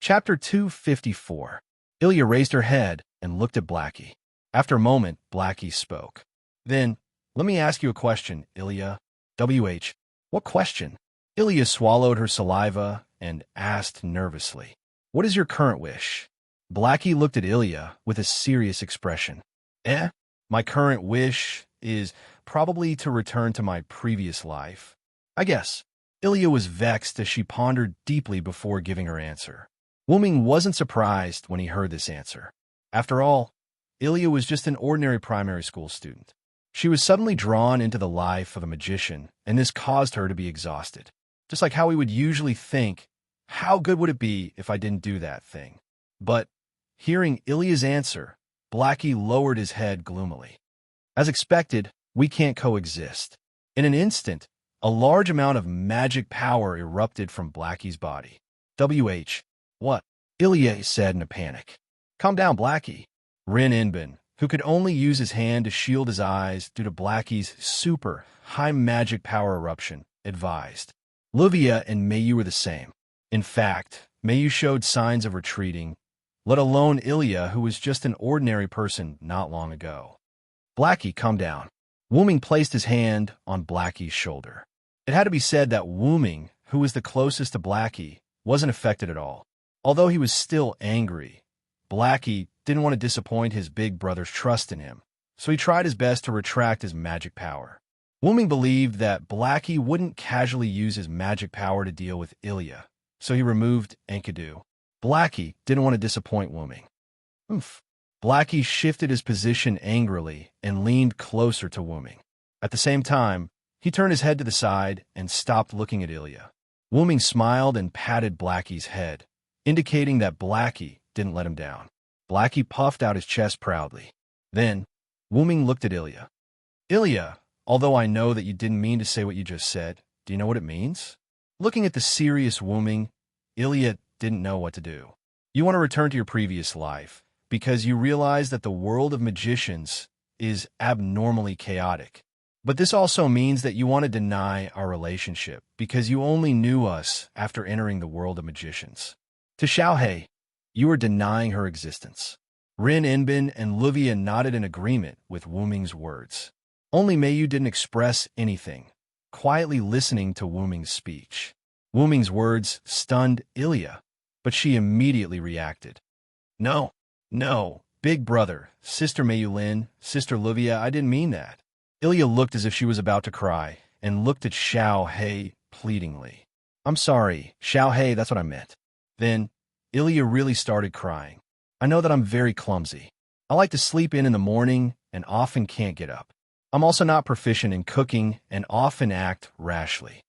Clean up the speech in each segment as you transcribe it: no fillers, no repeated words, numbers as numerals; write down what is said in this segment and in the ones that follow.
Chapter 254. Ilya raised her head and looked at Blackie. After a moment, Blackie spoke. Then, let me ask you a question, Ilya. WH. What question? Ilya swallowed her saliva and asked nervously. What is your current wish? Blackie looked at Ilya with a serious expression. My current wish is probably to return to my previous life. I guess. Ilya was vexed as she pondered deeply before giving her answer. Wuming wasn't surprised when he heard this answer. After all, Ilya was just an ordinary primary school student. She was suddenly drawn into the life of a magician, and this caused her to be exhausted. Just like how we would usually think, how good would it be if I didn't do that thing? But, hearing Ilya's answer, Blackie lowered his head gloomily. As expected, we can't coexist. In an instant, a large amount of magic power erupted from Blackie's body. WH. What? Ilya said in a panic. Calm down, Blackie. Rin Inbin, who could only use his hand to shield his eyes due to Blackie's super high magic power eruption, advised. Luvia and Mayu were the same. In fact, Mayu showed signs of retreating, let alone Ilya, who was just an ordinary person not long ago. Blackie, calm down. Wuming placed his hand on Blackie's shoulder. It had to be said that Wuming, who was the closest to Blackie, wasn't affected at all. Although he was still angry, Blackie didn't want to disappoint his big brother's trust in him, so he tried his best to retract his magic power. Wuming believed that Blackie wouldn't casually use his magic power to deal with Ilya, so he removed Enkidu. Blackie didn't want to disappoint Wuming. Blackie shifted his position angrily and leaned closer to Wuming. At the same time, he turned his head to the side and stopped looking at Ilya. Wuming smiled and patted Blackie's head, indicating that Blackie didn't let him down. Blackie puffed out his chest proudly. Then, Wuming looked at Ilya. Ilya, although I know that you didn't mean to say what you just said, do you know what it means? Looking at the serious Wuming, Ilya didn't know what to do. You want to return to your previous life, because you realize that the world of magicians is abnormally chaotic. But this also means that you want to deny our relationship, because you only knew us after entering the world of magicians. To Xiaohei, you are denying her existence. Rin Inbin and Luvia nodded in agreement with Wuming's words. Only Mayu didn't express anything, quietly listening to Wuming's speech. Wuming's words stunned Ilya, but she immediately reacted. No, big brother, Sister Mayulin, Sister Luvia, I didn't mean that. Ilya looked as if she was about to cry, and looked at Xiaohei pleadingly. I'm sorry, Xiaohei, that's what I meant. Then, Ilya really started crying. I know that I'm very clumsy. I like to sleep in the morning and often can't get up. I'm also not proficient in cooking and often act rashly.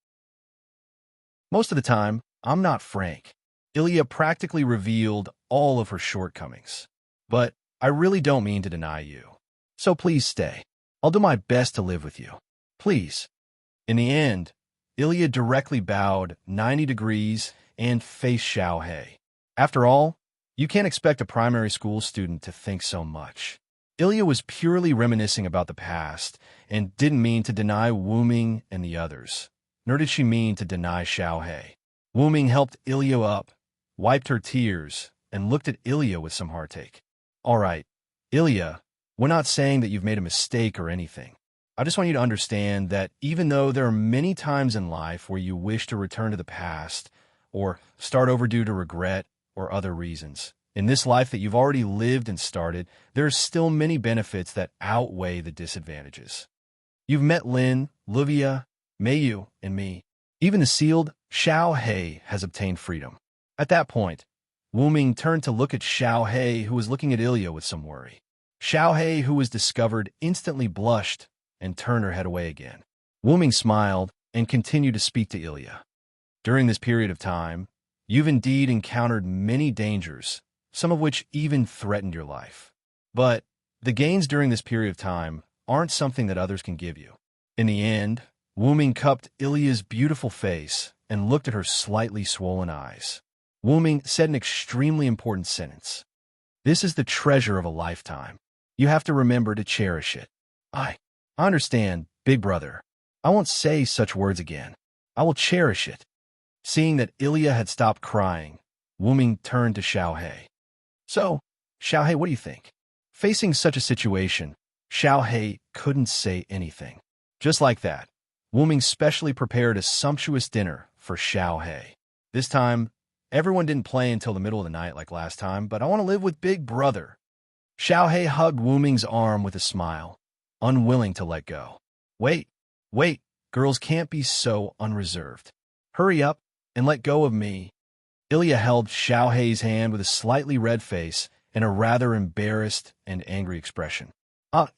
Most of the time, I'm not frank. Ilya practically revealed all of her shortcomings. But I really don't mean to deny you. So please stay. I'll do my best to live with you. Please. In the end, Ilya directly bowed 90 degrees and faced Xiaohei. After all, you can't expect a primary school student to think so much. Ilya was purely reminiscing about the past and didn't mean to deny Wuming and the others, nor did she mean to deny Xiaohei. Wuming helped Ilya up, wiped her tears, and looked at Ilya with some heartache. All right, Ilya, we're not saying that you've made a mistake or anything. I just want you to understand that even though there are many times in life where you wish to return to the past or start over due to regret or other reasons, in this life that you've already lived and started, there are still many benefits that outweigh the disadvantages. You've met Lin, Luvia, Mayu, and me. Even the sealed Xiaohei has obtained freedom. At that point, Wuming turned to look at Xiaohei, who was looking at Ilya with some worry. Xiaohei, who was discovered, instantly blushed and turned her head away again. Wuming smiled and continued to speak to Ilya. During this period of time, you've indeed encountered many dangers, some of which even threatened your life. But the gains during this period of time aren't something that others can give you. In the end, Wuming cupped Ilya's beautiful face and looked at her slightly swollen eyes. Wuming said an extremely important sentence. This is the treasure of a lifetime. You have to remember to cherish it. I understand, big brother. I won't say such words again. I will cherish it. Seeing that Ilya had stopped crying, Wu Ming turned to Xiaohei. So, Xiaohei, what do you think? Facing such a situation, Xiaohei couldn't say anything. Just like that, Wu Ming specially prepared a sumptuous dinner for Xiaohei. This time, everyone didn't play until the middle of the night like last time, but I want to live with Big Brother. Xiaohei hugged Wu Ming's arm with a smile, unwilling to let go. Wait, girls can't be so unreserved. Hurry up and let go of me. Ilya held Xiaohei's hand with a slightly red face and a rather embarrassed and angry expression.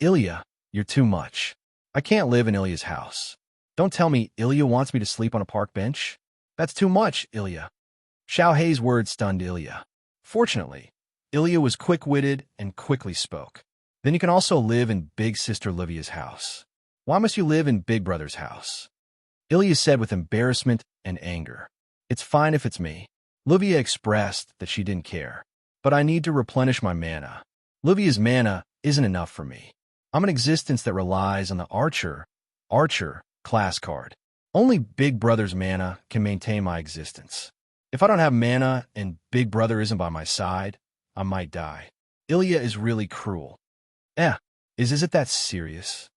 Ilya, you're too much. I can't live in Ilya's house. Don't tell me Ilya wants me to sleep on a park bench. That's too much, Ilya. Xiaohei's words stunned Ilya. Fortunately, Ilya was quick-witted and quickly spoke. Then you can also live in Big Sister Livia's house. Why must you live in Big Brother's house? Ilya said with embarrassment and anger. It's fine if it's me. Livia expressed that she didn't care. But I need to replenish my mana. Livia's mana isn't enough for me. I'm an existence that relies on the Archer class card. Only Big Brother's mana can maintain my existence. If I don't have mana and Big Brother isn't by my side, I might die. Ilya is really cruel. Is it that serious?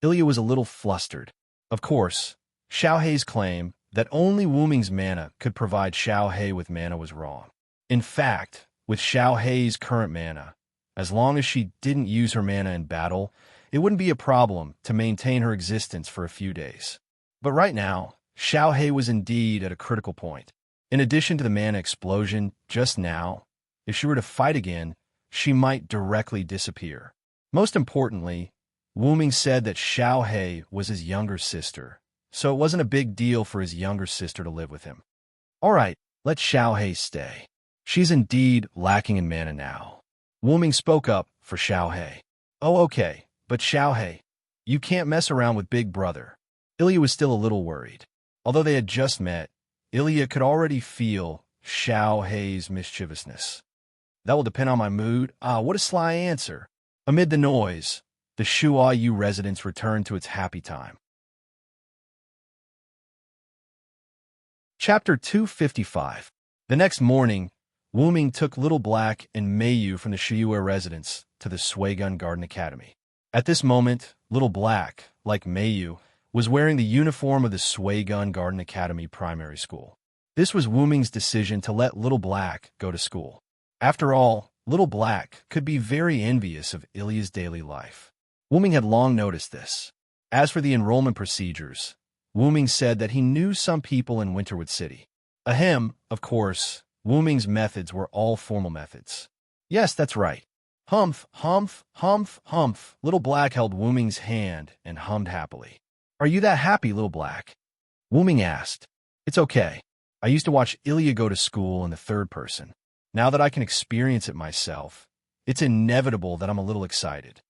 Ilya was a little flustered. Of course, Xiaohei's claim that only Wu Ming's mana could provide Xiaohei with mana was wrong. In fact, with Xiaohei's current mana, as long as she didn't use her mana in battle, it wouldn't be a problem to maintain her existence for a few days. But right now, Xiaohei was indeed at a critical point. In addition to the mana explosion just now, if she were to fight again, she might directly disappear. Most importantly, Wu Ming said that Xiaohei was his younger sister, so it wasn't a big deal for his younger sister to live with him. All right, let Xiaohei stay. She's indeed lacking in mana now. Wu Ming spoke up for Xiaohei. Oh, okay, but Xiaohei, you can't mess around with Big Brother. Ilya was still a little worried. Although they had just met, Ilya could already feel Xiaohei's mischievousness. That will depend on my mood. What a sly answer. Amid the noise, the Shuayu residence returned to its happy time. Chapter 255. The next morning, Wu Ming took Little Black and Meiyu from the Shuyu residence to the Suigun Garden Academy. At this moment, Little Black, like Meiyu, was wearing the uniform of the Suigun Garden Academy primary school. This was Wu Ming's decision to let Little Black go to school. After all, Little Black could be very envious of Ilya's daily life. Wu Ming had long noticed this. As for the enrollment procedures, Wu Ming said that he knew some people in Winterwood City. Of course, Wu Ming's methods were all formal methods. Yes, that's right. Humph, humph, humph, humph. Little Black held Wu Ming's hand and hummed happily. Are you that happy, Little Black? Wu Ming asked. It's okay. I used to watch Ilya go to school in the third person. Now that I can experience it myself, it's inevitable that I'm a little excited.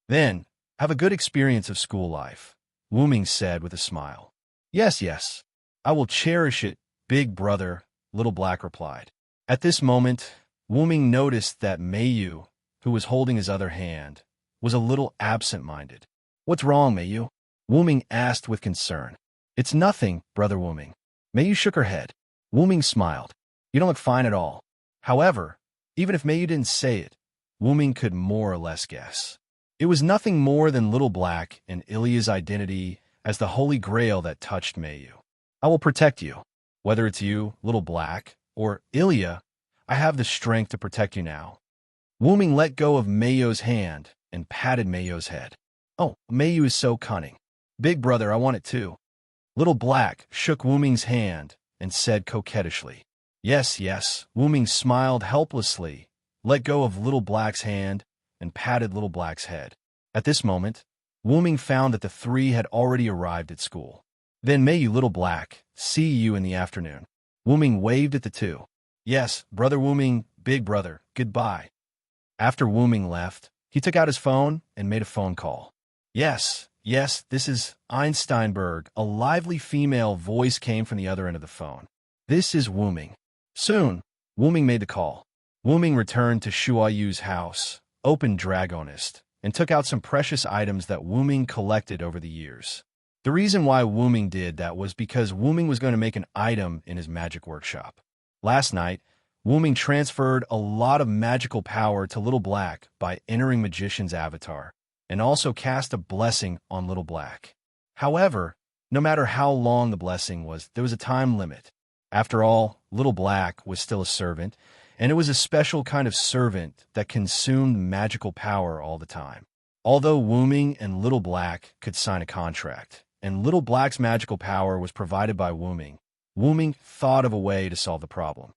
Then, have a good experience of school life, Wu Ming said with a smile. Yes, I will cherish it, Big Brother, Little Black replied. At this moment, Wu Ming noticed that Meiyu, who was holding his other hand, was a little absent-minded. What's wrong, Meiyu? Wu Ming asked with concern. It's nothing, Brother Wu Ming. Meiyu shook her head. Wu Ming smiled. You don't look fine at all. However, even if Meiyu didn't say it, Wu Ming could more or less guess. It was nothing more than Little Black and Ilya's identity as the holy grail that touched Meiyu. I will protect you. Whether it's you, Little Black, or Ilya, I have the strength to protect you now. Wu Ming let go of Meiyu's hand and patted Meiyu's head. Oh, Meiyu is so cunning. Big Brother, I want it too. Little Black shook Wu Ming's hand and said coquettishly. Yes. Wu Ming smiled helplessly, let go of Little Black's hand, and patted Little Black's head. At this moment, Wu Ming found that the three had already arrived at school. Then Meiyu, Little Black, see you in the afternoon. Wu Ming waved at the two. Yes, Brother Wu Ming, Big Brother, goodbye. After Wu Ming left, he took out his phone and made a phone call. Yes, this is Einsteinberg. A lively female voice came from the other end of the phone. This is Wu Ming. Soon, Wu Ming made the call. Wu Ming returned to Shuayu's house, opened Dragonist, and took out some precious items that Wu Ming collected over the years. The reason why Wu Ming did that was because Wu Ming was going to make an item in his magic workshop. Last night, Wuming transferred a lot of magical power to Little Black by entering Magician's avatar, and also cast a blessing on Little Black. However, no matter how long the blessing was, there was a time limit. After all, Little Black was still a servant, and it was a special kind of servant that consumed magical power all the time. Although Wuming and Little Black could sign a contract, and Little Black's magical power was provided by Wuming, Wuming thought of a way to solve the problem.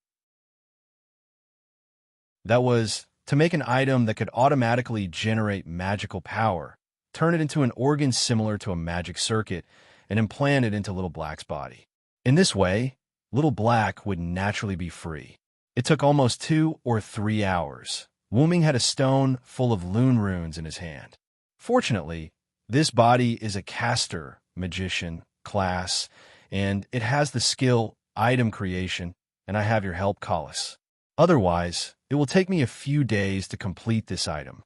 That was to make an item that could automatically generate magical power, turn it into an organ similar to a magic circuit, and implant it into Little Black's body. In this way, Little Black would naturally be free. It took almost 2 or 3 hours. Wuming had a stone full of Lune runes in his hand. Fortunately, this body is a caster, magician, class, and it has the skill item creation, and I have your help, Collis. Otherwise, it will take me a few days to complete this item.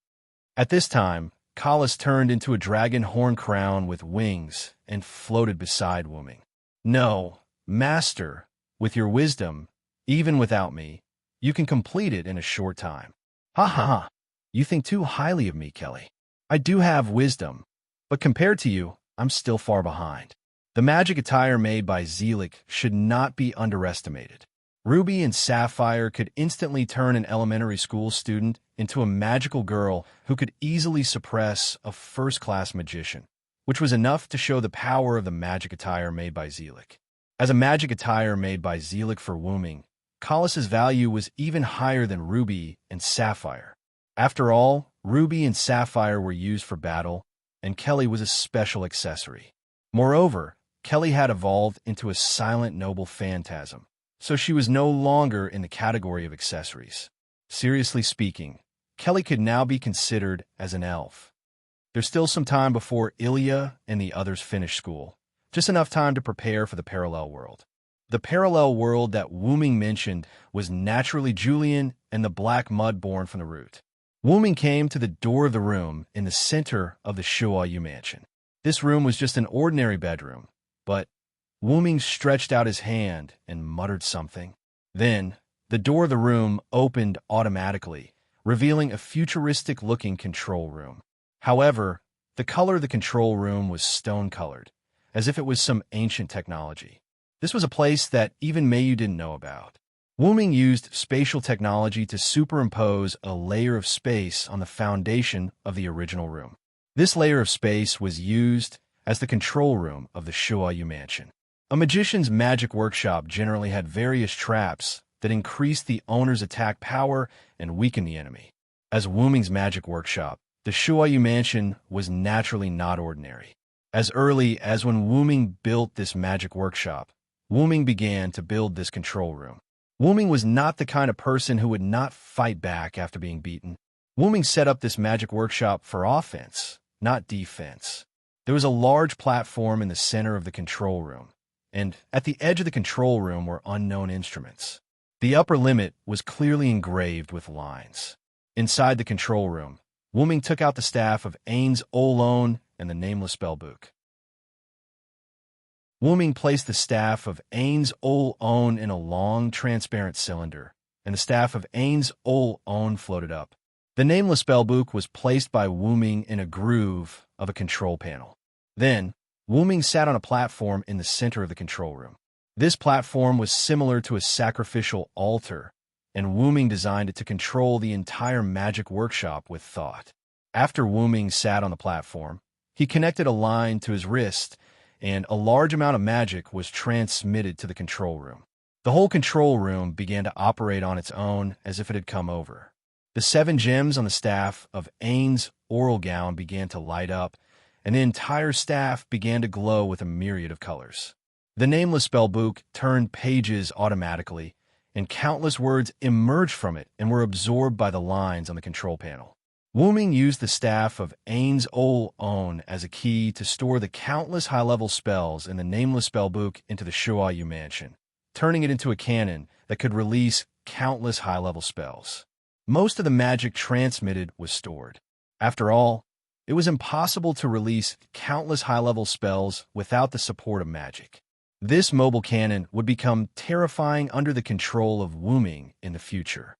At this time, Collis turned into a dragon horn crown with wings and floated beside Wuming. No, Master, with your wisdom, even without me, you can complete it in a short time. Ha ha ha, you think too highly of me, Kelly. I do have wisdom, but compared to you, I'm still far behind. The magic attire made by Zelik should not be underestimated. Ruby and Sapphire could instantly turn an elementary school student into a magical girl who could easily suppress a first-class magician, which was enough to show the power of the magic attire made by Zelik. As a magic attire made by Zelik for Wuming, Collis's value was even higher than Ruby and Sapphire. After all, Ruby and Sapphire were used for battle, and Kelly was a special accessory. Moreover, Kelly had evolved into a silent noble phantasm, so she was no longer in the category of accessories. Seriously speaking, Kelly could now be considered as an elf. There's still some time before Ilya and the others finish school, just enough time to prepare for the parallel world. The parallel world that Wuming mentioned was naturally Julian and the black mud born from the root. Wuming came to the door of the room in the center of the Shuayu mansion. This room was just an ordinary bedroom, but Wuming stretched out his hand and muttered something. Then, the door of the room opened automatically, revealing a futuristic-looking control room. However, the color of the control room was stone-colored, as if it was some ancient technology. This was a place that even Mayu didn't know about. Wuming used spatial technology to superimpose a layer of space on the foundation of the original room. This layer of space was used as the control room of the Shuayu mansion. A magician's magic workshop generally had various traps that increased the owner's attack power and weakened the enemy. As Wuming's magic workshop, the Shuayu mansion was naturally not ordinary. As early as when Wuming built this magic workshop, Wuming began to build this control room. Wuming was not the kind of person who would not fight back after being beaten. Wuming set up this magic workshop for offense, not defense. There was a large platform in the center of the control room, and at the edge of the control room were unknown instruments. The upper limit was clearly engraved with lines. Inside the control room, Wuming took out the staff of Ain's Olone and the nameless spellbook. Wuming placed the staff of Ain's Olone in a long, transparent cylinder, and the staff of Ain's Olone floated up. The nameless spellbook was placed by Wuming in a groove of a control panel. Then, Wuming sat on a platform in the center of the control room. This platform was similar to a sacrificial altar, and Wuming designed it to control the entire magic workshop with thought. After Wuming sat on the platform, he connected a line to his wrist, and a large amount of magic was transmitted to the control room. The whole control room began to operate on its own as if it had come over. The 7 gems on the staff of Ain's oral gown began to light up, and the entire staff began to glow with a myriad of colors. The nameless spellbook turned pages automatically, and countless words emerged from it and were absorbed by the lines on the control panel. Wuming used the staff of Ain's Olone as a key to store the countless high-level spells in the nameless spellbook into the Shuayu mansion, turning it into a cannon that could release countless high-level spells. Most of the magic transmitted was stored. After all, it was impossible to release countless high-level spells without the support of magic. This mobile cannon would become terrifying under the control of Wuming in the future.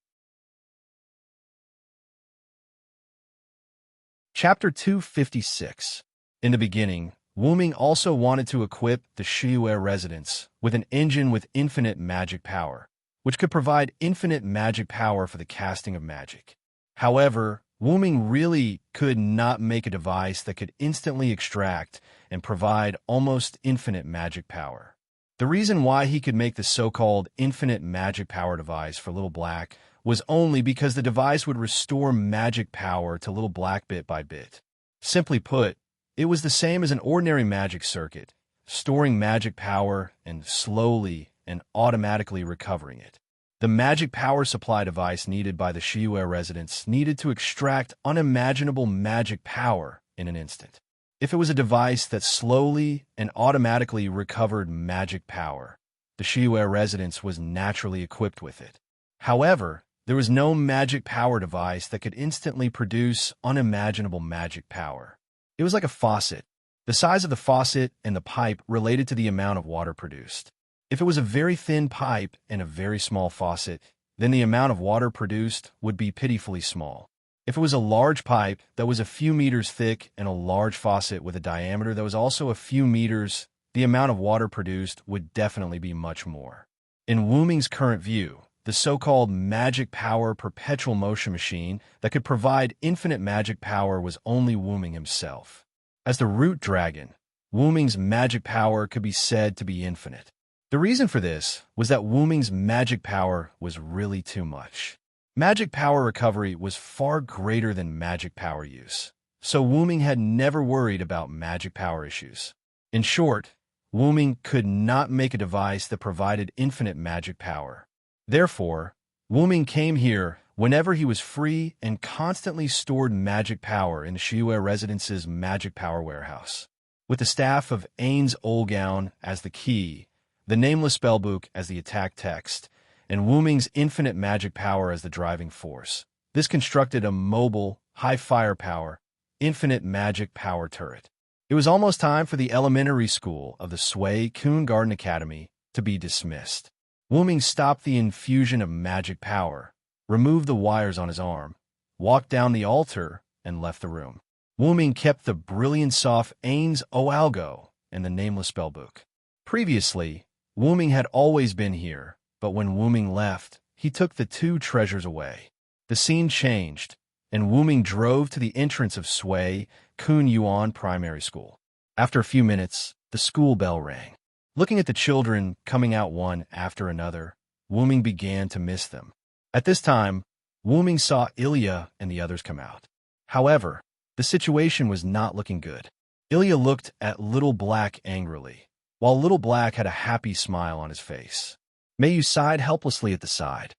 Chapter 256. In the beginning, Wuming also wanted to equip the Shiyue residence with an engine with infinite magic power, which could provide infinite magic power for the casting of magic. However, Wuming really could not make a device that could instantly extract and provide almost infinite magic power. The reason why he could make the so-called infinite magic power device for Little Black was only because the device would restore magic power to Little Black bit by bit. Simply put, it was the same as an ordinary magic circuit, storing magic power and slowly and automatically recovering it. The magic power supply device needed by the Shiyue residents needed to extract unimaginable magic power in an instant. If it was a device that slowly and automatically recovered magic power, the Shiyue residence was naturally equipped with it. However, there was no magic power device that could instantly produce unimaginable magic power. It was like a faucet. The size of the faucet and the pipe related to the amount of water produced. If it was a very thin pipe and a very small faucet, then the amount of water produced would be pitifully small. If it was a large pipe that was a few meters thick and a large faucet with a diameter that was also a few meters, the amount of water produced would definitely be much more. In Wuming's current view, the so-called magic power perpetual motion machine that could provide infinite magic power was only Wuming himself. As the root dragon, Wuming's magic power could be said to be infinite. The reason for this was that Wuming's magic power was really too much. Magic power recovery was far greater than magic power use, so Wuming had never worried about magic power issues. In short, Wuming could not make a device that provided infinite magic power. Therefore, Wuming came here whenever he was free and constantly stored magic power in the Shiyue residence's magic power warehouse. With the staff of Ain's Olgown as the key, the nameless spellbook as the attack text, and Wuming's infinite magic power as the driving force, this constructed a mobile, high firepower, infinite magic power turret. It was almost time for the elementary school of the Sui Kun Garden Academy to be dismissed. Wuming stopped the infusion of magic power, removed the wires on his arm, walked down the altar, and left the room. Wuming kept the brilliant soft Ain's Oalgo and the nameless spellbook. Previously, Wuming had always been here, but when Wuming left, he took the two treasures away. The scene changed, and Wuming drove to the entrance of Sui Kun Yuan Primary School. After a few minutes, the school bell rang. Looking at the children coming out one after another, Wuming began to miss them. At this time, Wuming saw Ilya and the others come out. However, the situation was not looking good. Ilya looked at Little Black angrily, while Little Black had a happy smile on his face. Mayu sighed helplessly at the side.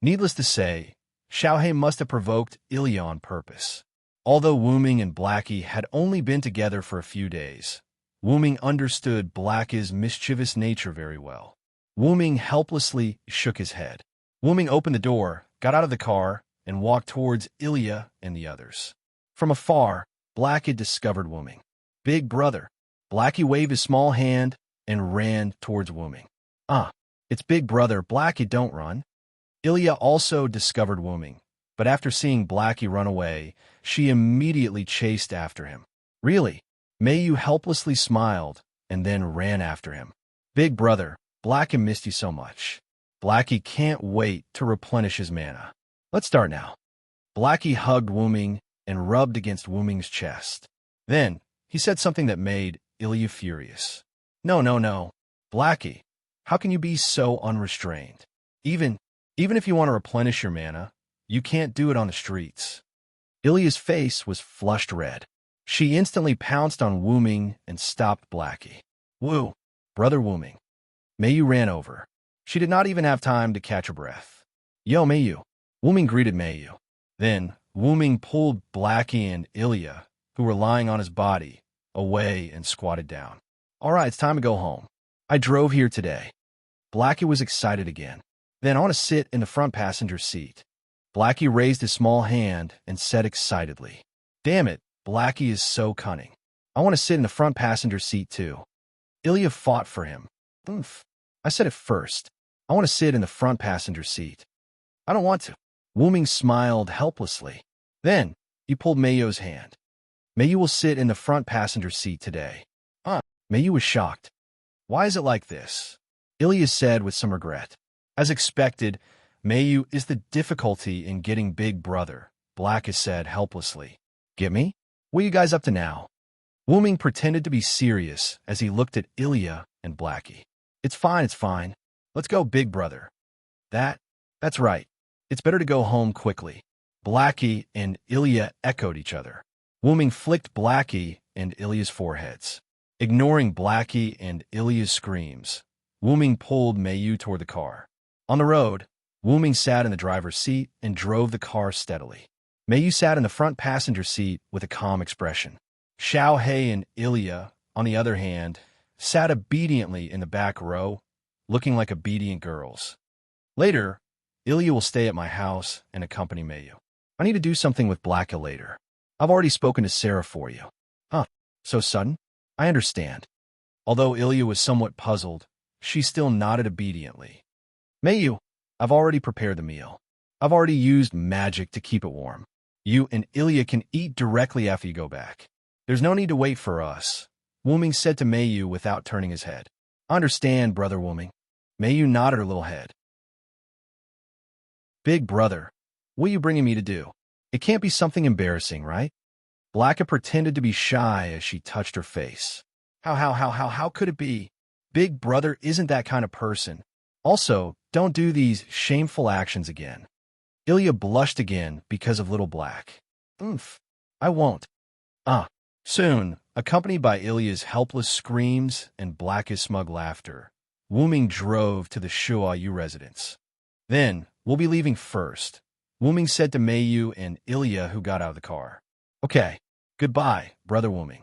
Needless to say, Xiaohei must have provoked Ilya on purpose. Although Wuming and Blackie had only been together for a few days, Wuming understood Blackie's mischievous nature very well. Wuming helplessly shook his head. Wuming opened the door, got out of the car, and walked towards Ilya and the others. From afar, Blackie discovered Wuming. "Big brother." Blackie waved his small hand and ran towards Wuming. It's Big Brother. Blackie, don't run." Ilya also discovered Wuming, but after seeing Blackie run away, she immediately chased after him. "Really?" Mayu helplessly smiled and then ran after him. "Big Brother, Blackie missed you so much. Blackie can't wait to replenish his mana. Let's start now." Blackie hugged Wuming and rubbed against Wuming's chest. Then, he said something that made Ilya furious. No, Blackie, how can you be so unrestrained? Even if you want to replenish your mana, you can't do it on the streets." Ilya's face was flushed red. She instantly pounced on Wuming and stopped Blackie. "Woo, brother Wuming." Mayu ran over. She did not even have time to catch her breath. "Yo, Mayu." Wuming greeted Mayu. Then, Wuming pulled Blackie and Ilya, who were lying on his body, away and squatted down. "All right, it's time to go home. I drove here today." Blackie was excited again. "Then I want to sit in the front passenger seat." Blackie raised his small hand and said excitedly, "Damn it, Blackie is so cunning. I want to sit in the front passenger seat too." Ilya fought for him. Oof. I said it first. I want to sit in the front passenger seat. I don't want to. Wuming smiled helplessly. Then, he pulled Meiyo's hand. Meiyu will sit in the front passenger seat today. Meiyu was shocked. Why is it like this? Ilya said with some regret. As expected, Meiyu is the difficulty in getting Big Brother, Black said helplessly. Get me? What are you guys up to now? Wuming pretended to be serious as he looked at Ilya and Blackie. It's fine. Let's go, Big Brother. That's right. It's better to go home quickly. Blackie and Ilya echoed each other. Wuming flicked Blackie and Ilya's foreheads. Ignoring Blackie and Ilya's screams, Wuming pulled Meiyu toward the car. On the road, Wuming sat in the driver's seat and drove the car steadily. Meiyu sat in the front passenger seat with a calm expression. Xiao He and Ilya, on the other hand, sat obediently in the back row, looking like obedient girls. Later, Ilya will stay at my house and accompany Meiyu. I need to do something with Blacka later. I've already spoken to Sarah for you. So sudden? I understand. Although Ilya was somewhat puzzled, she still nodded obediently. Meiyu, I've already prepared the meal. I've already used magic to keep it warm. You and Ilya can eat directly after you go back. There's no need to wait for us, Wuming said to Meiyu without turning his head. I understand, Brother Wuming. Meiyu nodded her little head. Big Brother, what are you bringing me to do? It can't be something embarrassing, right? Blacka pretended to be shy as she touched her face. How could it be? Big Brother isn't that kind of person. Also, don't do these shameful actions again. Ilya blushed again because of Little Black. I won't. Soon, accompanied by Ilya's helpless screams and Black's smug laughter, Wuming drove to the Shuayu residence. Then, we'll be leaving first, Wuming said to Meiyu and Ilya who got out of the car. Okay, goodbye, Brother Wuming.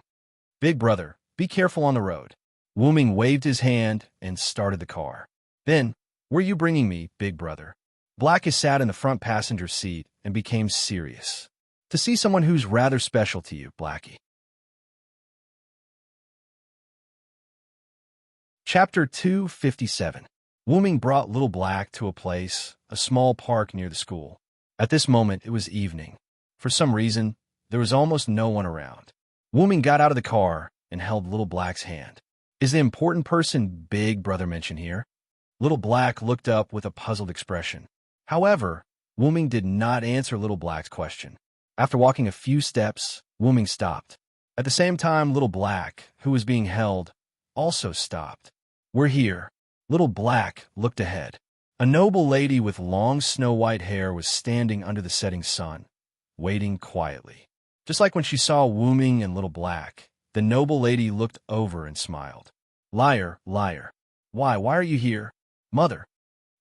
Big Brother, be careful on the road. Wuming waved his hand and started the car. Then, where are you bringing me, Big Brother? Black sat in the front passenger seat and became serious. To see someone who's rather special to you, Blackie. Chapter 257. Wuming brought Little Black to a place, a small park near the school. At this moment, it was evening. For some reason, there was almost no one around. Wuming got out of the car and held Little Black's hand. Is the important person Big Brother mentioned here? Little Black looked up with a puzzled expression. However, Wuming did not answer Little Black's question. After walking a few steps, Wuming stopped. At the same time, Little Black, who was being held, also stopped. We're here. Little Black looked ahead. A noble lady with long snow-white hair was standing under the setting sun, waiting quietly. Just like when she saw Wuming and Little Black, the noble lady looked over and smiled. Liar, liar. Why are you here? Mother.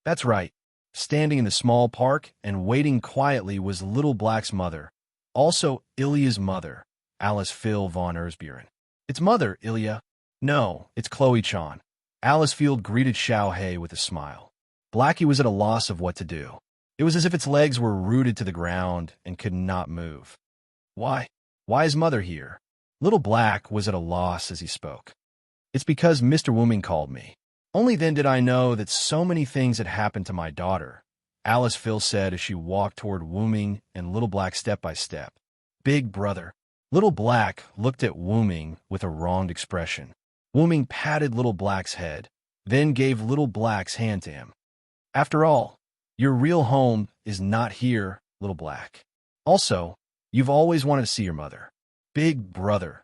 That's right. Standing in the small park and waiting quietly was Little Black's mother, also Ilya's mother, Alice Phil von Erzburen. It's Mother, Ilya. No, it's Chloe-chan. Alice Field greeted Xiao He with a smile. Blackie was at a loss of what to do. It was as if its legs were rooted to the ground and could not move. Why is Mother here? Little Black was at a loss as he spoke. It's because Mr. Wuming called me. Only then did I know that so many things had happened to my daughter, Alice Phil said as she walked toward Wuming and Little Black step by step. Big Brother. Little Black looked at Wuming with a wronged expression. Wuming patted Little Black's head, then gave Little Black's hand to him. After all, your real home is not here, Little Black. Also, you've always wanted to see your mother. Big Brother.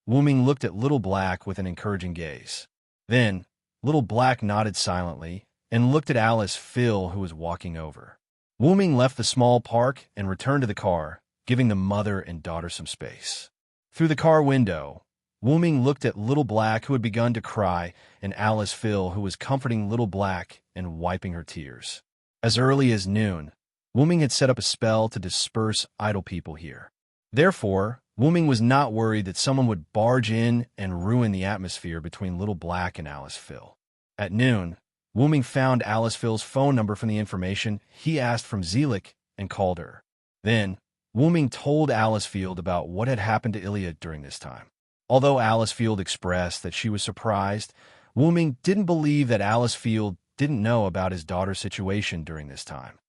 Wuming looked at Little Black with an encouraging gaze. Then, Little Black nodded silently and looked at Alice Phil, who was walking over. Wuming left the small park and returned to the car, giving the mother and daughter some space. Through the car window, Wuming looked at Little Black, who had begun to cry, and Alice Phil, who was comforting Little Black and wiping her tears. As early as noon, Wuming had set up a spell to disperse idle people here. Therefore, Wuming was not worried that someone would barge in and ruin the atmosphere between Little Black and Alice Phil. At noon, Wuming found Alice Phil's phone number from the information he asked from Zelik and called her. Then, Wuming told Alice Field about what had happened to Ilya during this time. Although Alice Field expressed that she was surprised, Wu Ming didn't believe that Alice Field didn't know about his daughter's situation during this time.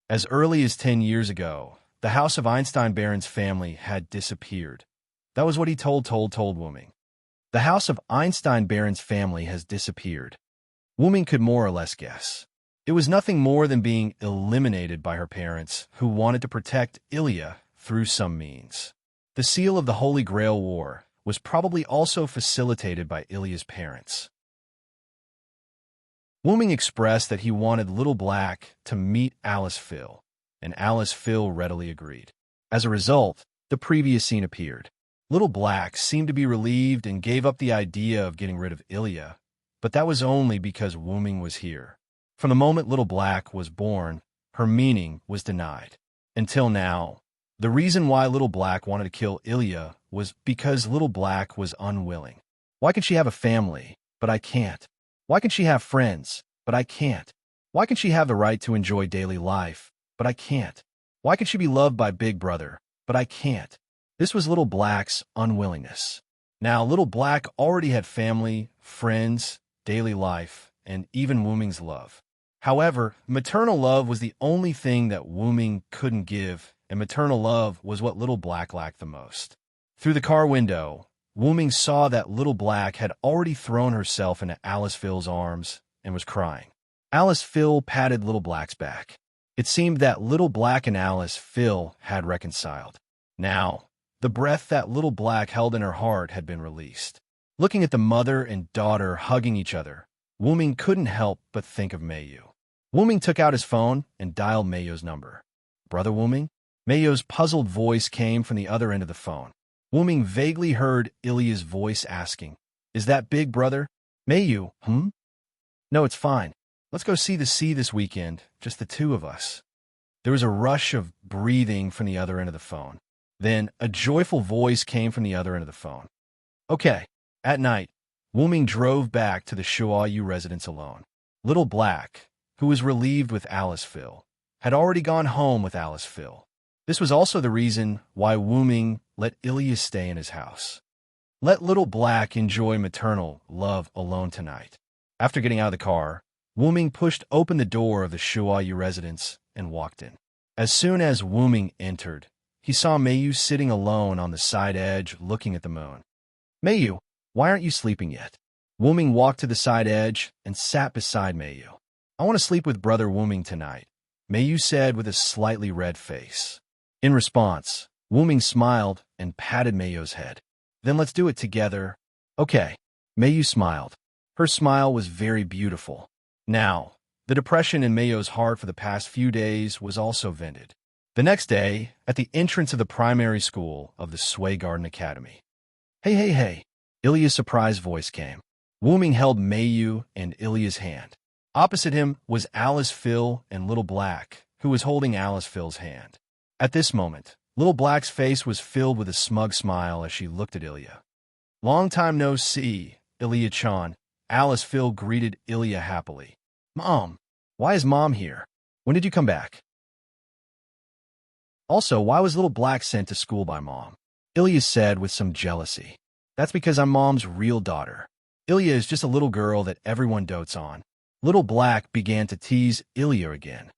As early as 10 years ago, the house of Einstein-Barron's family had disappeared. That was what he told Wu Ming. The house of Einstein-Barron's family has disappeared. Wu Ming could more or less guess. It was nothing more than being eliminated by her parents, who wanted to protect Ilya through some means. The seal of the Holy Grail War was probably also facilitated by Ilya's parents. Wu Ming expressed that he wanted Little Black to meet Alice Phil, and Alice Phil readily agreed. As a result, the previous scene appeared. Little Black seemed to be relieved and gave up the idea of getting rid of Ilya, but that was only because Wu Ming was here. From the moment Little Black was born, her meaning was denied. Until now, the reason why Little Black wanted to kill Ilya was because Little Black was unwilling. Why can she have a family, but I can't? Why can she have friends, but I can't? Why can she have the right to enjoy daily life, but I can't? Why can she be loved by Big Brother, but I can't? This was Little Black's unwillingness. Now, Little Black already had family, friends, daily life, and even Wu Ming's love. However, maternal love was the only thing that Wu Ming couldn't give, and maternal love was what Little Black lacked the most. Through the car window, Wu Ming saw that Little Black had already thrown herself into Alice Phil's arms and was crying. Alice Phil patted Little Black's back. It seemed that Little Black and Alice Phil had reconciled. Now, the breath that Little Black held in her heart had been released. Looking at the mother and daughter hugging each other, Wu Ming couldn't help but think of Meiyu. Wu Ming took out his phone and dialed Meiyu's number. "Brother Wu Ming?" Meiyu's puzzled voice came from the other end of the phone. Wu Ming vaguely heard Ilya's voice asking, "Is that Big Brother?" "Meiyu, No, it's fine. Let's go see the sea this weekend, just the two of us." There was a rush of breathing from the other end of the phone. Then a joyful voice came from the other end of the phone. "Okay." At night, Wu Ming drove back to the Shuayu residence alone. Little Black, who was relieved with Alice Phil, had already gone home with Alice Phil. This was also the reason why Wu Ming let Ilya stay in his house. Let Little Black enjoy maternal love alone tonight. After getting out of the car, Wu Ming pushed open the door of the Shuayu residence and walked in. As soon as Wu Ming entered, he saw Meiyu sitting alone on the side edge looking at the moon. "Meiyu, why aren't you sleeping yet?" Wu Ming walked to the side edge and sat beside Meiyu. "I want to sleep with Brother Wu Ming tonight," Meiyu said with a slightly red face. In response, Wu Ming smiled and patted Meiyu's head. "Then let's do it together." "Okay." Meiyu smiled. Her smile was very beautiful. Now, the depression in Meiyu's heart for the past few days was also vented. The next day, at the entrance of the primary school of the Sway Garden Academy. Hey. Ilya's surprised voice came. Wu Ming held Meiyu and Ilya's hand. Opposite him was Alice Phil and Little Black, who was holding Alice Phil's hand. At this moment, Little Black's face was filled with a smug smile as she looked at Ilya. "Long time no see, Ilya-chan," Alice Phil greeted Ilya happily. "Mom, why is Mom here? When did you come back? Also, why was Little Black sent to school by Mom?" Ilya said with some jealousy. "That's because I'm Mom's real daughter. Ilya is just a little girl that everyone dotes on." Little Black began to tease Ilya again.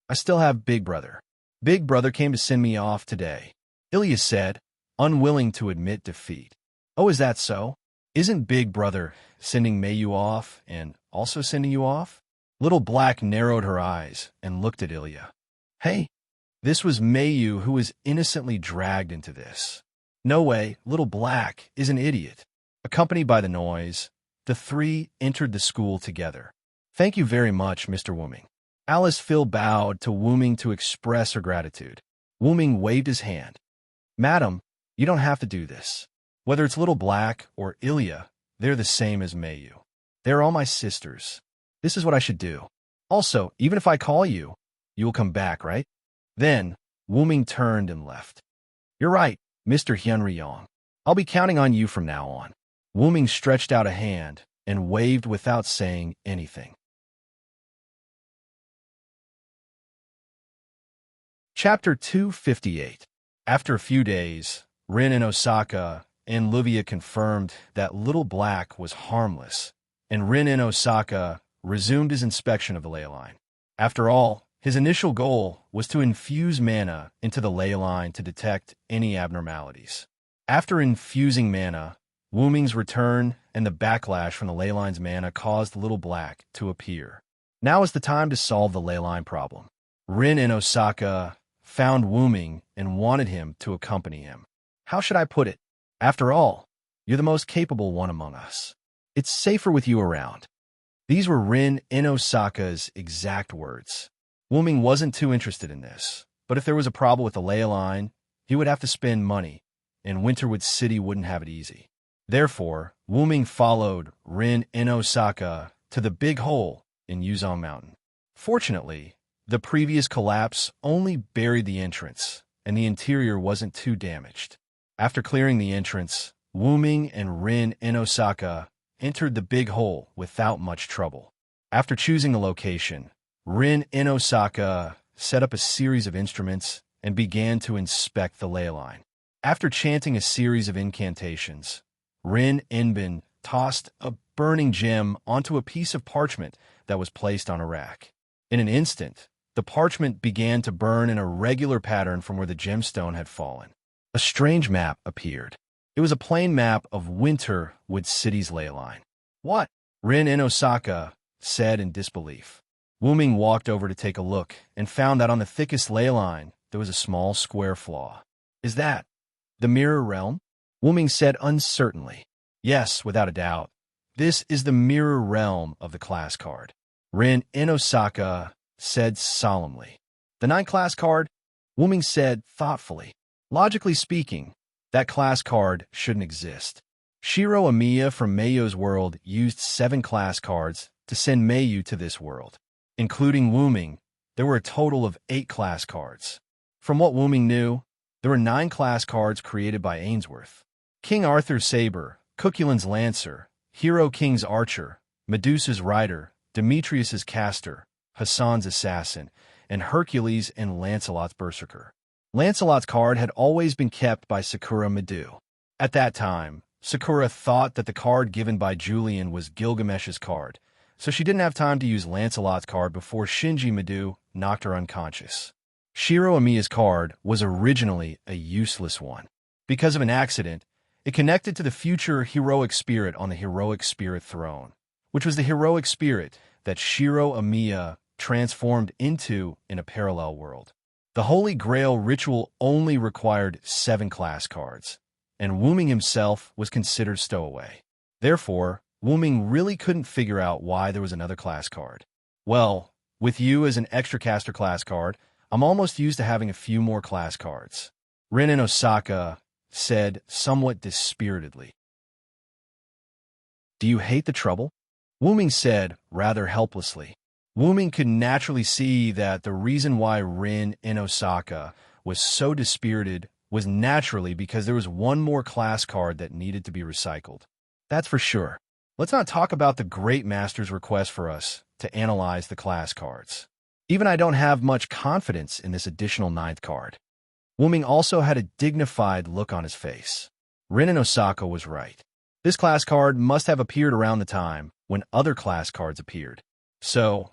I still have Big Brother. Big Brother came to send me off today," Ilya said, unwilling to admit defeat. "Oh, is that so? Isn't Big Brother sending Meiyu off and also sending you off?" Little Black narrowed her eyes and looked at Ilya. "Hey." This was Meiyu who was innocently dragged into this. No way, Little Black is an idiot. Accompanied by the noise, the three entered the school together. "Thank you very much, Mr. Wu Ming." Alice Phil bowed to Wu Ming to express her gratitude. Wu Ming waved his hand. "Madam, you don't have to do this. Whether it's Little Black or Ilya, they're the same as Meiyu. They're all my sisters. This is what I should do. Also, even if I call you, you will come back, right?" Then, Wu Ming turned and left. "You're right, Mr. Hyunryong. I'll be counting on you from now on." Wu Ming stretched out a hand and waved without saying anything. Chapter 258. After a few days, Rin and Osaka and Luvia confirmed that Little Black was harmless, and Rin in Osaka resumed his inspection of the ley line. After all, his initial goal was to infuse mana into the ley line to detect any abnormalities. After infusing mana, Wooming's return and the backlash from the ley line's mana caused Little Black to appear. Now is the time to solve the ley line problem. Rin in Osaka found Wooming and wanted him to accompany him. How should I put it? After all, you're the most capable one among us. It's safer with you around. These were Rin in Osaka's exact words. Wooming wasn't too interested in this, but if there was a problem with the ley line, he would have to spend money, and Winterwood City wouldn't have it easy. Therefore, Wooming followed Rin in Osaka to the Big Hole in Yuzong Mountain. Fortunately, the previous collapse only buried the entrance, and the interior wasn't too damaged. After clearing the entrance, Wooming and Rin in Osaka entered the Big Hole without much trouble. After choosing the location, Rin in Osaka set up a series of instruments and began to inspect the ley line. After chanting a series of incantations, Rin Inbin tossed a burning gem onto a piece of parchment that was placed on a rack. In an instant, the parchment began to burn in a regular pattern from where the gemstone had fallen. A strange map appeared. It was a plain map of Winterwood City's ley line. What? Rin in Osaka said in disbelief. Wooming walked over to take a look and found that on the thickest ley line there was a small square flaw. Is that the Mirror Realm? Wooming said uncertainly. Yes, without a doubt. This is the Mirror Realm of the class card. Rin in Osaka said solemnly. The 9th class card? Wooming said thoughtfully. Logically speaking, that class card shouldn't exist. Shiro Amiya from Meiyo's world used 7 class cards to send Meiyu to this world. Including Wooming, there were a total of 8 class cards. From what Wooming knew, there were 9 class cards created by Ainsworth. King Arthur's Saber, Cuculin's Lancer, Hero King's Archer, Medusa's Rider, Demetrius's Caster, Hassan's Assassin, and Hercules and Lancelot's Berserker. Lancelot's card had always been kept by Sakura Midu. At that time, Sakura thought that the card given by Julian was Gilgamesh's card, so she didn't have time to use Lancelot's card before Shinji Midu knocked her unconscious. Shiro Amiya's card was originally a useless one. Because of an accident, it connected to the future heroic spirit on the heroic spirit throne, which was the heroic spirit that Shiro Amiya transformed into in a parallel world. The Holy Grail ritual only required 7 class cards, and Wooming himself was considered stowaway. Therefore, Wooming really couldn't figure out why there was another class card. Well, with you as an extra caster class card, I'm almost used to having a few more class cards. Rin in Osaka said somewhat dispiritedly. Do you hate the trouble? Wooming said rather helplessly. Wooming could naturally see that the reason why Rin in Osaka was so dispirited was naturally because there was one more class card that needed to be recycled. That's for sure. Let's not talk about the Great Master's request for us to analyze the class cards. Even I don't have much confidence in this additional 9th card. Wooming also had a dignified look on his face. Rin in Osaka was right. This class card must have appeared around the time when other class cards appeared. So,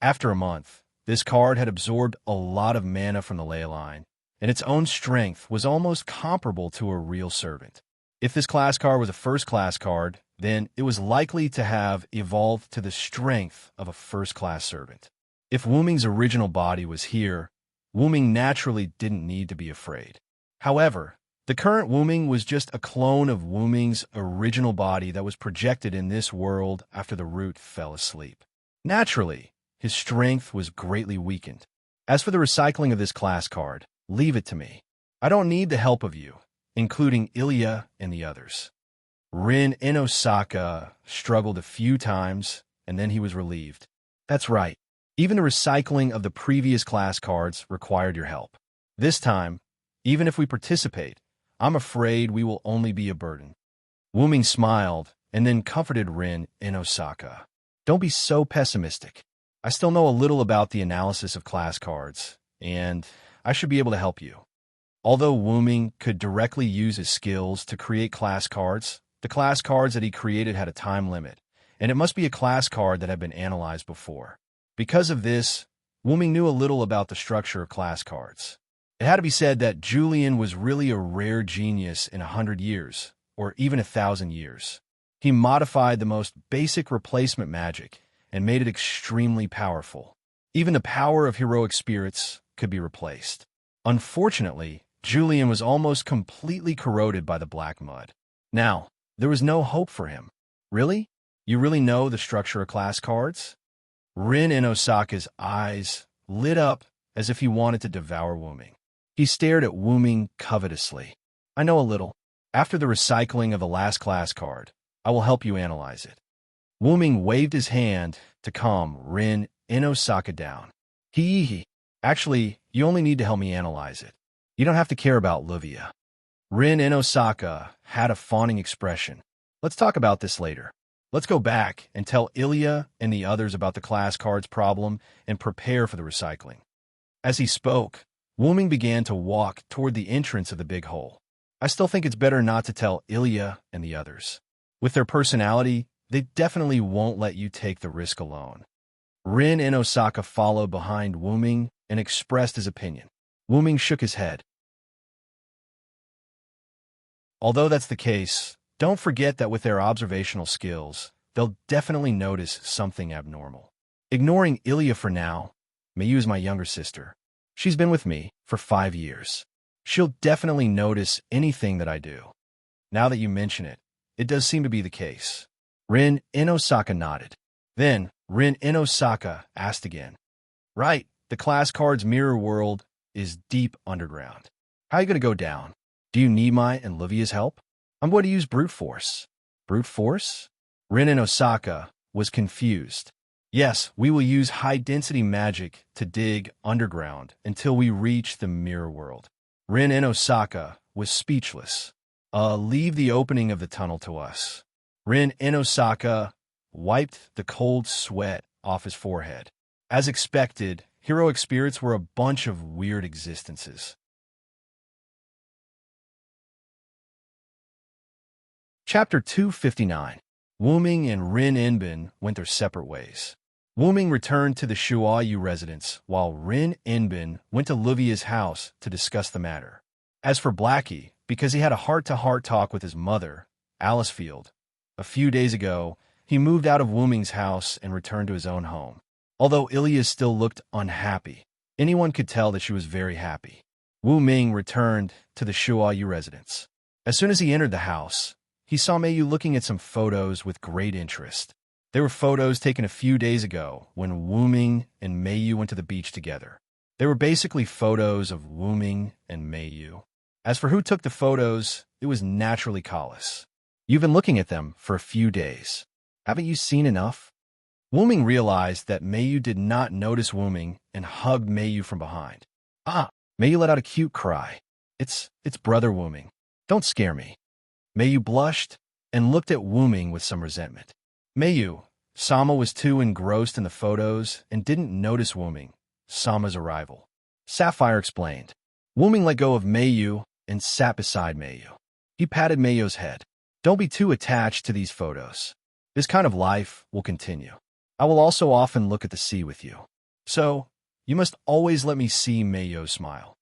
after a month, this card had absorbed a lot of mana from the ley line, and its own strength was almost comparable to a real servant. If this class card was a first-class card, then it was likely to have evolved to the strength of a first-class servant. If Wooming's original body was here, Wooming naturally didn't need to be afraid. However, the current Wooming was just a clone of Wooming's original body that was projected in this world after the root fell asleep. Naturally, his strength was greatly weakened. As for the recycling of this class card, leave it to me. I don't need the help of you, including Ilya and the others. Rin in Osaka struggled a few times, and then he was relieved. That's right. Even the recycling of the previous class cards required your help. This time, even if we participate, I'm afraid we will only be a burden. Wooming smiled and then comforted Rin in Osaka. Don't be so pessimistic. I still know a little about the analysis of class cards, and I should be able to help you. Although Wu Ming could directly use his skills to create class cards, the class cards that he created had a time limit, and it must be a class card that had been analyzed before. Because of this, Wu Ming knew a little about the structure of class cards. It had to be said that Julian was really a rare genius in 100 years, or even 1,000 years. He modified the most basic replacement magic and made it extremely powerful. Even the power of heroic spirits could be replaced. Unfortunately, Julian was almost completely corroded by the black mud. Now, there was no hope for him. Really? You really know the structure of class cards? Rin Inosaka's eyes lit up as if he wanted to devour Wu Ming. He stared at Wu Ming covetously. I know a little. After the recycling of the last class card, I will help you analyze it. Wu Ming waved his hand to calm Rin Inosaka down. Hee. Actually, you only need to help me analyze it. You don't have to care about Livia. Rin Inosaka had a fawning expression. Let's talk about this later. Let's go back and tell Ilya and the others about the class cards problem and prepare for the recycling. As he spoke, Wu Ming began to walk toward the entrance of the big hole. I still think it's better not to tell Ilya and the others. With their personality, they definitely won't let you take the risk alone. Rin Inosaka followed behind Wu Ming and expressed his opinion. Wu Ming shook his head. Although that's the case, don't forget that with their observational skills, they'll definitely notice something abnormal. Ignoring Ilya for now, Mayu is my younger sister. She's been with me for 5 years. She'll definitely notice anything that I do. Now that you mention it, it does seem to be the case. Rin Inosaka nodded. Then, Rin Inosaka asked again. Right, the class card's mirror world is deep underground. How are you going to go down? Do you need my and Livia's help? I'm going to use brute force. Brute force? Rin Inosaka was confused. Yes, we will use high-density magic to dig underground until we reach the mirror world. Rin Inosaka was speechless. Leave the opening of the tunnel to us. Rin Inosaka wiped the cold sweat off his forehead. As expected, heroic spirits were a bunch of weird existences. Chapter 259. Wu Ming and Rin Inbin went their separate ways. Wu Ming returned to the Shuayu residence, while Rin Inbin went to Livia's house to discuss the matter. As for Blackie, because he had a heart-to-heart talk with his mother, Alice Field, a few days ago, he moved out of Wu Ming's house and returned to his own home. Although Ilya still looked unhappy, anyone could tell that she was very happy. Wu Ming returned to the Shuayu residence. As soon as he entered the house, he saw Mayu looking at some photos with great interest. They were photos taken a few days ago when Wu Ming and Mayu went to the beach together. They were basically photos of Wu Ming and Mayu. As for who took the photos, it was naturally Collis. You've been looking at them for a few days. Haven't you seen enough? Wu Ming realized that Mayu did not notice Wu Ming and hugged Mayu from behind. Mayu let out a cute cry. It's brother Wu Ming. Don't scare me. Mayu blushed and looked at Wu Ming with some resentment. Mayu, Sama was too engrossed in the photos and didn't notice Wu Ming, Sama's arrival. Sapphire explained. Wu Ming let go of Mayu and sat beside Mayu. He patted Mayu's head. Don't be too attached to these photos. This kind of life will continue. I will also often look at the sea with you. So, you must always let me see Mayu smile.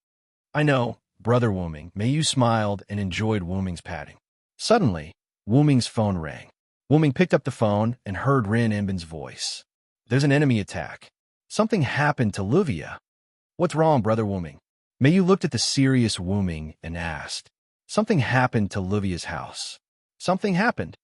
I know, brother Wu Ming. Mayu smiled and enjoyed Wu Ming's patting. Suddenly, Wu Ming's phone rang. Wu Ming picked up the phone and heard Rin Inbin's voice. There's an enemy attack. Something happened to Livia. What's wrong, brother Wu Ming? Mayu looked at the serious Wu Ming and asked. Something happened to Livia's house. Something happened.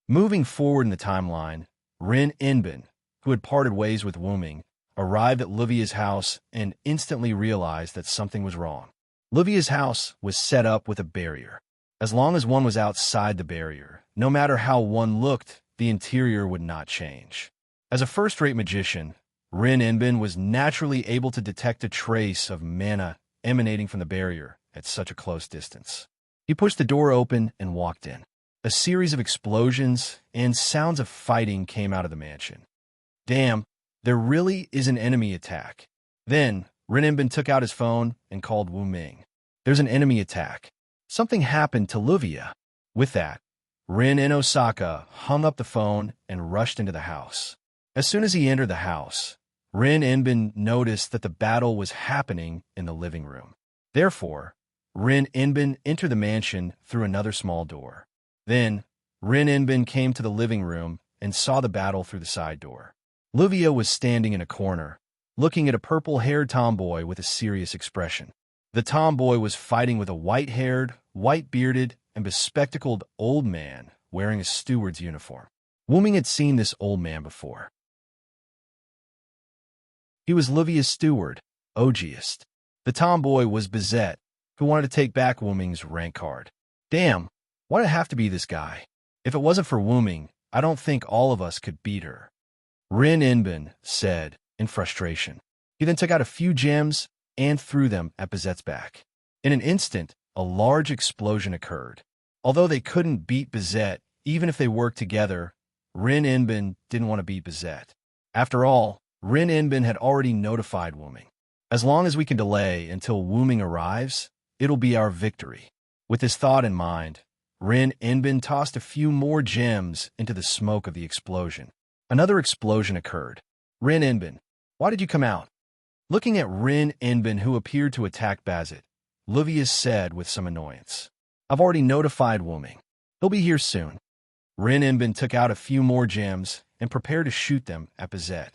Moving forward in the timeline, Rin Inbin, who had parted ways with Wu Ming, arrived at Livia's house and instantly realized that something was wrong. Livia's house was set up with a barrier. As long as one was outside the barrier, no matter how one looked, the interior would not change. As a first-rate magician, Rin Inbin was naturally able to detect a trace of mana emanating from the barrier at such a close distance. He pushed the door open and walked in. A series of explosions and sounds of fighting came out of the mansion. Damn, there really is an enemy attack. Then, Rin Inbin took out his phone and called Wu Ming. There's an enemy attack. Something happened to Luvia. With that, Rin and Osaka hung up the phone and rushed into the house. As soon as he entered the house, Rin Inbin noticed that the battle was happening in the living room. Therefore, Rin Inbin entered the mansion through another small door. Then, Rin Inbin came to the living room and saw the battle through the side door. Luvia was standing in a corner, looking at a purple-haired tomboy with a serious expression. The tomboy was fighting with a white-haired, white-bearded, and bespectacled old man wearing a steward's uniform. Wuming had seen this old man before. He was Luvia's steward, Ogiest. The tomboy was Bizet, who wanted to take back Wuming's rank card. Damn, why did it have to be this guy? If it wasn't for Wuming, I don't think all of us could beat her. Rin Inbin said in frustration. He then took out a few gems and threw them at Bizet's back. In an instant, a large explosion occurred. Although they couldn't beat Bizet, even if they worked together, Rin Inbin didn't want to beat Bizet. After all, Rin Inbin had already notified Wuming. As long as we can delay until Wuming arrives, it'll be our victory. With this thought in mind, Rin Inbin tossed a few more gems into the smoke of the explosion. Another explosion occurred. Rin Inbin, why did you come out? Looking at Rin Inbin, who appeared to attack Bazet, Luvia said with some annoyance. I've already notified Wuming. He'll be here soon. Rin Inbin took out a few more gems and prepared to shoot them at Bizet.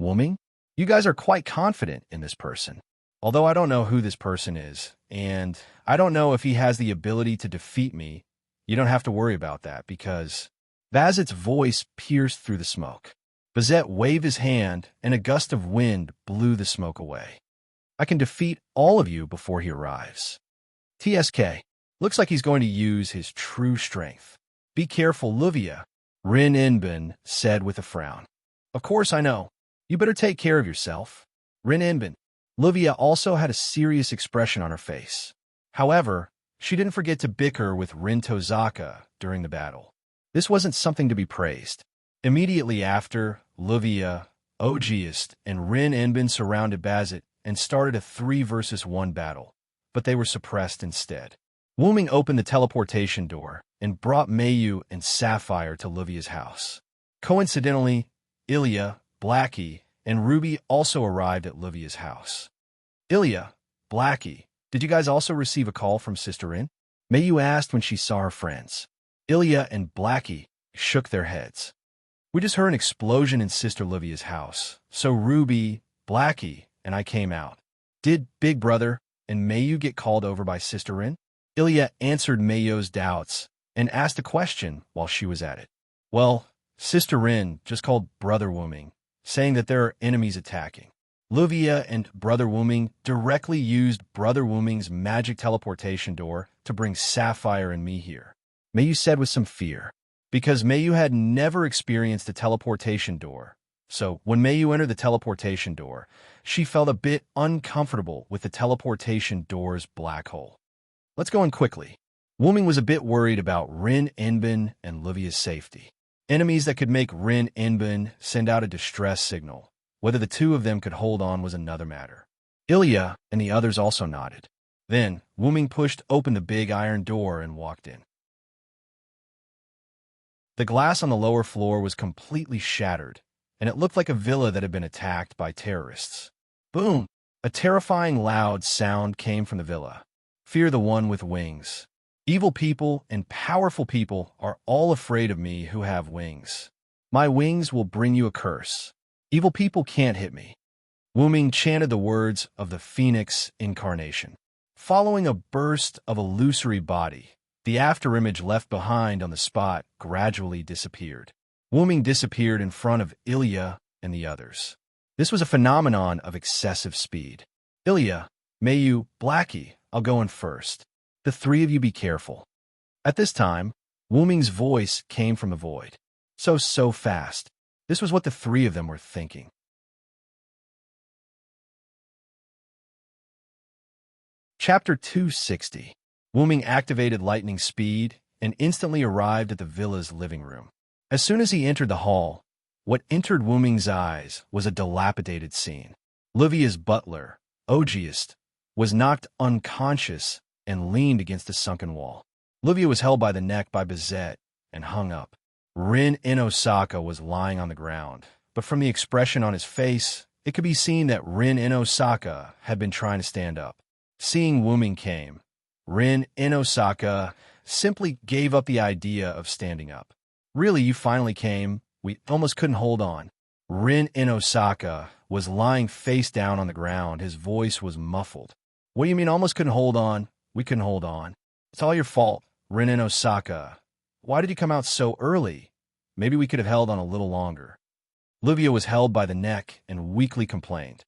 Wuming, you guys are quite confident in this person. Although I don't know who this person is, and I don't know if he has the ability to defeat me, you don't have to worry about that because Bazet's voice pierced through the smoke. Bazet waved his hand, and a gust of wind blew the smoke away. I can defeat all of you before he arrives. TSK, looks like he's going to use his true strength. Be careful, Luvia, Rin Inbin said with a frown. Of course I know. You better take care of yourself. Rin Inbin. Luvia also had a serious expression on her face. However, she didn't forget to bicker with Rin Tozaka during the battle. This wasn't something to be praised. Immediately after, Luvia, Ogiest, and Rin Inbin surrounded Bazet and started a 3-versus-1 battle, but they were suppressed instead. Wuming opened the teleportation door and brought Mayu and Sapphire to Luvia's house. Coincidentally, Ilya, Blackie, and Ruby also arrived at Luvia's house. Ilya, Blackie, did you guys also receive a call from Sister Rin? Mayu asked when she saw her friends. Ilya and Blackie shook their heads. We just heard an explosion in Sister Luvia's house, so Ruby, Blackie, and I came out. Did Big Brother and Mayu get called over by Sister Rin? Ilya answered Mayu's doubts and asked a question while she was at it. Well, Sister Rin just called Brother Wuming, saying that there are enemies attacking. Luvia and Brother Wuming directly used Brother Wuming's magic teleportation door to bring Sapphire and me here. Mayu said with some fear, because Mayu had never experienced a teleportation door. So when Mayu entered the teleportation door, she felt a bit uncomfortable with the teleportation door's black hole. Let's go in quickly. Wuming was a bit worried about Rin Inbin and Luvia's safety. Enemies that could make Rin Inbin send out a distress signal. Whether the two of them could hold on was another matter. Ilya and the others also nodded. Then, Wuming pushed open the big iron door and walked in. The glass on the lower floor was completely shattered, and it looked like a villa that had been attacked by terrorists. Boom! A terrifying loud sound came from the villa. Fear the one with wings. Evil people and powerful people are all afraid of me who have wings. My wings will bring you a curse. Evil people can't hit me. Wuming chanted the words of the Phoenix incarnation. Following a burst of illusory body, the afterimage left behind on the spot gradually disappeared. Wuming disappeared in front of Ilya and the others. This was a phenomenon of excessive speed. Ilya, Mayu, Blackie, I'll go in first. The three of you be careful. At this time, Wuming's voice came from the void. So fast. This was what the three of them were thinking. Chapter 260. Wuming activated lightning speed and instantly arrived at the villa's living room. As soon as he entered the hall, what entered Wuming's eyes was a dilapidated scene. Luvia's butler, Ogiest, was knocked unconscious and leaned against a sunken wall. Livia was held by the neck by Bizet and hung up. Rin in Osaka was lying on the ground, but from the expression on his face, it could be seen that Rin in Osaka had been trying to stand up. Seeing Wu Ming came, Rin in Osaka simply gave up the idea of standing up. Really, you finally came. We almost couldn't hold on. Rin in Osaka was lying face down on the ground. His voice was muffled. What do you mean almost couldn't hold on? We couldn't hold on. It's all your fault, Rin in Osaka. Why did you come out so early? Maybe we could have held on a little longer. Livia was held by the neck and weakly complained.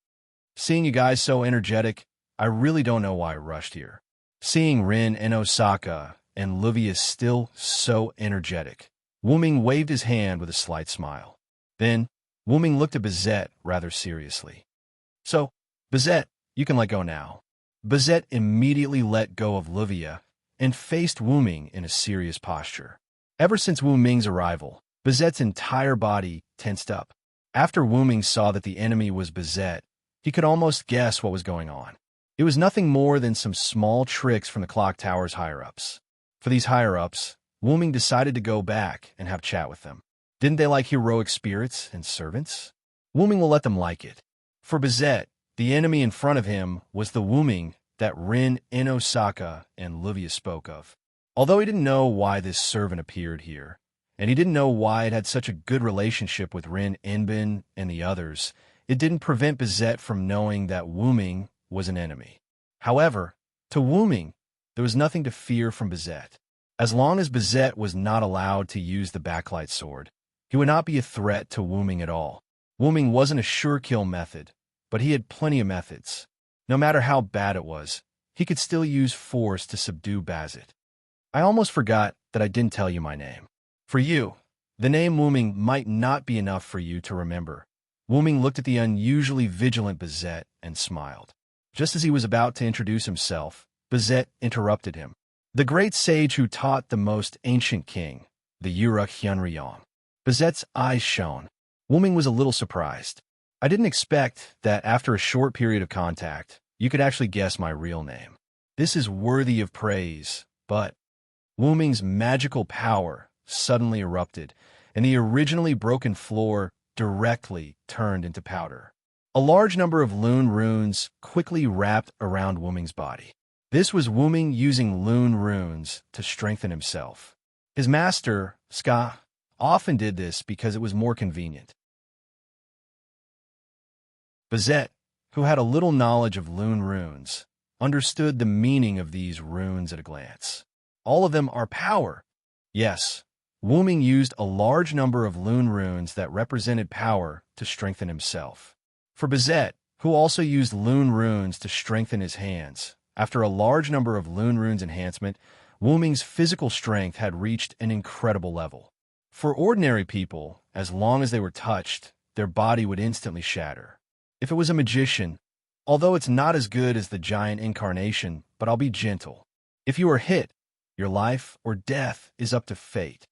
Seeing you guys so energetic, I really don't know why I rushed here. Seeing Rin in Osaka and Livia still so energetic, Wu Ming waved his hand with a slight smile. Then, Wu Ming looked at Bizet rather seriously. So, Bizet, you can let go now. Bizet immediately let go of Livia and faced Wu Ming in a serious posture. Ever since Wu Ming's arrival, Bizet's entire body tensed up. After Wu Ming saw that the enemy was Bizet, he could almost guess what was going on. It was nothing more than some small tricks from the clock tower's higher-ups. For these higher-ups, Wu Ming decided to go back and have chat with them. Didn't they like heroic spirits and servants? Wu Ming will let them like it. For Bizet, the enemy in front of him was the Wu Ming that Rin in Osaka and Livia spoke of. Although he didn't know why this servant appeared here, and he didn't know why it had such a good relationship with Rin Inbin and the others, it didn't prevent Bizet from knowing that Wu Ming was an enemy. However, to Wu Ming, there was nothing to fear from Bizet. As long as Bizet was not allowed to use the backlight sword, he would not be a threat to Wu Ming at all. Wu Ming wasn't a sure-kill method, but he had plenty of methods. No matter how bad it was, he could still use force to subdue Bazet. I almost forgot that I didn't tell you my name. For you, the name Wu Ming might not be enough for you to remember. Wu Ming looked at the unusually vigilant Bizet and smiled. Just as he was about to introduce himself, Bizet interrupted him. The great sage who taught the most ancient king, the Yuruk Hyunryong. Bizet's eyes shone. Wu Ming was a little surprised. I didn't expect that after a short period of contact, you could actually guess my real name. This is worthy of praise, but Wu Ming's magical power suddenly erupted, and the originally broken floor directly turned into powder. A large number of Lune runes quickly wrapped around Wu Ming's body. This was Wu Ming using Lune runes to strengthen himself. His master, Ska, often did this because it was more convenient. Bizet, who had a little knowledge of Lune runes, understood the meaning of these runes at a glance. All of them are power. Yes, Wu Ming used a large number of Lune runes that represented power to strengthen himself. For Bizet, who also used Lune runes to strengthen his hands, after a large number of Lune runes enhancement, Wu Ming's physical strength had reached an incredible level. For ordinary people, as long as they were touched, their body would instantly shatter. If it was a magician, although it's not as good as the giant incarnation, but I'll be gentle. If you are hit, your life or death is up to fate.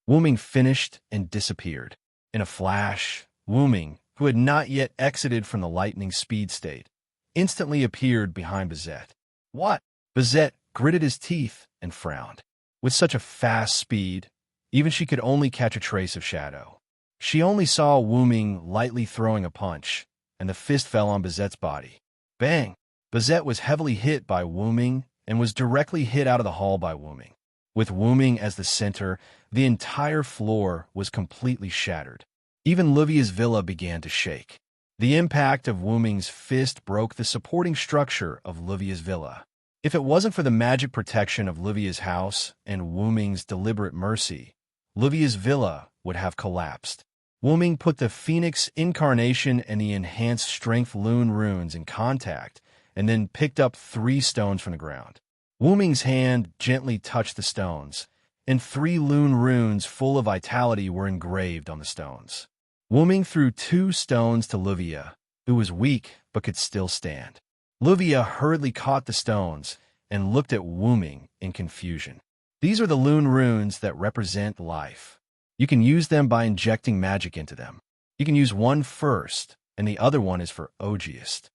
Wu Ming finished and disappeared. In a flash, Wu Ming, who had not yet exited from the lightning speed state, instantly appeared behind Bizet. What? Bizet gritted his teeth and frowned. With such a fast speed, even she could only catch a trace of shadow. She only saw Wu Ming lightly throwing a punch, and the fist fell on Bizet's body. Bang! Bizet was heavily hit by Wu Ming and was directly hit out of the hall by Wu Ming. With Wu Ming as the center, the entire floor was completely shattered. Even Livia's villa began to shake. The impact of Wu Ming's fist broke the supporting structure of Livia's villa. If it wasn't for the magic protection of Livia's house and Wu Ming's deliberate mercy, Livia's villa would have collapsed. Wu Ming put the Phoenix Incarnation and the Enhanced Strength Lune runes in contact, and then picked up 3 stones from the ground. Wu Ming's hand gently touched the stones, and 3 Lune runes full of vitality were engraved on the stones. Wu Ming threw 2 stones to Livia, who was weak but could still stand. Livia hurriedly caught the stones and looked at Wu Ming in confusion. These are the Lune runes that represent life. You can use them by injecting magic into them. You can use one first, and the other one is for Ogiest.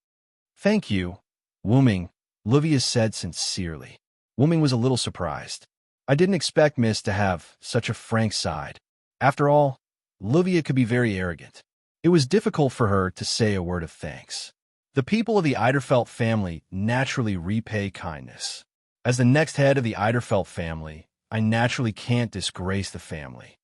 Thank you, Wu Ming, Livia said sincerely. Wuming was a little surprised. I didn't expect Miss to have such a frank side. After all, Livia could be very arrogant. It was difficult for her to say a word of thanks. The people of the Eiderfelt family naturally repay kindness. As the next head of the Eiderfelt family, I naturally can't disgrace the family.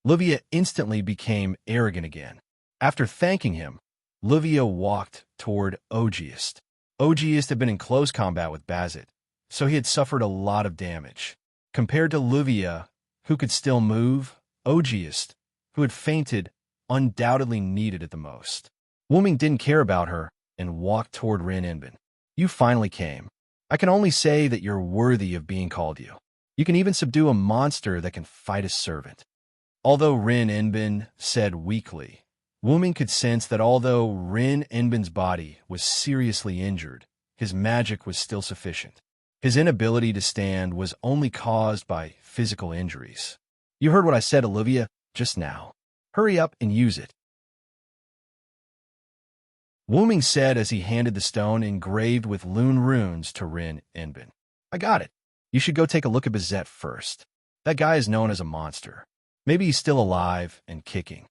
Livia instantly became arrogant again. After thanking him, Livia walked toward Ogiest. Ogiest had been in close combat with Bazit, so he had suffered a lot of damage. Compared to Livia, who could still move, Ogiest, who had fainted, undoubtedly needed it the most. Wuming didn't care about her and walked toward Rin Inbin. You finally came. I can only say that you're worthy of being called you. You can even subdue a monster that can fight a servant. Although Rin Inbin said weakly, Wuming could sense that although Rin Inbin's body was seriously injured, his magic was still sufficient. His inability to stand was only caused by physical injuries. You heard what I said, Olivia, just now. Hurry up and use it. Wuming said as he handed the stone engraved with Lune runes to Rin Inbin. I got it. You should go take a look at Bazet first. That guy is known as a monster. Maybe he's still alive and kicking.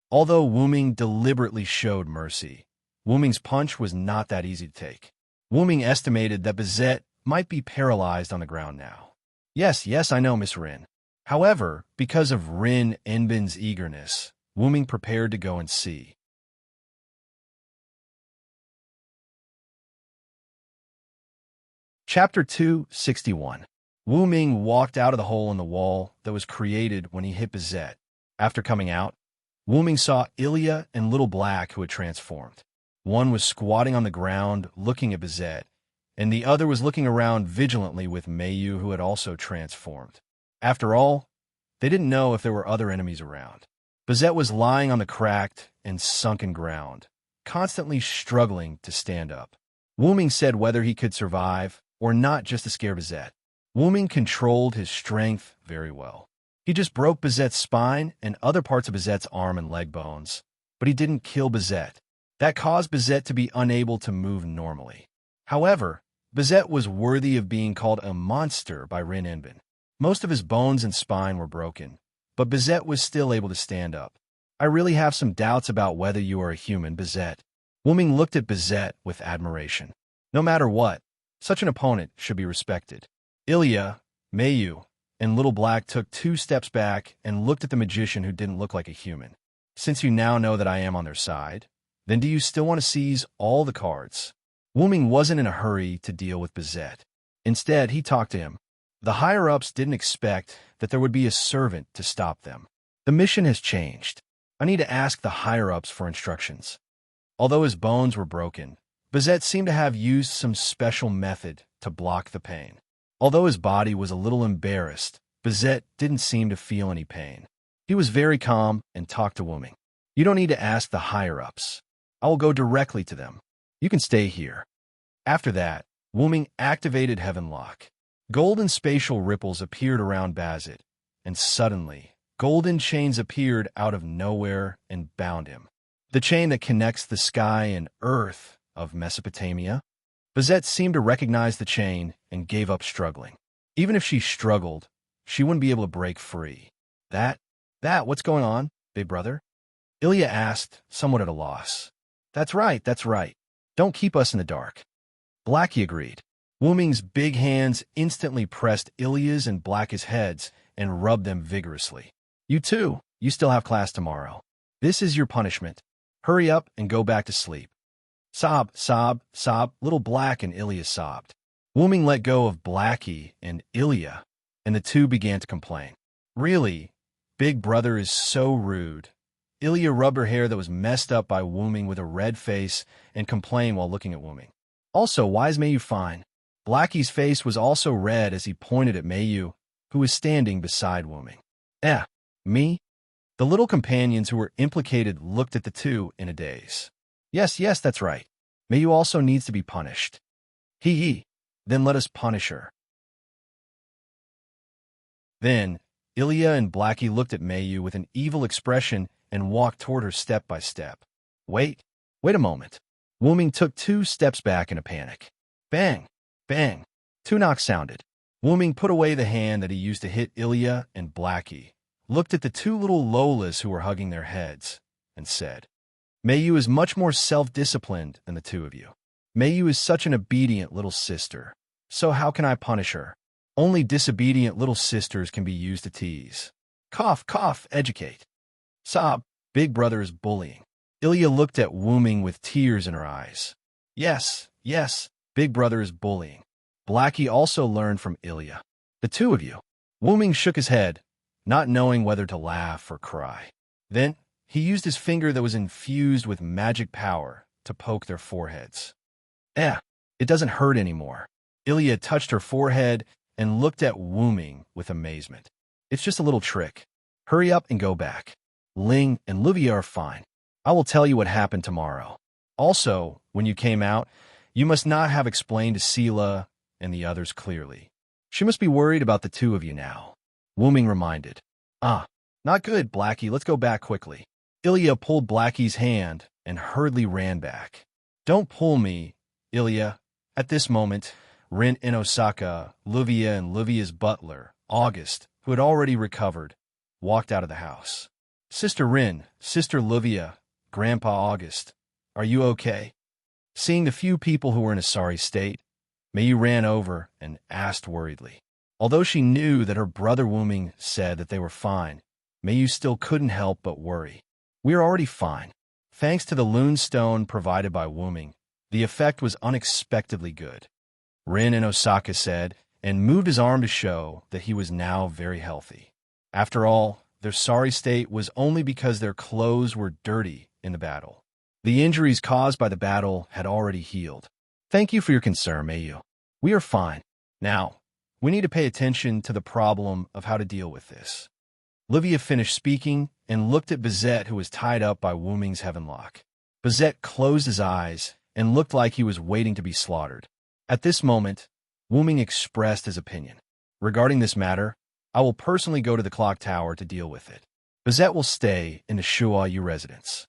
Although Wuming deliberately showed mercy, Wuming's punch was not that easy to take. Wuming estimated that Bazet might be paralyzed on the ground now. Yes, I know, Miss Rin. However, because of Rin Inbin's eagerness, Wuming prepared to go and see. Chapter 261. Wuming walked out of the hole in the wall that was created when he hit Bazet. After coming out, Wuming saw Ilya and Little Black who had transformed. One was squatting on the ground looking at Bazet, and the other was looking around vigilantly with Mayu who had also transformed. After all, they didn't know if there were other enemies around. Bazet was lying on the cracked and sunken ground, constantly struggling to stand up. Wuming said whether he could survive or not just to scare Bazet. Wuming controlled his strength very well. He just broke Bazet's spine and other parts of Bazet's arm and leg bones, but he didn't kill Bazet. That caused Bazet to be unable to move normally. However, Bazet was worthy of being called a monster by Rin Inbin. Most of his bones and spine were broken, but Bazet was still able to stand up. I really have some doubts about whether you are a human, Bazet. Wuming looked at Bazet with admiration. No matter what, such an opponent should be respected. Ilya, Mayu, and Little Black took 2 steps back and looked at the magician who didn't look like a human. Since you now know that I am on their side, then do you still want to seize all the cards? Wuming wasn't in a hurry to deal with Bazet. Instead, he talked to him. The higher-ups didn't expect that there would be a servant to stop them. The mission has changed. I need to ask the higher-ups for instructions. Although his bones were broken, Bazet seemed to have used some special method to block the pain. Although his body was a little embarrassed, Bazet didn't seem to feel any pain. He was very calm and talked to Wuming. You don't need to ask the higher-ups. I will go directly to them. You can stay here. After that, Wuming activated Heavenlock. Golden spatial ripples appeared around Bazet, and suddenly, golden chains appeared out of nowhere and bound him. The chain that connects the sky and earth of Mesopotamia. Bazet seemed to recognize the chain and gave up struggling. Even if she struggled, she wouldn't be able to break free. What's going on, big brother? Ilya asked, somewhat at a loss. That's right. Don't keep us in the dark. Blackie agreed. Wuming's big hands instantly pressed Ilya's and Blackie's heads and rubbed them vigorously. You too, you still have class tomorrow. This is your punishment. Hurry up and go back to sleep. Sob, Little Black and Ilya sobbed. Wuming let go of Blackie and Ilya, and the two began to complain. Really, big brother is so rude. Ilya rubbed her hair that was messed up by Wuming with a red face and complained while looking at Wuming. Also, why is Mayu fine? Blackie's face was also red as he pointed at Mayu, who was standing beside Wuming. Me? The little companions who were implicated looked at the two in a daze. Yes, that's right. Mayu also needs to be punished. Then let us punish her. Then, Ilya and Blackie looked at Mayu with an evil expression and walked toward her step by step. Wait a moment. Wuming took 2 steps back in a panic. Bang! 2 knocks sounded. Wuming put away the hand that he used to hit Ilya and Blackie, looked at the two little Lolas who were hugging their heads, and said, Mayu is much more self-disciplined than the two of you. Mayu is such an obedient little sister. So how can I punish her? Only disobedient little sisters can be used to tease. Cough, cough, educate. Sob, big brother is bullying. Ilya looked at Wuming with tears in her eyes. Yes, yes, big brother is bullying. Blackie also learned from Ilya. The two of you. Wuming shook his head, not knowing whether to laugh or cry. Then, he used his finger that was infused with magic power to poke their foreheads. It doesn't hurt anymore. Ilya touched her forehead and looked at Wuming with amazement. It's just a little trick. Hurry up and go back. Ling and Livia are fine. I will tell you what happened tomorrow. Also, when you came out, you must not have explained to Sela and the others clearly. She must be worried about the two of you now. Wuming reminded. Not good, Blackie. Let's go back quickly. Ilya pulled Blackie's hand and hurriedly ran back. Don't pull me, Ilya. At this moment, Rin in Osaka, Livia and Livia's butler, August, who had already recovered, walked out of the house. Sister Rin, Sister Livia, Grandpa August, are you okay? Seeing the few people who were in a sorry state, Mayu ran over and asked worriedly. Although she knew that her brother Wuming said that they were fine, Mayu still couldn't help but worry. We are already fine. Thanks to the Lune Stone provided by Wuming, the effect was unexpectedly good. Rin in Osaka said, and moved his arm to show that he was now very healthy. After all, their sorry state was only because their clothes were dirty in the battle. The injuries caused by the battle had already healed. Thank you for your concern, Mayu. We are fine. Now, we need to pay attention to the problem of how to deal with this. Livia finished speaking and looked at Bizet, who was tied up by Wuming's heavenlock. Bizet closed his eyes and looked like he was waiting to be slaughtered. At this moment, Wuming expressed his opinion. Regarding this matter, I will personally go to the clock tower to deal with it. Bizet will stay in the Shuayu residence.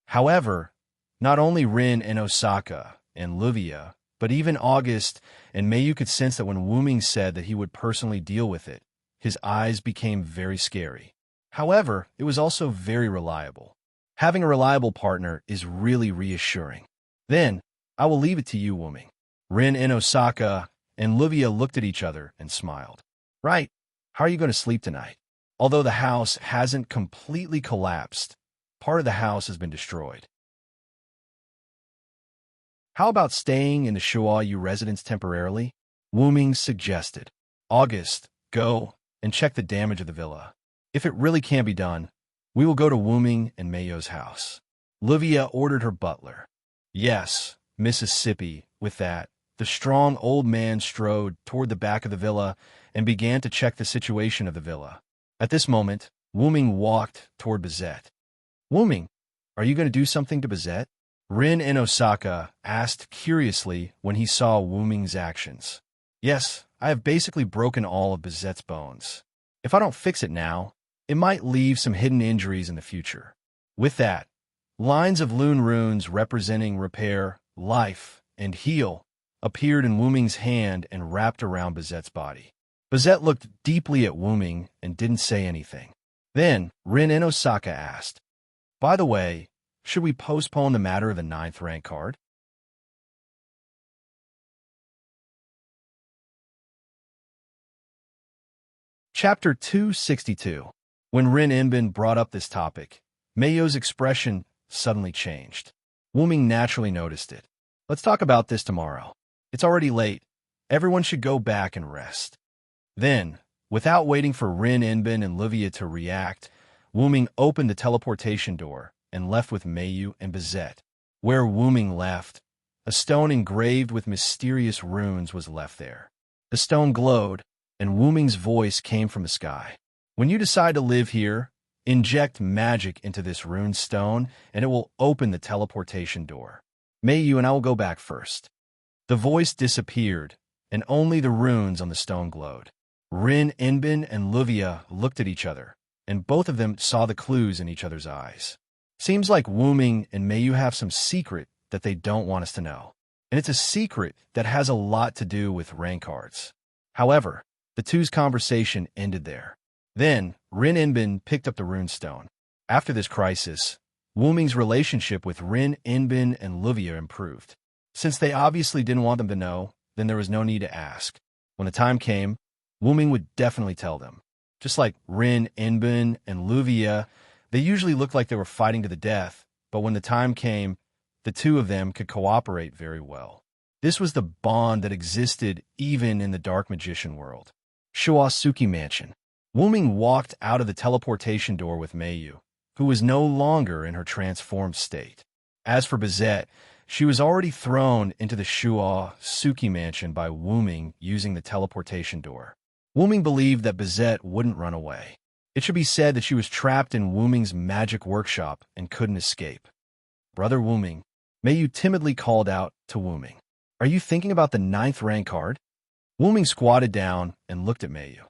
However, not only Rin and Osaka and Livia, but even August and Mayu could sense that when Wuming said that he would personally deal with it, his eyes became very scary. However, it was also very reliable. Having a reliable partner is really reassuring. Then, I will leave it to you, Wuming. Rin and Osaka and Livia looked at each other and smiled. Right. How are you going to sleep tonight? Although the house hasn't completely collapsed, part of the house has been destroyed. How about staying in the Shuayu residence temporarily? Wuming suggested. August, go and check the damage of the villa. If it really can't be done, we will go to Wuming and Mayo's house. Livia ordered her butler. Yes, Mississippi. With that, the strong old man strode toward the back of the villa and began to check the situation of the villa. At this moment, Wuming walked toward Bizet. Wuming, are you going to do something to Bizet? Rin in Osaka asked curiously when he saw Wuming's actions. Yes, I have basically broken all of Bizet's bones. If I don't fix it now, it might leave some hidden injuries in the future. With that, lines of Lune runes representing repair, life, and heal appeared in Wuming's hand and wrapped around Bizet's body. Bizet looked deeply at Wuming and didn't say anything. Then, Rin in Osaka asked, by the way, should we postpone the matter of the 9th rank card? Chapter 262. When Rin Inbin brought up this topic, Mayo's expression suddenly changed. Wuming naturally noticed it. Let's talk about this tomorrow. It's already late. Everyone should go back and rest. Then, without waiting for Rin Inbin and Livia to react, Wuming opened the teleportation door and left with Mayu and Bizet. Where Wuming left, a stone engraved with mysterious runes was left there. The stone glowed, and Wuming's voice came from the sky. When you decide to live here, inject magic into this rune stone, and it will open the teleportation door. Mayu and I will go back first. The voice disappeared, and only the runes on the stone glowed. Rin Inbin and Livia looked at each other, and both of them saw the clues in each other's eyes. Seems like Wuming and Mayu have some secret that they don't want us to know. And it's a secret that has a lot to do with rank cards. However, The two's conversation ended there. Then, Rin Inbin picked up the runestone. After this crisis, Wuming's relationship with Rin Inbin and Luvia improved. Since they obviously didn't want them to know, then there was no need to ask. When the time came, Wuming would definitely tell them. Just like Rin Inbin and Luvia, they usually looked like they were fighting to the death, but when the time came, the two of them could cooperate very well. This was the bond that existed even in the Dark Magician world. Shuasuki Mansion. Wuming walked out of the teleportation door with Meiyu, who was no longer in her transformed state. As for Bizette, she was already thrown into the Shuasuki Mansion by Wuming using the teleportation door. Wuming believed that Bizette wouldn't run away. It should be said that she was trapped in Wuming's magic workshop and couldn't escape. Brother Wuming, Meiyu timidly called out to Wuming. Are you thinking about the 9th rank card? Wuming squatted down and looked at Meiyu.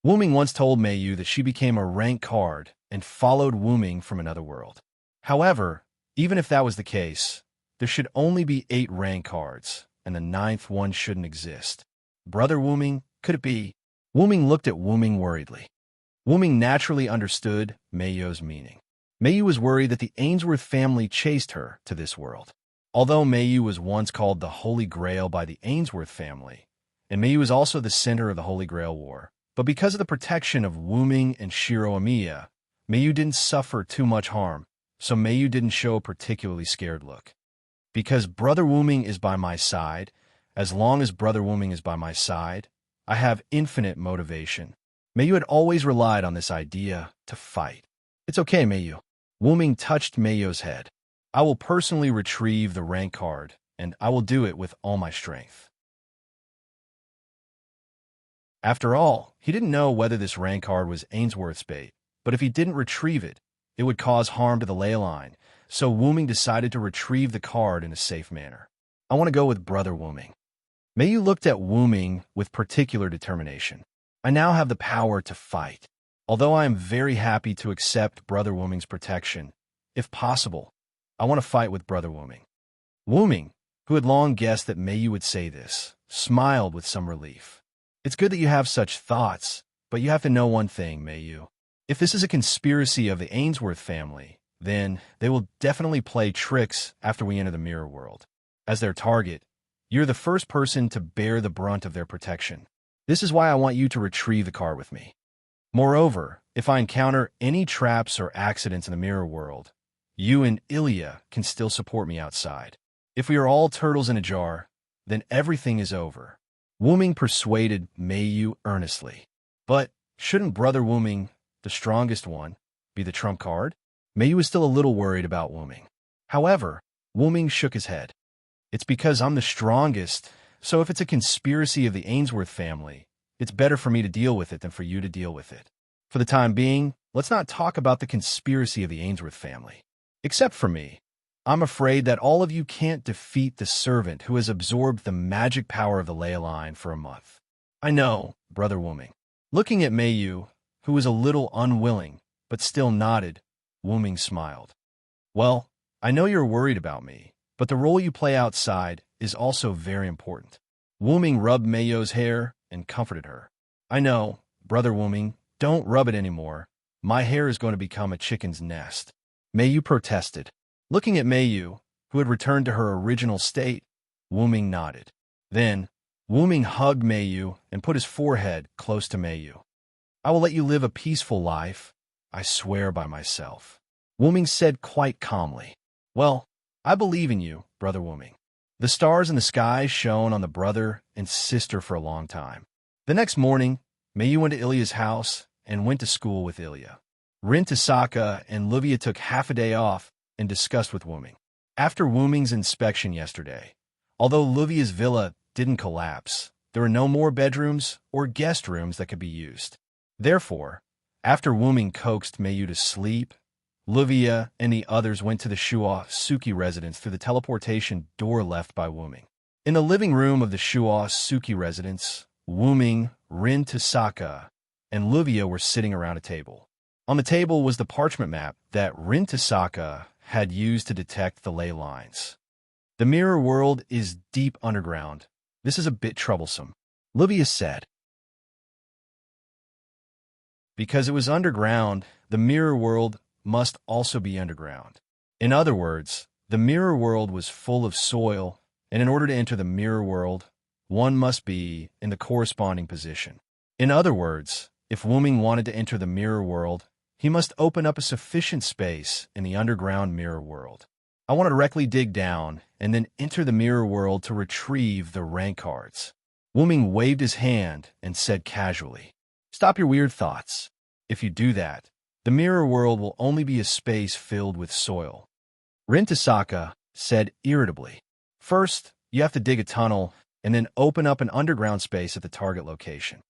Wuming once told Meiyu that she became a rank card and followed Wuming from another world. However, even if that was the case, there should only be 8 rank cards, and the 9th one shouldn't exist. Brother Wuming, could it be? Wuming looked at Wuming worriedly. Wuming naturally understood Meiyu's meaning. Meiyu was worried that the Ainsworth family chased her to this world. Although Meiyu was once called the Holy Grail by the Ainsworth family, and Meiyu was also the center of the Holy Grail War, but because of the protection of Wuming and Shiro Amiya, Meiyu didn't suffer too much harm, so Meiyu didn't show a particularly scared look. Because Brother Wuming is by my side, as long as Brother Wuming is by my side, I have infinite motivation. Meiyu had always relied on this idea to fight. It's okay, Meiyu. Wuming touched Meiyu's head. I will personally retrieve the rank card, and I will do it with all my strength. After all, he didn't know whether this rank card was Ainsworth's bait, but if he didn't retrieve it, it would cause harm to the ley line, so Wuming decided to retrieve the card in a safe manner. I want to go with Brother Wuming. Meiyu looked at Wuming with particular determination. I now have the power to fight. Although I am very happy to accept Brother Wuming's protection, if possible, I want to fight with Brother Wuming. Wuming, who had long guessed that Meiyu would say this, smiled with some relief. It's good that you have such thoughts, but you have to know one thing, Meiyu. If this is a conspiracy of the Ainsworth family, then they will definitely play tricks after we enter the mirror world. As their target, you're the first person to bear the brunt of their protection. This is why I want you to retrieve the card with me. Moreover, if I encounter any traps or accidents in the mirror world, you and Ilya can still support me outside. If we are all turtles in a jar, then everything is over. Wuming persuaded Meiyu earnestly. But shouldn't Brother Wuming, the strongest one, be the trump card? Meiyu was still a little worried about Wuming. However, Wuming shook his head. It's because I'm the strongest, so if it's a conspiracy of the Ainsworth family, it's better for me to deal with it than for you to deal with it. For the time being, let's not talk about the conspiracy of the Ainsworth family. Except for me. I'm afraid that all of you can't defeat the servant who has absorbed the magic power of the ley line for a month. I know, Brother Wuming. Looking at Meiyu, who was a little unwilling, but still nodded, Wuming smiled. Well, I know you're worried about me, but the role you play outside is also very important. Wuming rubbed Meiyu's hair and comforted her. I know, Brother Wuming, don't rub it anymore. My hair is going to become a chicken's nest. Meiyu protested. Looking at Meiyu, who had returned to her original state, Wuming nodded. Then, Wuming hugged Meiyu and put his forehead close to Meiyu. I will let you live a peaceful life, I swear by myself. Wuming said quite calmly. Well, I believe in you, Brother Wuming. The stars in the sky shone on the brother and sister for a long time. The next morning, Meiyu went to Ilya's house and went to school with Ilya. Rin Tasaka and Luvia took half a day off and discussed with Wuming. After Wuming's inspection yesterday, although Luvia's villa didn't collapse, there were no more bedrooms or guest rooms that could be used. Therefore, after Wuming coaxed Meiyu to sleep, Luvia and the others went to the Shuasuki residence through the teleportation door left by Wuming. In the living room of the Shuasuki residence, Wuming, Rin Tasaka, and Luvia were sitting around a table. On the table was the parchment map that Rin Tasaka had used to detect the ley lines. The mirror world is deep underground. This is a bit troublesome, Luvia said. Because it was underground, the mirror world must also be underground. In other words, the mirror world was full of soil, and in order to enter the mirror world, one must be in the corresponding position. In other words, if Wuming wanted to enter the mirror world, he must open up a sufficient space in the underground mirror world. I want to directly dig down and then enter the mirror world to retrieve the rank cards. Wuming waved his hand and said casually, "Stop your weird thoughts. If you do that, the mirror world will only be a space filled with soil." Rin Tasaka said irritably, "First, you have to dig a tunnel and then open up an underground space at the target location."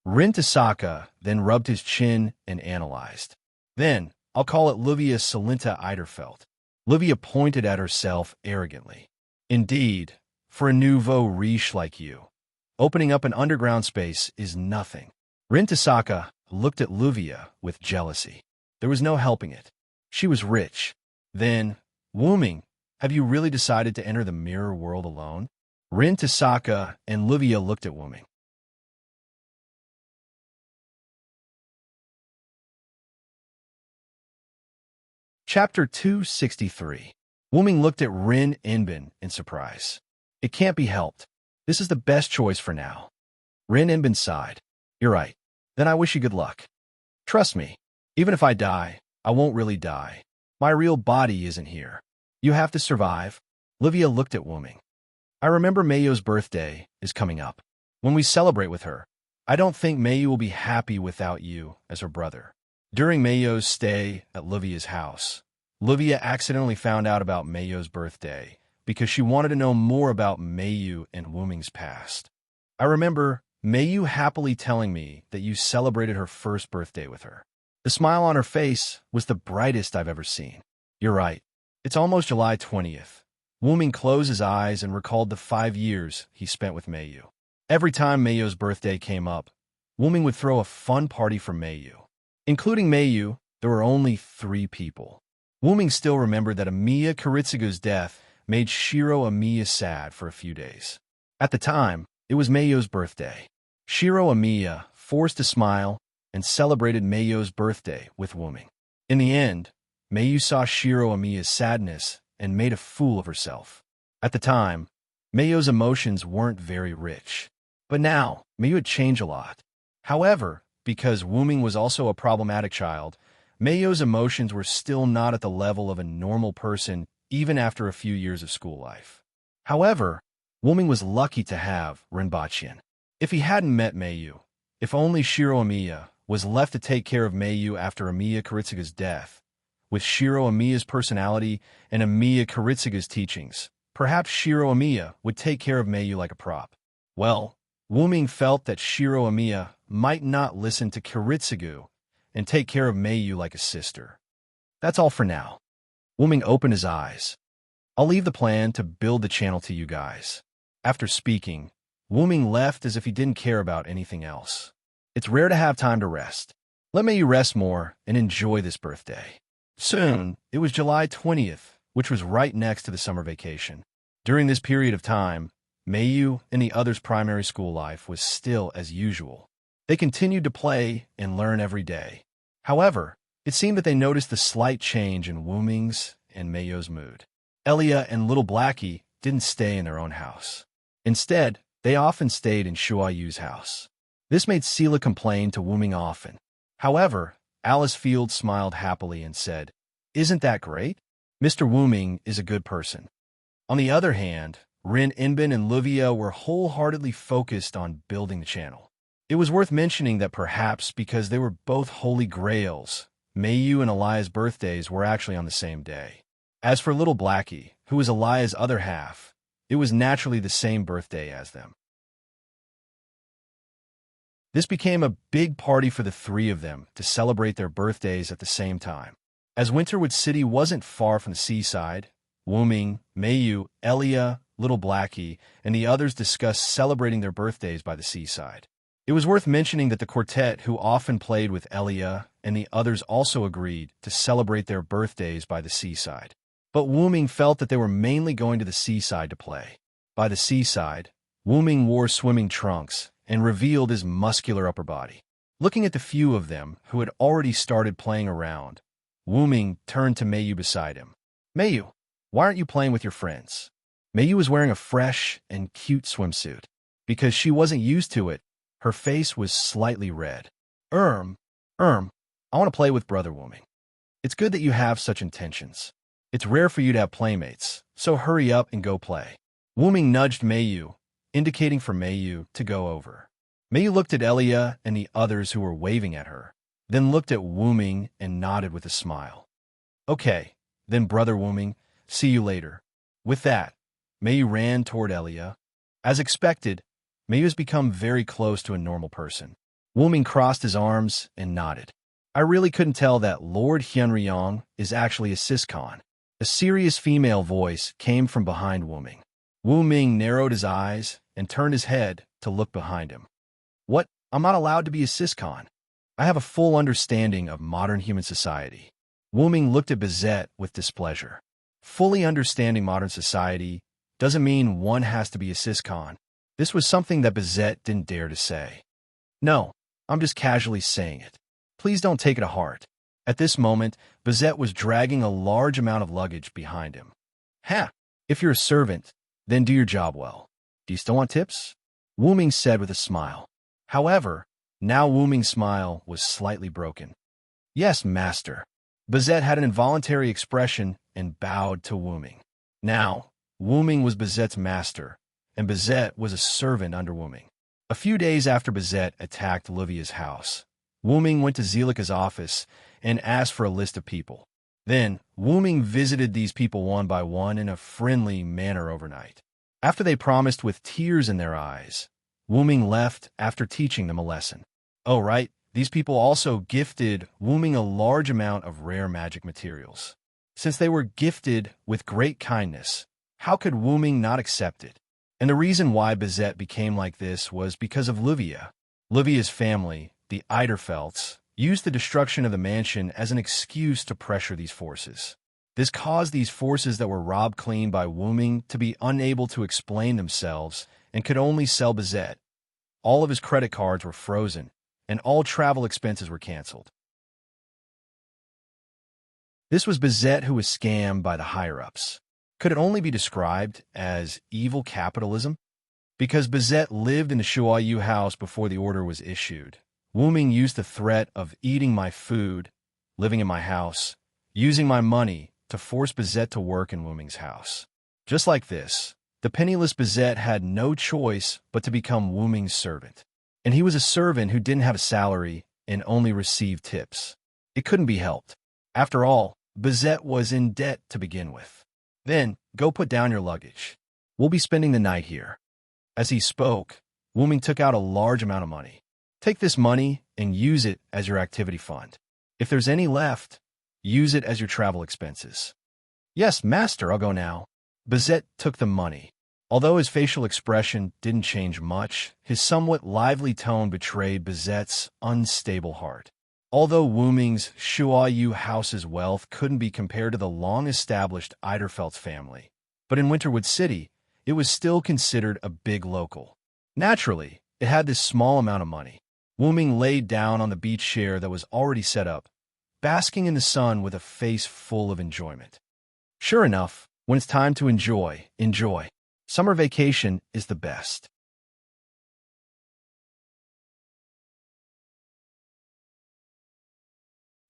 Rin Tasaka then rubbed his chin and analyzed. "Then, I'll call it Livia Salinta Eiderfeld." Livia pointed at herself arrogantly. "Indeed, for a nouveau riche like you, opening up an underground space is nothing." Rin Tasaka looked at Livia with jealousy. There was no helping it. She was rich. Then, Wuming, have you really decided to enter the mirror world alone? Rin Tasaka and Livia looked at Wuming. Chapter 263. Wuming looked at Rin Inbin in surprise. "It can't be helped. This is the best choice for now." Rin Inbin sighed. "You're right. Then I wish you good luck. Trust me, even if I die, I won't really die. My real body isn't here. You have to survive." Livia looked at Wuming. "I remember Mayo's birthday is coming up. When we celebrate with her, I don't think Mayu will be happy without you as her brother." During Mayo's stay at Livia's house, Livia accidentally found out about Mayo's birthday because she wanted to know more about Mayu and Wuming's past. "I remember Mayu happily telling me that you celebrated her first birthday with her. The smile on her face was the brightest I've ever seen." "You're right. It's almost July 20th. Wuming closed his eyes and recalled the 5 years he spent with Mayu. Every time Mayo's birthday came up, Wuming would throw a fun party for Mayu. Including Mayu, there were only 3 people. Wuming still remembered that Amiya Kiritsugu's death made Shiro Amiya sad for a few days. At the time, it was Mayo's birthday. Shiro Amiya forced a smile and celebrated Mayo's birthday with Wuming. In the end, Mayu saw Shiro Amiya's sadness and made a fool of herself. At the time, Mayo's emotions weren't very rich. But now, Mayu had changed a lot. However, because Wuming was also a problematic child, Mayo's emotions were still not at the level of a normal person even after a few years of school life. However, Wuming was lucky to have Rinbachian. If he hadn't met Mayu, if only Shiro Amiya was left to take care of Mayu after Amiya Kiritsugu's death, with Shiro Amiya's personality and Amiya Kiritsugu's teachings, perhaps Shiro Amiya would take care of Mayu like a prop. Well, Wuming felt that Shiro Amiya might not listen to Kiritsugu and take care of Mayu like a sister. That's all for now. Wuming opened his eyes. "I'll leave the plan to build the channel to you guys." After speaking, Wuming left as if he didn't care about anything else. It's rare to have time to rest. Let Mayu rest more and enjoy this birthday. Soon, it was July 20th, which was right next to the summer vacation. During this period of time, Mayu and the others' primary school life was still as usual. They continued to play and learn every day. However, it seemed that they noticed the slight change in Wuming's and Mayo's mood. Elia and Little Blackie didn't stay in their own house. Instead, they often stayed in Shuayu's house. This made Sela complain to Wuming often. However, Alice Field smiled happily and said, "Isn't that great? Mr. Wuming is a good person." On the other hand, Rin Inbin and Livia were wholeheartedly focused on building the channel. It was worth mentioning that perhaps because they were both holy grails, Mayu and Elia's birthdays were actually on the same day. As for Little Blackie, who was Elia's other half, it was naturally the same birthday as them. This became a big party for the 3 of them to celebrate their birthdays at the same time. As Winterwood City wasn't far from the seaside, Wuming, Mayu, Elia, Little Blackie, and the others discussed celebrating their birthdays by the seaside. It was worth mentioning that the quartet who often played with Elia and the others also agreed to celebrate their birthdays by the seaside. But Wuming felt that they were mainly going to the seaside to play. By the seaside, Wuming wore swimming trunks and revealed his muscular upper body. Looking at the few of them who had already started playing around, Wu-ming turned to Meiyu beside him. Meiyu, why aren't you playing with your friends? Meiyu was wearing a fresh and cute swimsuit. Because she wasn't used to it, her face was slightly red. I want to play with Brother Wu-ming. It's good that you have such intentions. It's rare for you to have playmates, so hurry up and go play. Wu-ming nudged Meiyu, indicating for Meiyu to go over. Meiyu looked at Elia and the others who were waving at her, then looked at Wu-ming and nodded with a smile. Okay, then Brother Wu-ming, see you later. With that, Meiyu ran toward Elia. As expected, Meiyu has become very close to a normal person. Wu-ming crossed his arms and nodded. I really couldn't tell that Lord Hyunryong is actually a siscon. A serious female voice came from behind Wu-ming. Wu-ming narrowed his eyes and turned his head to look behind him. What? I'm not allowed to be a siscon. I have a full understanding of modern human society. Wu-ming looked at Bizet with displeasure. Fully understanding modern society doesn't mean one has to be a siscon. This was something that Bizet didn't dare to say. No, I'm just casually saying it. Please don't take it to heart. At this moment, Bizet was dragging a large amount of luggage behind him. Ha! If you're a servant, then do your job well. Do you still want tips? Wu-ming said with a smile. However, now Wu-ming's smile was slightly broken. Yes, master. Bizet had an involuntary expression and bowed to Wu-ming. Now, Wu-ming was Bizet's master, and Bizet was a servant under Wu-ming. A few days after Bizet attacked Livia's house, Wu-ming went to Zelika's office and asked for a list of people. Then, Wu-ming visited these people one by one in a friendly manner overnight. After they promised with tears in their eyes, Wu-ming left after teaching them a lesson. Oh, right, these people also gifted Wu-ming a large amount of rare magic materials. Since they were gifted with great kindness, how could Wu-ming not accept it? And the reason why Bizet became like this was because of Livia. Livia's family, the Eiderfelts, used the destruction of the mansion as an excuse to pressure these forces. This caused these forces that were robbed clean by Wu-ming to be unable to explain themselves and could only sell Bizet. All of his credit cards were frozen, and all travel expenses were canceled. This was Bizet who was scammed by the higher-ups. Could it only be described as evil capitalism? Because Bizet lived in the Shuayu house before the order was issued, Wu-ming used the threat of eating my food, living in my house, using my money to force Bizet to work in Wu-ming's house. Just like this, the penniless Bizet had no choice but to become Wu-ming's servant. And he was a servant who didn't have a salary and only received tips. It couldn't be helped. After all, Bizet was in debt to begin with. Then, go put down your luggage. We'll be spending the night here. As he spoke, Wu-ming took out a large amount of money. Take this money and use it as your activity fund. If there's any left, use it as your travel expenses. Yes, master, I'll go now. Bizet took the money. Although his facial expression didn't change much, his somewhat lively tone betrayed Bizet's unstable heart. Although Wu-ming's Shuayu house's wealth couldn't be compared to the long-established Eiderfeldt family, but in Winterwood City, it was still considered a big local. Naturally, it had this small amount of money. Wu-ming laid down on the beach chair that was already set up, basking in the sun with a face full of enjoyment. Sure enough, when it's time to enjoy. Summer vacation is the best.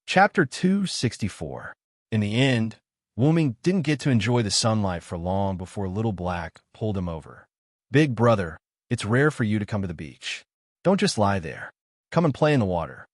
Chapter 264. In the end, Wu-ming didn't get to enjoy the sunlight for long before Little Black pulled him over. Big brother, it's rare for you to come to the beach. Don't just lie there. Come and play in the water.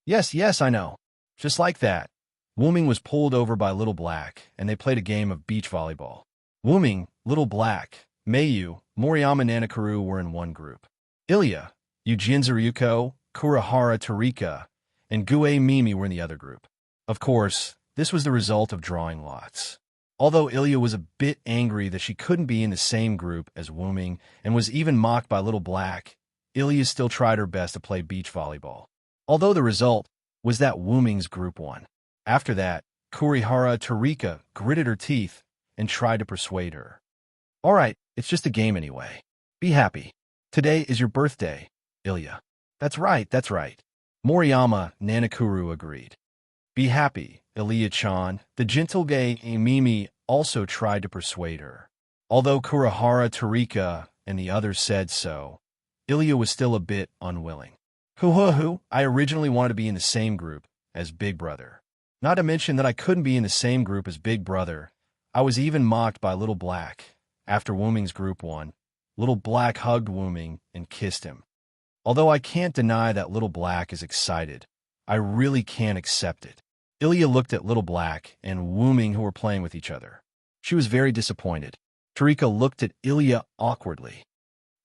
Yes, I know. Just like that, Wu-ming was pulled over by Little Black, and they played a game of beach volleyball. Wu-ming, Little Black, Meiyu, Moriyama Nanakaru were in one group. Ilya, Eugene Ryuko, Kurihara Tarika, and Gue Mimi were in the other group. Of course, this was the result of drawing lots. Although Ilya was a bit angry that she couldn't be in the same group as Wu-ming and was even mocked by Little Black, Ilya still tried her best to play beach volleyball. Although the result was that Wu-ming's group won. After that, Kurihara Tarika gritted her teeth and tried to persuade her. All right, it's just a game anyway. Be happy. Today is your birthday, Ilya. That's right. Moriyama Nanakuru agreed. Be happy, Ilya-chan. The gentle gay Mimi also tried to persuade her. Although Kurihara, Tarika, and the others said so, Ilya was still a bit unwilling. Hoo-hoo-hoo, I originally wanted to be in the same group as Big Brother. Not to mention that I couldn't be in the same group as Big Brother. I was even mocked by Little Black. After Wooming's group won, Little Black hugged Wooming and kissed him. Although I can't deny that Little Black is excited, I really can't accept it. Ilya looked at Little Black and Wooming, who were playing with each other. She was very disappointed. Tarika looked at Ilya awkwardly.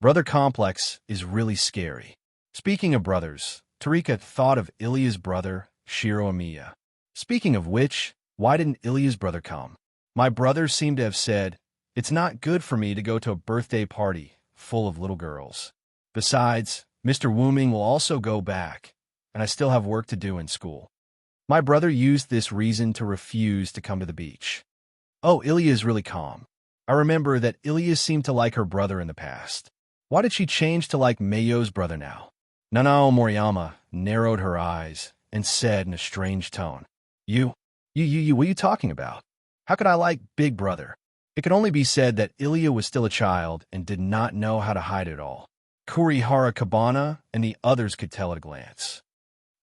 Brother complex is really scary. Speaking of brothers, Tarika thought of Ilya's brother, Shiro Amiya. Speaking of which, why didn't Ilya's brother come? My brothers seem to have said, it's not good for me to go to a birthday party full of little girls. Besides, Mr. Wooming will also go back, and I still have work to do in school. My brother used this reason to refuse to come to the beach. Oh, Ilya is really calm. I remember that Ilya seemed to like her brother in the past. Why did she change to like Meiyo's brother now? Nanao Moriyama narrowed her eyes and said in a strange tone, You, what are you talking about? How could I like Big Brother? It could only be said that Ilya was still a child and did not know how to hide it all. Kurihara Kabana and the others could tell at a glance.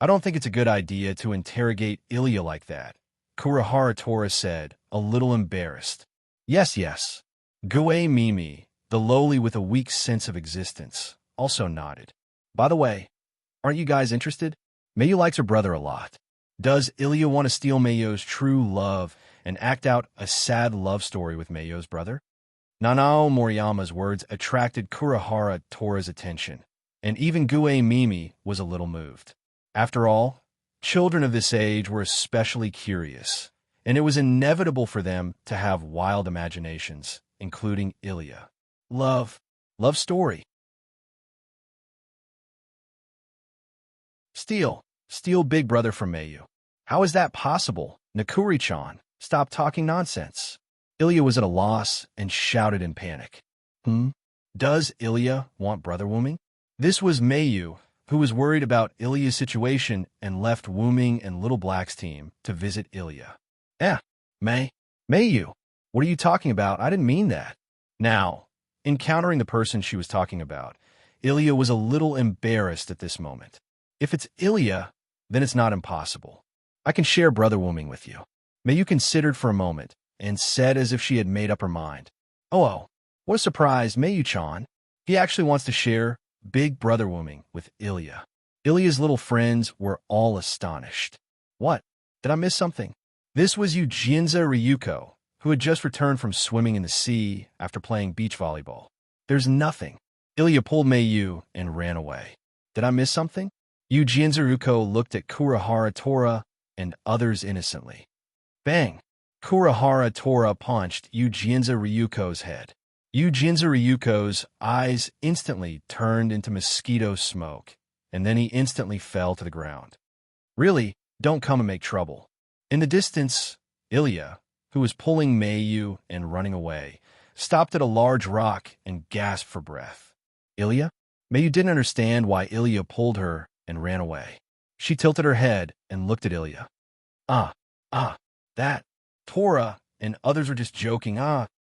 I don't think it's a good idea to interrogate Ilya like that, Kurihara Tora said, a little embarrassed. Yes. Gue Mimi, the lowly with a weak sense of existence, also nodded. By the way, aren't you guys interested? Meiyu likes her brother a lot. Does Ilya want to steal Meiyo's true love and act out a sad love story with Meiyo's brother? Nanao Moriyama's words attracted Kurihara Tora's attention, and even Gue Mimi was a little moved. After all, children of this age were especially curious, and it was inevitable for them to have wild imaginations, including Ilya. Love story. Steal Big Brother from Meiyu. How is that possible? Nakuri-chan, stop talking nonsense. Ilya was at a loss and shouted in panic. Does Ilya want brother Wooming? This was Meiyu, who was worried about Ilya's situation and left Wooming and Little Black's team to visit Ilya. Meiyu, what are you talking about? I didn't mean that. Now, encountering the person she was talking about, Ilya was a little embarrassed at this moment. If it's Ilya, then it's not impossible. I can share brother Wooming with you. Meiyu considered for a moment and said as if she had made up her mind. Oh, what a surprise, Meiyu-chan. He actually wants to share Big Brother Wooming with Ilya. Ilya's little friends were all astonished. What? Did I miss something? This was Yujinza Ryuko, who had just returned from swimming in the sea after playing beach volleyball. There's nothing. Ilya pulled Meiyu and ran away. Did I miss something? Yujinza Ryuko looked at Kurihara Tora and others innocently. Bang! Kurihara Tora punched Yujinza Ryuko's head. Yujinza Ryuko's eyes instantly turned into mosquito smoke, and then he instantly fell to the ground. Really, don't come and make trouble. In the distance, Ilya, who was pulling Meiyu and running away, stopped at a large rock and gasped for breath. Ilya? Meiyu didn't understand why Ilya pulled her and ran away. She tilted her head and looked at Ilya. That. Tora and others were just joking.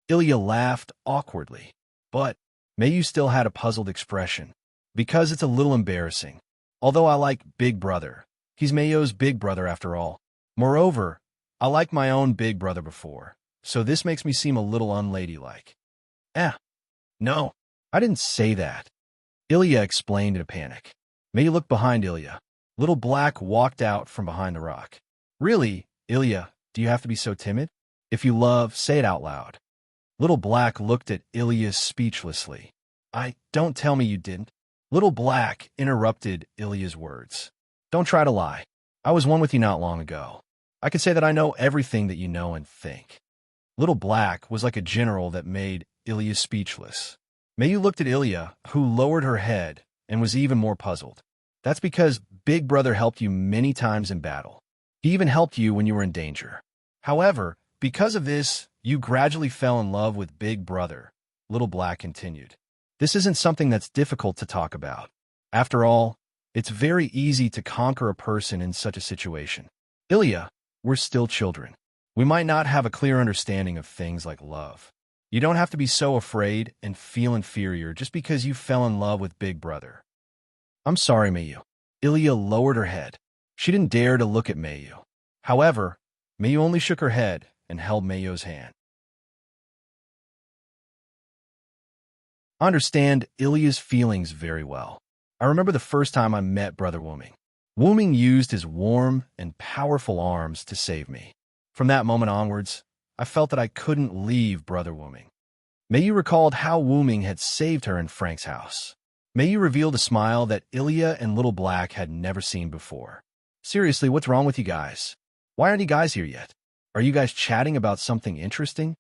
Ilya laughed awkwardly. But Meiyu still had a puzzled expression. Because it's a little embarrassing. Although I like Big Brother. He's Meiyo's big brother after all. Moreover, I liked my own big brother before, so this makes me seem a little unladylike. No, I didn't say that. Ilya explained in a panic. Meiyu looked behind Ilya. Little Black walked out from behind the rock. Really, Ilya, do you have to be so timid? If you love, say it out loud. Little Black looked at Ilya speechlessly. Don't tell me you didn't. Little Black interrupted Ilya's words. Don't try to lie. I was one with you not long ago. I could say that I know everything that you know and think. Little Black was like a general that made Ilya speechless. Meiyu looked at Ilya, who lowered her head and was even more puzzled. That's because Big Brother helped you many times in battle. He even helped you when you were in danger. However, because of this, you gradually fell in love with Big Brother, Little Black continued. This isn't something that's difficult to talk about. After all, It's very easy to conquer a person in such a situation. Ilya, we're still children. We might not have a clear understanding of things like love. You don't have to be so afraid and feel inferior just because you fell in love with Big Brother. I'm sorry, Mayu. Ilya lowered her head. She didn't dare to look at Mayu. However, Mayu only shook her head and held Mayu's hand. I understand Ilya's feelings very well. I remember the first time I met Brother Wuming. Wuming used his warm and powerful arms to save me. From that moment onwards, I felt that I couldn't leave Brother Wuming. Mayu recalled how Wuming had saved her in Frank's house. Mayu revealed a smile that Ilya and Little Black had never seen before. Seriously, what's wrong with you guys? Why aren't you guys here yet? Are you guys chatting about something interesting?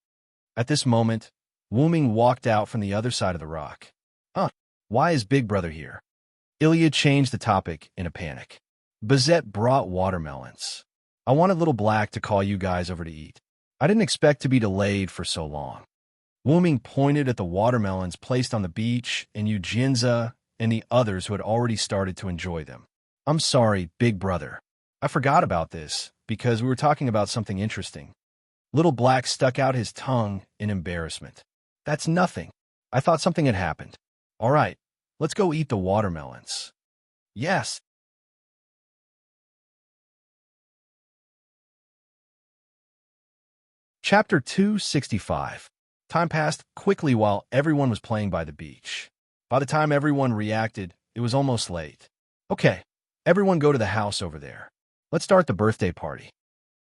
At this moment, Wuming walked out from the other side of the rock. Why is Big Brother here? Ilya changed the topic in a panic. Bizette brought watermelons. I wanted Little Black to call you guys over to eat. I didn't expect to be delayed for so long. Wuming pointed at the watermelons placed on the beach, and Yujinza and the others who had already started to enjoy them. I'm sorry, Big Brother. I forgot about this because we were talking about something interesting. Little Black stuck out his tongue in embarrassment. That's nothing. I thought something had happened. All right, let's go eat the watermelons. Yes. Chapter 265. Time passed quickly while everyone was playing by the beach. By the time everyone reacted, it was almost late. Okay, everyone go to the house over there. Let's start the birthday party.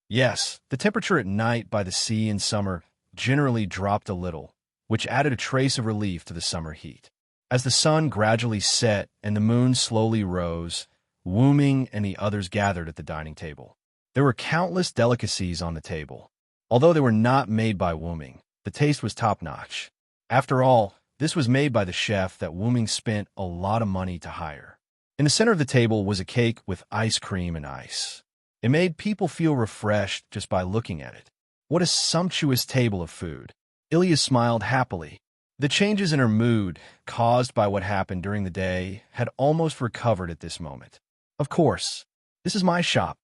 Yes, the temperature at night by the sea in summer generally dropped a little, which added a trace of relief to the summer heat. As the sun gradually set and the moon slowly rose, Wuming and the others gathered at the dining table. There were countless delicacies on the table. Although they were not made by Wuming, the taste was top-notch. After all, this was made by the chef that Wuming spent a lot of money to hire. In the center of the table was a cake with ice cream and ice. It made people feel refreshed just by looking at it. What a sumptuous table of food. Ilya smiled happily. The changes in her mood, caused by what happened during the day, had almost recovered at this moment. Of course, this is my shop.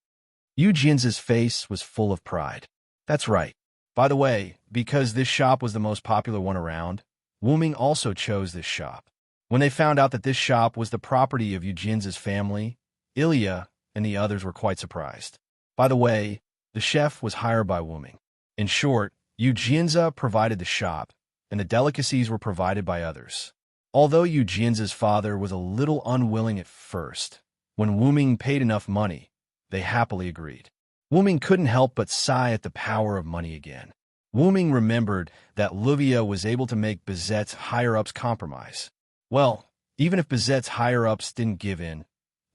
Yujin's face was full of pride. That's right. By the way, because this shop was the most popular one around, Wuming also chose this shop. When they found out that this shop was the property of Yujin's family, Ilya and the others were quite surprised. By the way, the chef was hired by Wuming. In short, Yujinza provided the shop, and the delicacies were provided by others. Although Yujin's father was a little unwilling at first, when Wuming paid enough money, they happily agreed. Wuming couldn't help but sigh at the power of money again. Wuming remembered that Livia was able to make Bizette's higher-ups compromise. Well, even if Bizette's higher-ups didn't give in,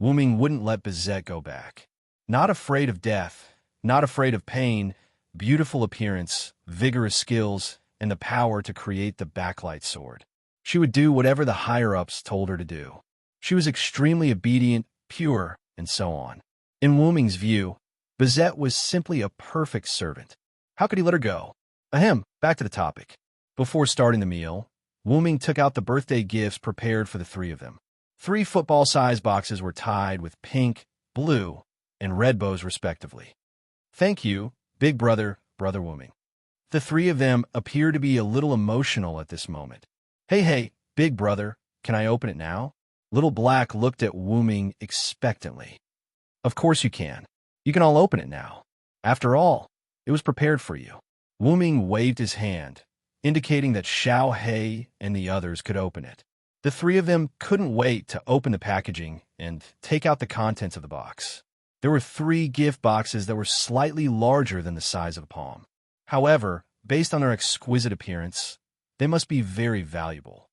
Wuming wouldn't let Bizette go back. Not afraid of death, not afraid of pain, beautiful appearance, vigorous skills, and the power to create the backlight sword. She would do whatever the higher-ups told her to do. She was extremely obedient, pure, and so on. In Wuming's view, Bizette was simply a perfect servant. How could he let her go? Back to the topic. Before starting the meal, Wuming took out the birthday gifts prepared for the three of them. 3 football-sized boxes were tied with pink, blue, and red bows respectively. Thank you, Big Brother, Brother Wuming. The 3 of them appeared to be a little emotional at this moment. Hey, Big Brother, can I open it now? Little Black looked at Wuming expectantly. Of course you can. You can all open it now. After all, it was prepared for you. Wuming waved his hand, indicating that Xiao He and the others could open it. The 3 of them couldn't wait to open the packaging and take out the contents of the box. There were 3 gift boxes that were slightly larger than the size of a palm. However, based on their exquisite appearance, they must be very valuable.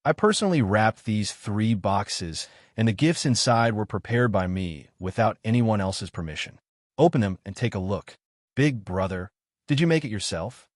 I personally wrapped these 3 boxes, and the gifts inside were prepared by me without anyone else's permission. Open them and take a look. Big Brother, did you make it yourself?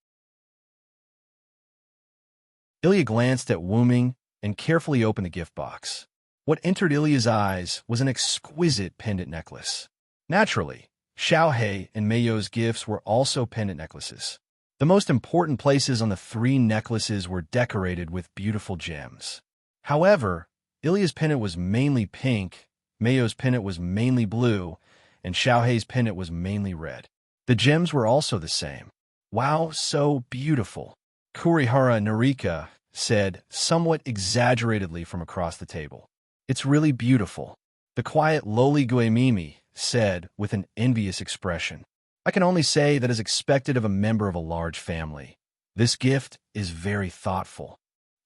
Ilya glanced at Wuming and carefully opened the gift box. What entered Ilya's eyes was an exquisite pendant necklace. Naturally, Xiao He and Meiyo's gifts were also pendant necklaces. The most important places on the 3 necklaces were decorated with beautiful gems. However, Ilya's pendant was mainly pink, Mayo's pendant was mainly blue, and Xiaohei's pendant was mainly red. The gems were also the same. Wow, so beautiful, Kurihara Narika said, somewhat exaggeratedly from across the table. It's really beautiful, the quiet lowly Guemimi said with an envious expression. I can only say that as expected of a member of a large family. This gift is very thoughtful.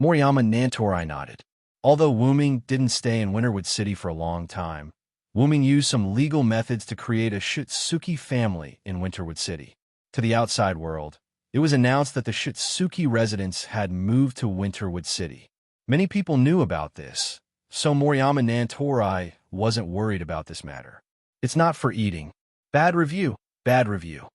Moriyama Nantorai nodded. Although Wuming didn't stay in Winterwood City for a long time, Wuming used some legal methods to create a Shutsuki family in Winterwood City. To the outside world, it was announced that the Shutsuki residents had moved to Winterwood City. Many people knew about this, so Moriyama Nantorai wasn't worried about this matter. It's not for eating. Bad review. Bad review.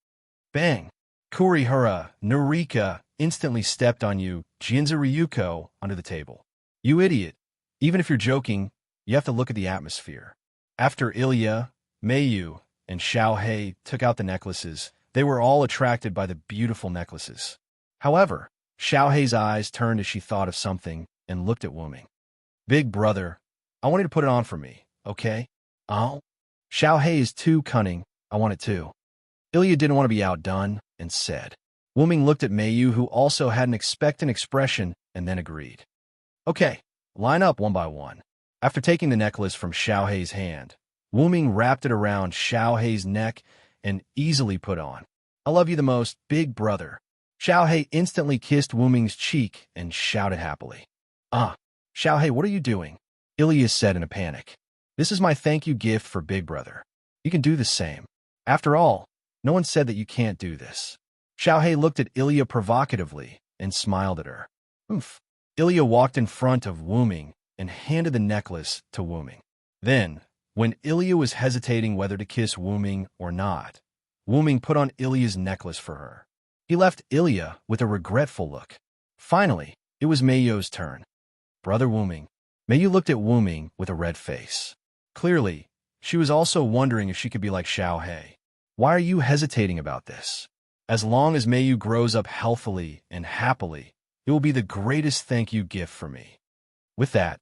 Bang! Kurihara Narika instantly stepped on you, Jinza Ryuko, under the table. You idiot. Even if you're joking, you have to look at the atmosphere. After Ilya, Mayu, and Xiaohei took out the necklaces, they were all attracted by the beautiful necklaces. However, Xiaohei's eyes turned as she thought of something and looked at Wuming. Big brother, I want you to put it on for me, okay? Oh? Xiaohei is too cunning. I want it too. Ilya didn't want to be outdone and said. Wuming looked at Mayu, who also had an expectant expression, and then agreed. Okay, line up one by one. After taking the necklace from Xiaohei's hand, Wuming wrapped it around Xiaohei's neck and easily put on. I love you the most, big brother. Xiaohei instantly kissed Wuming's cheek and shouted happily. Xiaohei, what are you doing? Ilya said in a panic. This is my thank you gift for big brother. You can do the same. After all, no one said that you can't do this. Xiaohei looked at Ilya provocatively and smiled at her. Oof. Ilya walked in front of Wuming and handed the necklace to Wuming. Then, when Ilya was hesitating whether to kiss Wuming or not, Wuming put on Ilya's necklace for her. He left Ilya with a regretful look. Finally, it was Mayo's turn. Brother Wuming. Mayu looked at Wuming with a red face. Clearly, she was also wondering if she could be like Xiaohei. Why are you hesitating about this? As long as Mayu grows up healthily and happily, it will be the greatest thank you gift for me. With that,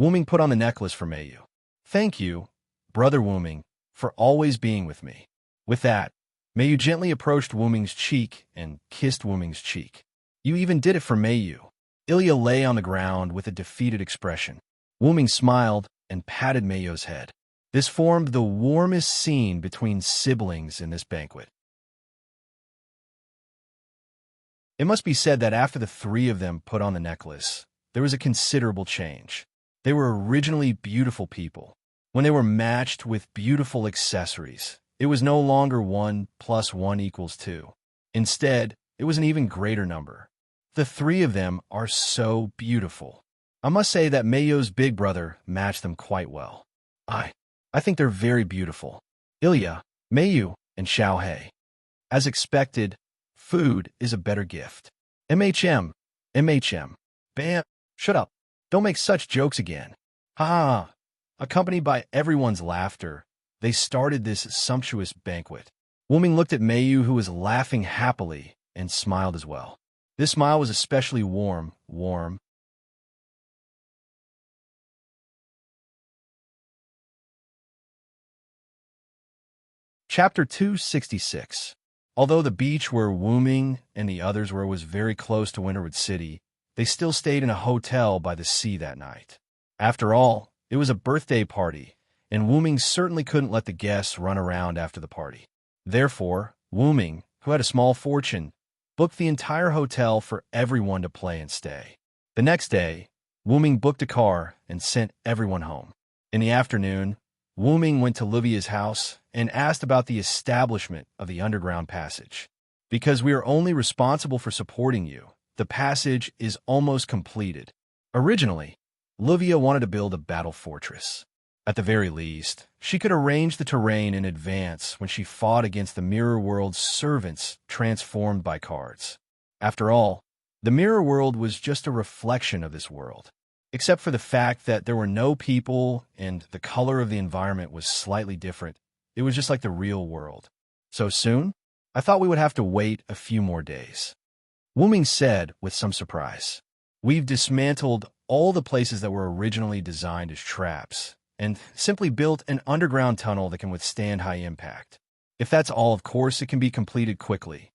Wuming put on the necklace for Mayu. Thank you, brother Wuming, for always being with me. With that, Mayu gently approached Wuming's cheek and kissed Wuming's cheek. You even did it for Mayu. Ilya lay on the ground with a defeated expression. Wuming smiled and patted Mayu's head. This formed the warmest scene between siblings in this banquet. It must be said that after the three of them put on the necklace, there was a considerable change. They were originally beautiful people. When they were matched with beautiful accessories, it was no longer 1 + 1 = 2. Instead, it was an even greater number. The three of them are so beautiful. I must say that Mayo's big brother matched them quite well. I think they're very beautiful. Ilya, Mayu, and Xiaohei. As expected, food is a better gift. MHM. Bam. Shut up. Don't make such jokes again. Ha. Accompanied by everyone's laughter, they started this sumptuous banquet. Wuming looked at Mayu, who was laughing happily, and smiled as well. This smile was especially warm. Chapter 266. Although the beach where Wuming and the others were was very close to Winterwood City, they still stayed in a hotel by the sea that night. After all, it was a birthday party, and Wuming certainly couldn't let the guests run around after the party. Therefore, Wuming, who had a small fortune, booked the entire hotel for everyone to play and stay. The next day, Wuming booked a car and sent everyone home. In the afternoon, Wuming went to Livia's house and asked about the establishment of the underground passage. Because we are only responsible for supporting you, the passage is almost completed. Originally, Livia wanted to build a battle fortress. At the very least, she could arrange the terrain in advance when she fought against the Mirror World's servants transformed by cards. After all, the Mirror World was just a reflection of this world. Except for the fact that there were no people and the color of the environment was slightly different, it was just like the real world. So soon? I thought we would have to wait a few more days. Wuming said with some surprise. We've dismantled all the places that were originally designed as traps, and simply built an underground tunnel that can withstand high impact. If that's all, of course, it can be completed quickly.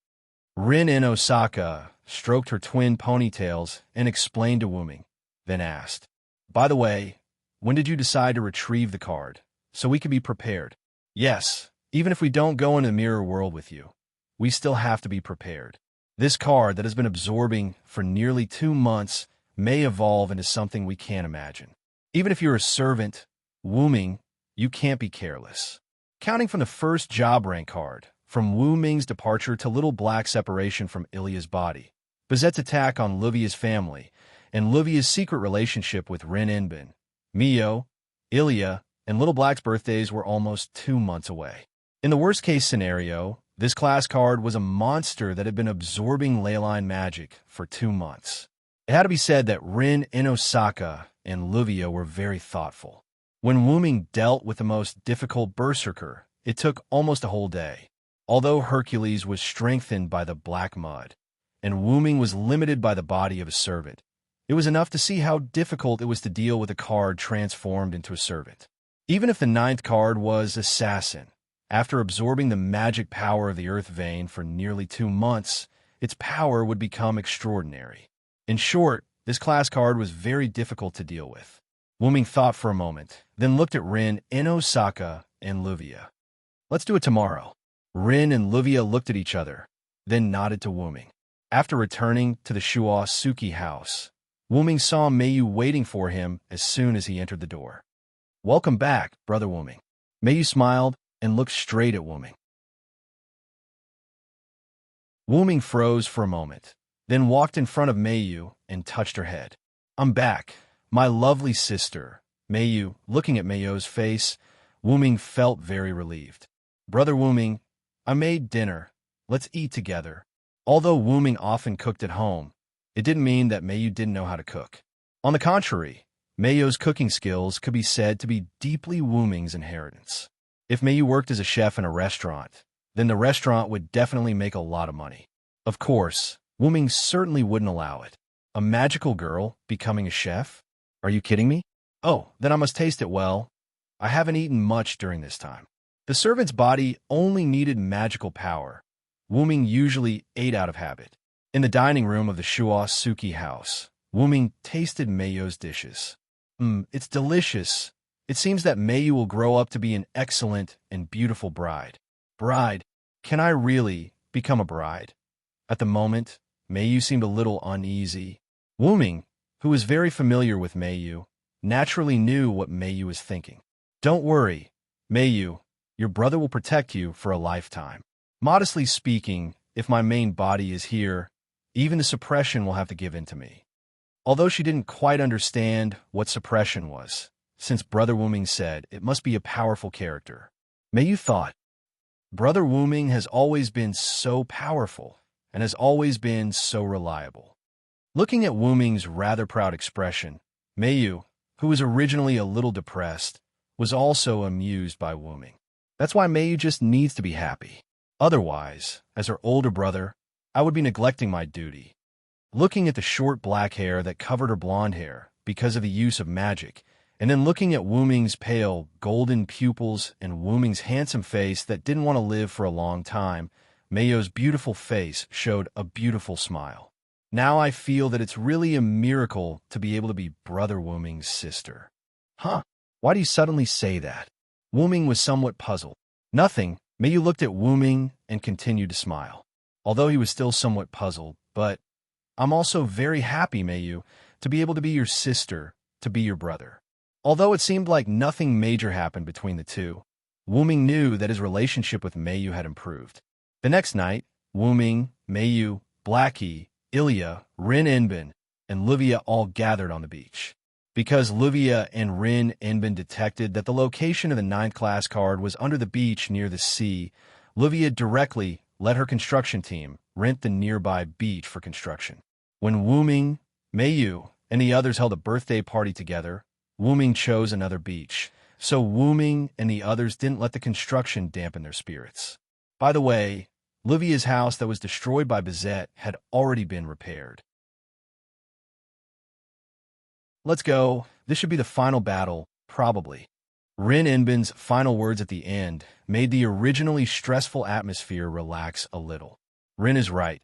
Rin in Osaka stroked her twin ponytails and explained to Wuming, then asked, "By the way, when did you decide to retrieve the card, so we can be prepared?" "Yes, even if we don't go into the mirror world with you, we still have to be prepared. This card that has been absorbing for nearly 2 months may evolve into something we can't imagine. Even if you're a servant, Wuming, you can't be careless." Counting from the first job rank card, from Wu Ming's departure to Little Black's separation from Ilya's body, Bazette's attack on Livia's family, and Livia's secret relationship with Rin Inbin, Mio, Ilya, and Little Black's birthdays were almost 2 months away. In the worst-case scenario, this class card was a monster that had been absorbing leyline magic for 2 months. It had to be said that Rin in Osaka and Livia were very thoughtful. When Wuming dealt with the most difficult berserker, it took almost a whole day. Although Hercules was strengthened by the black mud, and Wuming was limited by the body of a servant, it was enough to see how difficult it was to deal with a card transformed into a servant. Even if the 9th card was Assassin, after absorbing the magic power of the Earth Vein for nearly 2 months, its power would become extraordinary. In short, this class card was very difficult to deal with. Wuming thought for a moment, then looked at Rin in Osaka and Livia. "Let's do it tomorrow." Rin and Livia looked at each other, then nodded to Wuming. After returning to the Shuo Suki house, Wuming saw Meiyu waiting for him as soon as he entered the door. "Welcome back, Brother Wuming." Meiyu smiled and looked straight at Wuming. Wuming froze for a moment, then walked in front of Meiyu and touched her head. "I'm back, my lovely sister." Meiyu, looking at Meiyu's face, Wuming felt very relieved. "Brother Wuming, I made dinner. Let's eat together." Although Wuming often cooked at home, it didn't mean that Meiyu didn't know how to cook. On the contrary, Meiyu's cooking skills could be said to be deeply Wuming's inheritance. If Meiyu worked as a chef in a restaurant, then the restaurant would definitely make a lot of money. Of course, Wuming certainly wouldn't allow it. A magical girl becoming a chef? Are you kidding me? "Oh, then I must taste it well. I haven't eaten much during this time." The servant's body only needed magical power. Wuming usually ate out of habit. In the dining room of the Shuo Suki house, Wuming tasted Meiyu's dishes. It's delicious. It seems that Meiyu will grow up to be an excellent and beautiful bride." "Bride? Can I really become a bride?" At the moment, Meiyu seemed a little uneasy. Wuming, who was very familiar with Meiyu, naturally knew what Meiyu was thinking. "Don't worry, Meiyu, your brother will protect you for a lifetime. Modestly speaking, if my main body is here, even the suppression will have to give in to me." Although she didn't quite understand what suppression was, since Brother Wuming said it must be a powerful character, Meiyu thought, Brother Wuming has always been so powerful and has always been so reliable. Looking at Wuming's rather proud expression, Meiyu, who was originally a little depressed, was also amused by Wuming. That's why Meiyu just needs to be happy. Otherwise, as her older brother, I would be neglecting my duty. Looking at the short black hair that covered her blonde hair because of the use of magic, and then looking at Wuming's pale, golden pupils and Wuming's handsome face that didn't want to live for a long time, Meiyu's beautiful face showed a beautiful smile. Now I feel that it's really a miracle to be able to be Brother Wuming's sister. Huh? Why do you suddenly say that? Wuming was somewhat puzzled. Nothing. Meiyu looked at Wuming and continued to smile. Although he was still somewhat puzzled, but I'm also very happy, Meiyu, to be able to be your sister, to be your brother. Although it seemed like nothing major happened between the two, Wuming knew that his relationship with Meiyu had improved. The next night, Wuming, Meiyu, Blackie, Ilya, Rin Inbin, and Livia all gathered on the beach. Because Livia and Rin Inbin detected that the location of the 9th class card was under the beach near the sea, Livia directly let her construction team rent the nearby beach for construction. When Wuming, Meiyu, and the others held a birthday party together, Wuming chose another beach, so Wuming and the others didn't let the construction dampen their spirits. By the way, Livia's house that was destroyed by Bazette had already been repaired. Let's go. This should be the final battle, probably. Rin Enbin's final words at the end made the originally stressful atmosphere relax a little. Rin is right.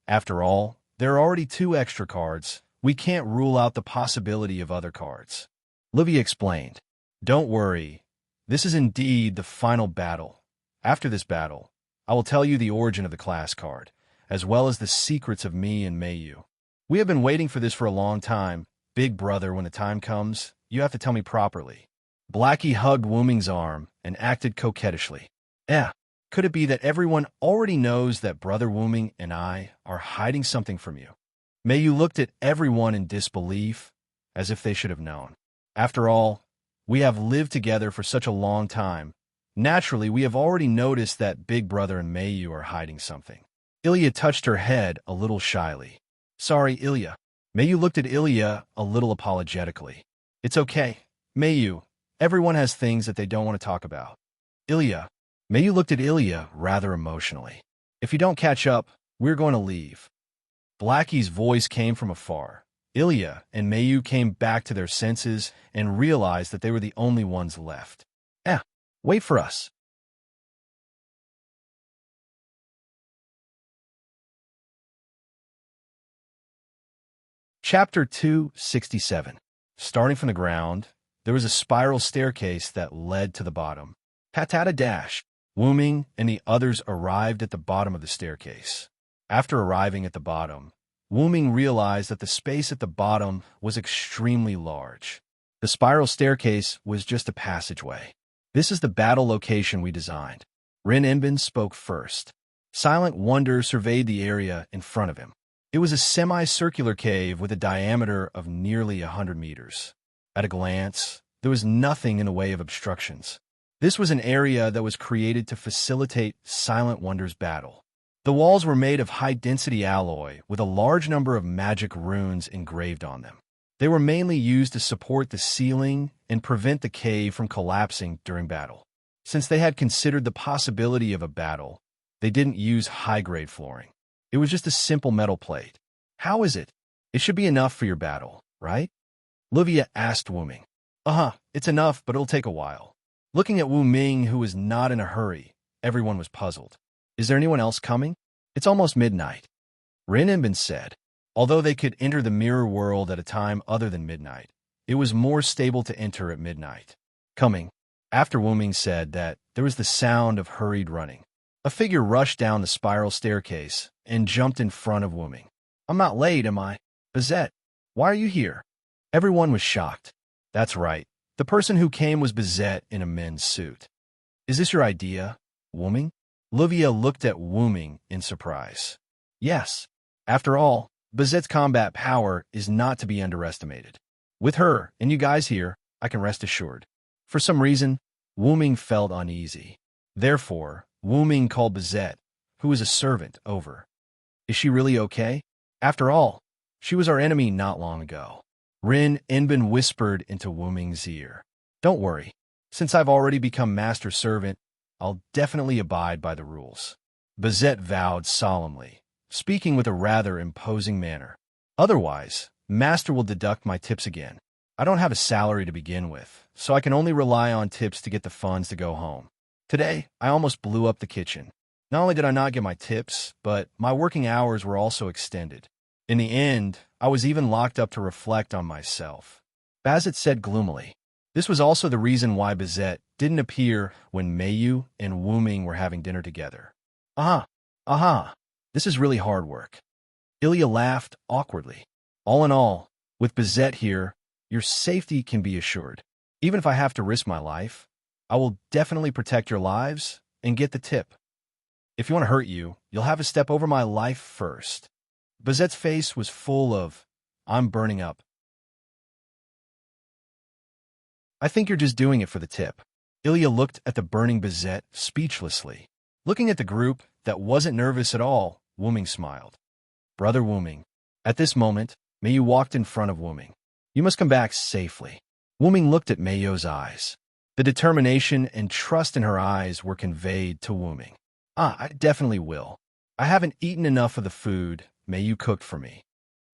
After all, there are already 2 extra cards. We can't rule out the possibility of other cards. Livia explained. Don't worry. This is indeed the final battle. After this battle, I will tell you the origin of the class card, as well as the secrets of me and Mayu. We have been waiting for this for a long time. Big brother, when the time comes, you have to tell me properly. Blackie hugged Wuming's arm and acted coquettishly. Could it be that everyone already knows that Brother Wuming and I are hiding something from you? Mayu looked at everyone in disbelief, as if they should have known. After all, we have lived together for such a long time. Naturally, we have already noticed that Big Brother and Mayu are hiding something. Ilya touched her head a little shyly. Sorry, Ilya. Mayu looked at Ilya a little apologetically. It's okay. Mayu, everyone has things that they don't want to talk about. Ilya. Mayu looked at Ilya rather emotionally. If you don't catch up, we're going to leave. Blackie's voice came from afar. Ilya and Mayu came back to their senses and realized that they were the only ones left. Wait for us. Chapter 267. Starting from the ground, there was a spiral staircase that led to the bottom. Patata dash. Wuming and the others arrived at the bottom of the staircase. After arriving at the bottom, Wuming realized that the space at the bottom was extremely large. The spiral staircase was just a passageway. This is the battle location we designed. Rin Enbin spoke first. Silent wonder surveyed the area in front of him. It was a semicircular cave with a diameter of nearly 100 meters. At a glance, there was nothing in the way of obstructions. This was an area that was created to facilitate Silent Wonder's battle. The walls were made of high-density alloy with a large number of magic runes engraved on them. They were mainly used to support the ceiling and prevent the cave from collapsing during battle. Since they had considered the possibility of a battle, they didn't use high-grade flooring. It was just a simple metal plate. How is it? It should be enough for your battle, right? Livia asked Wuming. It's enough, but it'll take a while. Looking at Wuming, who was not in a hurry, everyone was puzzled. Is there anyone else coming? It's almost midnight. Rin Enbin said. Although they could enter the mirror world at a time other than midnight, it was more stable to enter at midnight. Coming. After Wuming said that, there was the sound of hurried running. A figure rushed down the spiral staircase and jumped in front of Wuming. I'm not late, am I? Bizette, why are you here? Everyone was shocked. That's right. The person who came was Bizette in a men's suit. Is this your idea, Wuming? Livia looked at Wuming in surprise. Yes. After all, Bizette's combat power is not to be underestimated. With her and you guys here, I can rest assured. For some reason, Wuming felt uneasy. Therefore, Wuming called Bizette, who was a servant, over. Is she really okay? After all, she was our enemy not long ago. Rin Enbin whispered into Wuming's ear. Don't worry. Since I've already become master servant, I'll definitely abide by the rules. Bizette vowed solemnly, speaking with a rather imposing manner. Otherwise, master will deduct my tips again. I don't have a salary to begin with, so I can only rely on tips to get the funds to go home. Today, I almost blew up the kitchen. Not only did I not get my tips, but my working hours were also extended. In the end, I was even locked up to reflect on myself. Bazet said gloomily. This was also the reason why Bizette didn't appear when Mayu and Wuming were having dinner together. This is really hard work. Ilya laughed awkwardly. All in all, with Bizette here, your safety can be assured. Even if I have to risk my life, I will definitely protect your lives and get the tip. If you want to hurt you, you'll have to step over my life first. Bizette's face was full of, I'm burning up. I think you're just doing it for the tip. Ilya looked at the burning Bizette speechlessly. Looking at the group that wasn't nervous at all, Wuming smiled. Brother Wuming. At this moment, Mayu walked in front of Wuming. You must come back safely. Wuming looked at Mayu's eyes. The determination and trust in her eyes were conveyed to Wuming. I definitely will. I haven't eaten enough of the food Mayu cooked for me.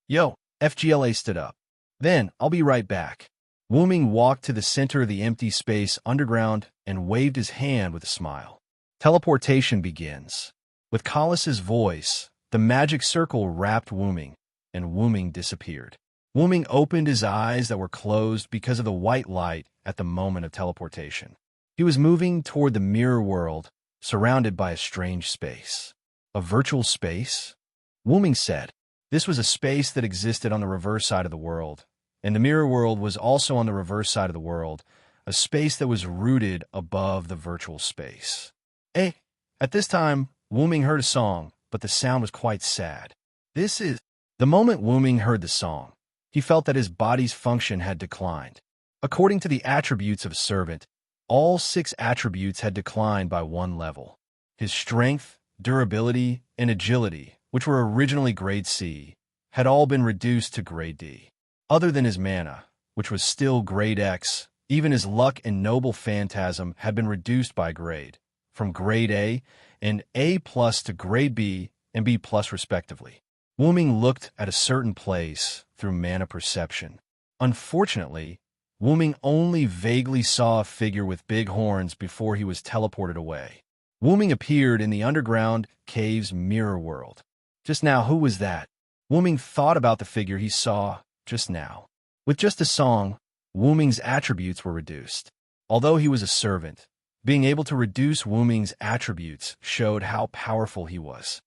Yo, FGLA stood up. Then, I'll be right back. Wu Ming walked to the center of the empty space underground and waved his hand with a smile. Teleportation begins. With Colos's voice, the magic circle wrapped Wu Ming, and Wu Ming disappeared. Wu Ming opened his eyes that were closed because of the white light at the moment of teleportation. He was moving toward the mirror world, surrounded by a strange space. A virtual space? Wu Ming said. This was a space that existed on the reverse side of the world, and the mirror world was also on the reverse side of the world, a space that was rooted above the virtual space. At this time, Wu Ming heard a song, but the sound was quite sad. The moment Wu Ming heard the song, he felt that his body's function had declined. According to the attributes of a servant, all 6 attributes had declined by 1 level. His strength, durability, and agility, which were originally grade C, had all been reduced to grade D. Other than his mana, which was still grade X, even his luck and noble phantasm had been reduced by grade, from grade A and A+ to grade B and B+ respectively. Wu Ming looked at a certain place through mana perception. Unfortunately, Wu Ming only vaguely saw a figure with big horns before he was teleported away. Wu Ming appeared in the underground cave's mirror world. Just now, who was that? Wu Ming thought about the figure he saw just now. With just a song, Wu Ming's attributes were reduced. Although he was a servant, being able to reduce Wu Ming's attributes showed how powerful he was.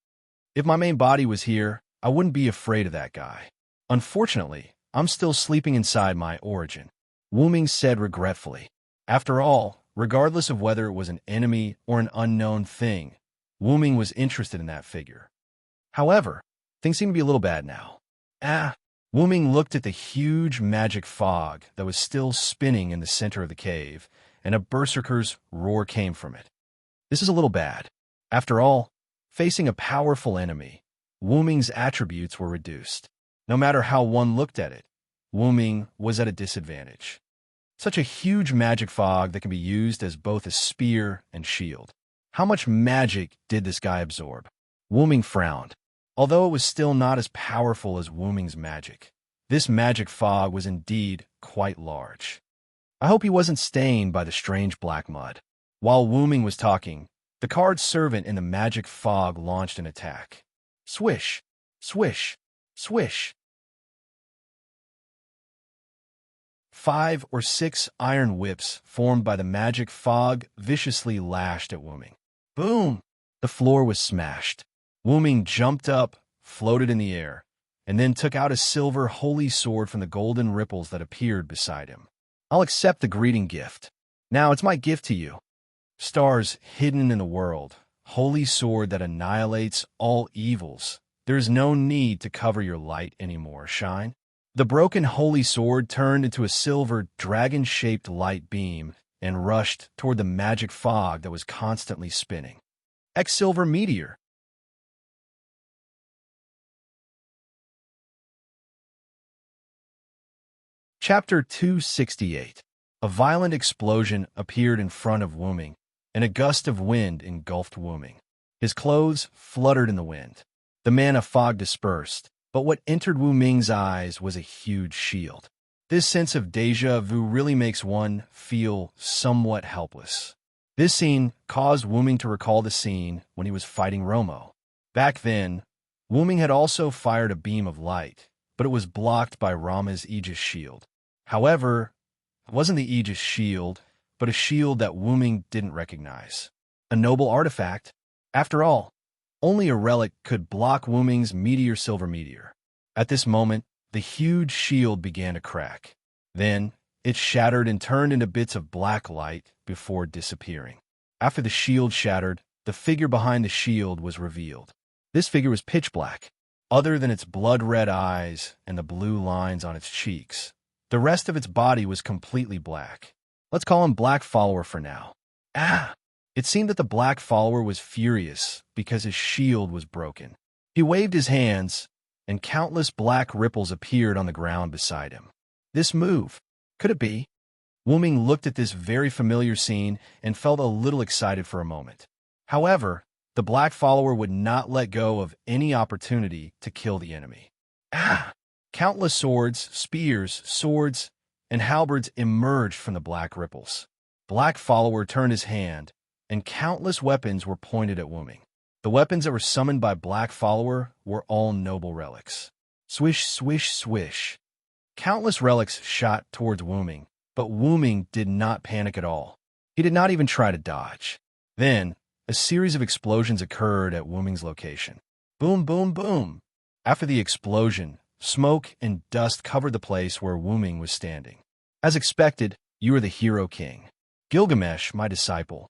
If my main body was here, I wouldn't be afraid of that guy. Unfortunately, I'm still sleeping inside my origin, Wu Ming said regretfully. After all, regardless of whether it was an enemy or an unknown thing, Wu Ming was interested in that figure. However, things seem to be a little bad now. Wu Ming looked at the huge magic fog that was still spinning in the center of the cave, and a berserker's roar came from it. This is a little bad. After all, facing a powerful enemy, Wu Ming's attributes were reduced. No matter how one looked at it, Wu Ming was at a disadvantage. Such a huge magic fog that can be used as both a spear and shield. How much magic did this guy absorb? Wu Ming frowned. Although it was still not as powerful as Wu Ming's magic, this magic fog was indeed quite large. I hope he wasn't stained by the strange black mud. While Wu Ming was talking, the card servant in the magic fog launched an attack. Swish, swish, swish. 5 or 6 iron whips formed by the magic fog viciously lashed at Wu Ming. Boom! The floor was smashed. Wu Ming jumped up, floated in the air, and then took out a silver holy sword from the golden ripples that appeared beside him. I'll accept the greeting gift. Now it's my gift to you. Stars hidden in the world, holy sword that annihilates all evils. There is no need to cover your light anymore, shine. The broken holy sword turned into a silver dragon-shaped light beam and rushed toward the magic fog that was constantly spinning. X-Silver Meteor. Chapter 268. A violent explosion appeared in front of Wu Ming, and a gust of wind engulfed Wu Ming. His clothes fluttered in the wind. The mana fog dispersed, but what entered Wu Ming's eyes was a huge shield. This sense of déjà vu really makes one feel somewhat helpless. This scene caused Wu Ming to recall the scene when he was fighting Romo. Back then, Wu Ming had also fired a beam of light, but it was blocked by Rama's Aegis shield. However, it wasn't the Aegis shield, but a shield that Wu Ming didn't recognize. A noble artifact. After all, only a relic could block Wu Ming's silver meteor. At this moment, the huge shield began to crack. Then, it shattered and turned into bits of black light before disappearing. After the shield shattered, the figure behind the shield was revealed. This figure was pitch black. Other than its blood-red eyes and the blue lines on its cheeks, the rest of its body was completely black. Let's call him Black Follower for now. It seemed that the Black Follower was furious because his shield was broken. He waved his hands, and countless black ripples appeared on the ground beside him. This move, could it be? Wu Ming looked at this very familiar scene and felt a little excited for a moment. However, the Black Follower would not let go of any opportunity to kill the enemy. Countless swords, spears, swords, and halberds emerged from the black ripples. Black Follower turned his hand, and countless weapons were pointed at Wooming. The weapons that were summoned by Black Follower were all noble relics. Swish, swish, swish. Countless relics shot towards Wooming, but Wooming did not panic at all. He did not even try to dodge. Then, a series of explosions occurred at Wooming's location. Boom, boom, boom. After the explosion, smoke and dust covered the place where Wooming was standing. As expected, you are the hero king. Gilgamesh, my disciple.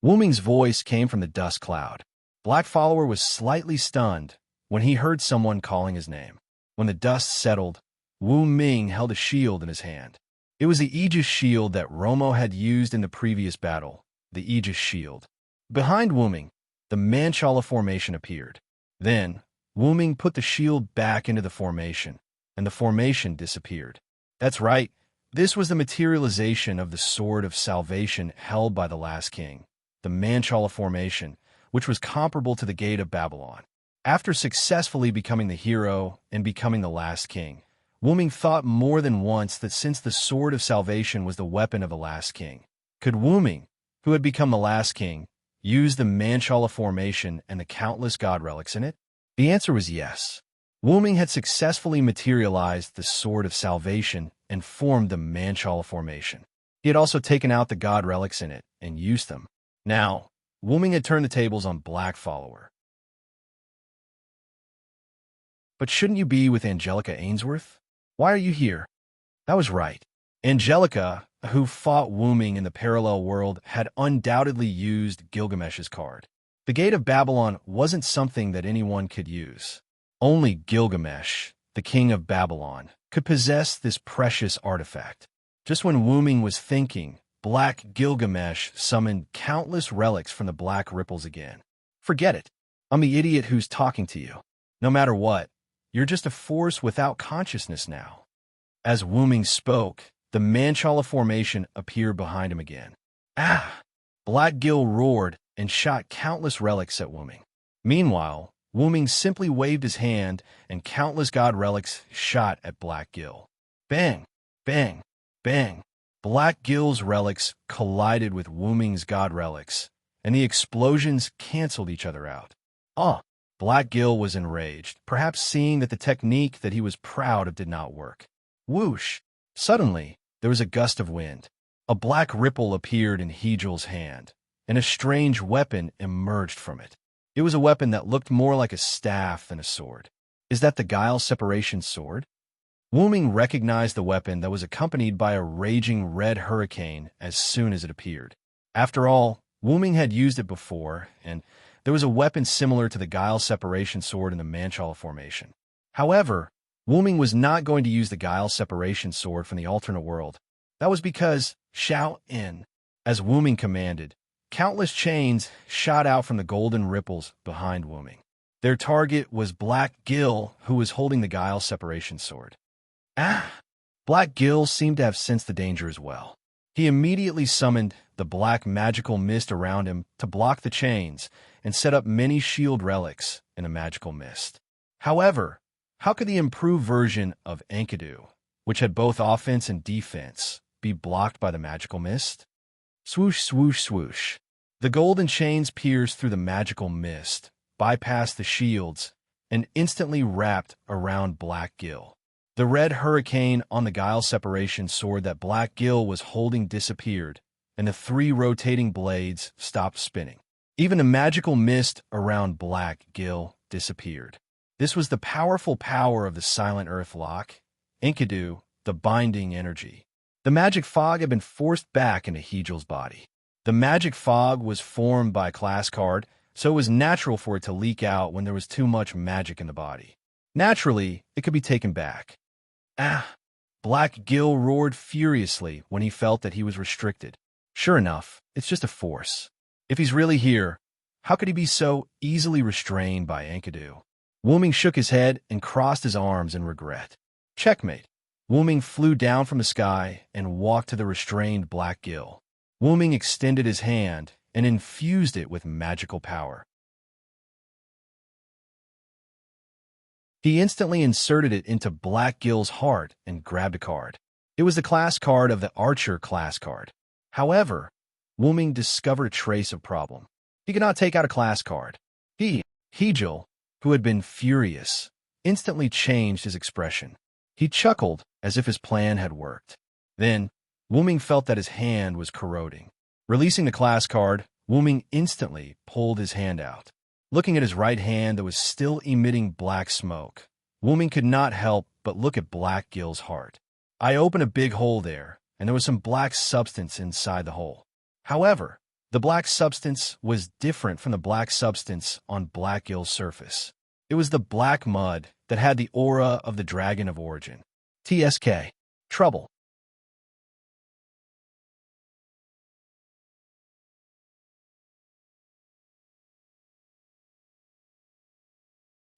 Wooming's voice came from the dust cloud. Black Follower was slightly stunned when he heard someone calling his name. When the dust settled, Wu Ming held a shield in his hand. It was the Aegis shield that Romo had used in the previous battle, the Aegis shield. Behind Wooming, the Manchala formation appeared. Then, Wooming put the shield back into the formation, and the formation disappeared. That's right, this was the materialization of the Sword of Salvation held by the last king, the Manchala formation, which was comparable to the Gate of Babylon. After successfully becoming the hero and becoming the last king, Wooming thought more than once that since the Sword of Salvation was the weapon of the last king, could Wooming, who had become the last king, use the Manchala formation and the countless god relics in it? The answer was yes. Wooming had successfully materialized the Sword of Salvation and formed the Manchala formation. He had also taken out the god relics in it and used them. Now, Wooming had turned the tables on Black Follower. But shouldn't you be with Angelica Ainsworth? Why are you here? That was right. Angelica, who fought Wooming in the parallel world, had undoubtedly used Gilgamesh's card. The Gate of Babylon wasn't something that anyone could use. Only Gilgamesh, the king of Babylon, could possess this precious artifact. Just when Wooming was thinking, Black Gilgamesh summoned countless relics from the black ripples again. Forget it. I'm the idiot who's talking to you. No matter what, you're just a force without consciousness now. As Wooming spoke, the Manchala formation appeared behind him again. Ah! Black Gil roared and shot countless relics at Wooming. Meanwhile, Wooming simply waved his hand and countless god relics shot at Black Gil. Bang! Bang! Bang! Black Gil's relics collided with Wooming's god relics, and the explosions canceled each other out. Black Gil was enraged, perhaps seeing that the technique that he was proud of did not work. Whoosh! Suddenly, there was a gust of wind. A black ripple appeared in Hegel's hand, and a strange weapon emerged from it. It was a weapon that looked more like a staff than a sword. Is that the Guile Separation Sword? Wooming recognized the weapon that was accompanied by a raging red hurricane as soon as it appeared. After all, Wooming had used it before, and there was a weapon similar to the Guile Separation Sword in the Manchala formation. However, Wooming was not going to use the Guile Separation Sword from the alternate world. That was because, shout in. As Wooming commanded, countless chains shot out from the golden ripples behind Wooming. Their target was Black Gil, who was holding the Guile Separation Sword. Black Gil seemed to have sensed the danger as well. He immediately summoned the black magical mist around him to block the chains and set up many shield relics in the magical mist. However, how could the improved version of Enkidu, which had both offense and defense, be blocked by the magical mist? Swoosh, swoosh, swoosh. The golden chains pierced through the magical mist, bypassed the shields, and instantly wrapped around Black Gil. The red hurricane on the Guile Separation Sword that Black Gil was holding disappeared, and the three rotating blades stopped spinning. Even the magical mist around Black Gil disappeared. This was the powerful power of the Silent Earth Lock, Enkidu, the binding energy. The magic fog had been forced back into Hegel's body. The magic fog was formed by a class card, so it was natural for it to leak out when there was too much magic in the body. Naturally, it could be taken back. Black Gil roared furiously when he felt that he was restricted. Sure enough, it's just a force. If he's really here, how could he be so easily restrained by Enkidu? Wooming shook his head and crossed his arms in regret. Checkmate. Wooming flew down from the sky and walked to the restrained Black Gil. Wooming extended his hand and infused it with magical power. He instantly inserted it into Black Gil's heart and grabbed a card. It was the class card of the Archer class card. However, Wuming discovered a trace of problem. He could not take out a class card. Hejil, who had been furious, instantly changed his expression. He chuckled as if his plan had worked. Then, Wuming felt that his hand was corroding. Releasing the class card, Wuming instantly pulled his hand out. Looking at his right hand that was still emitting black smoke, Wuming could not help but look at Black Gill's heart. I opened a big hole there, and there was some black substance inside the hole. However, the black substance was different from the black substance on Black Gill's surface. It was the black mud that had the aura of the Dragon of Origin. TSK. Trouble.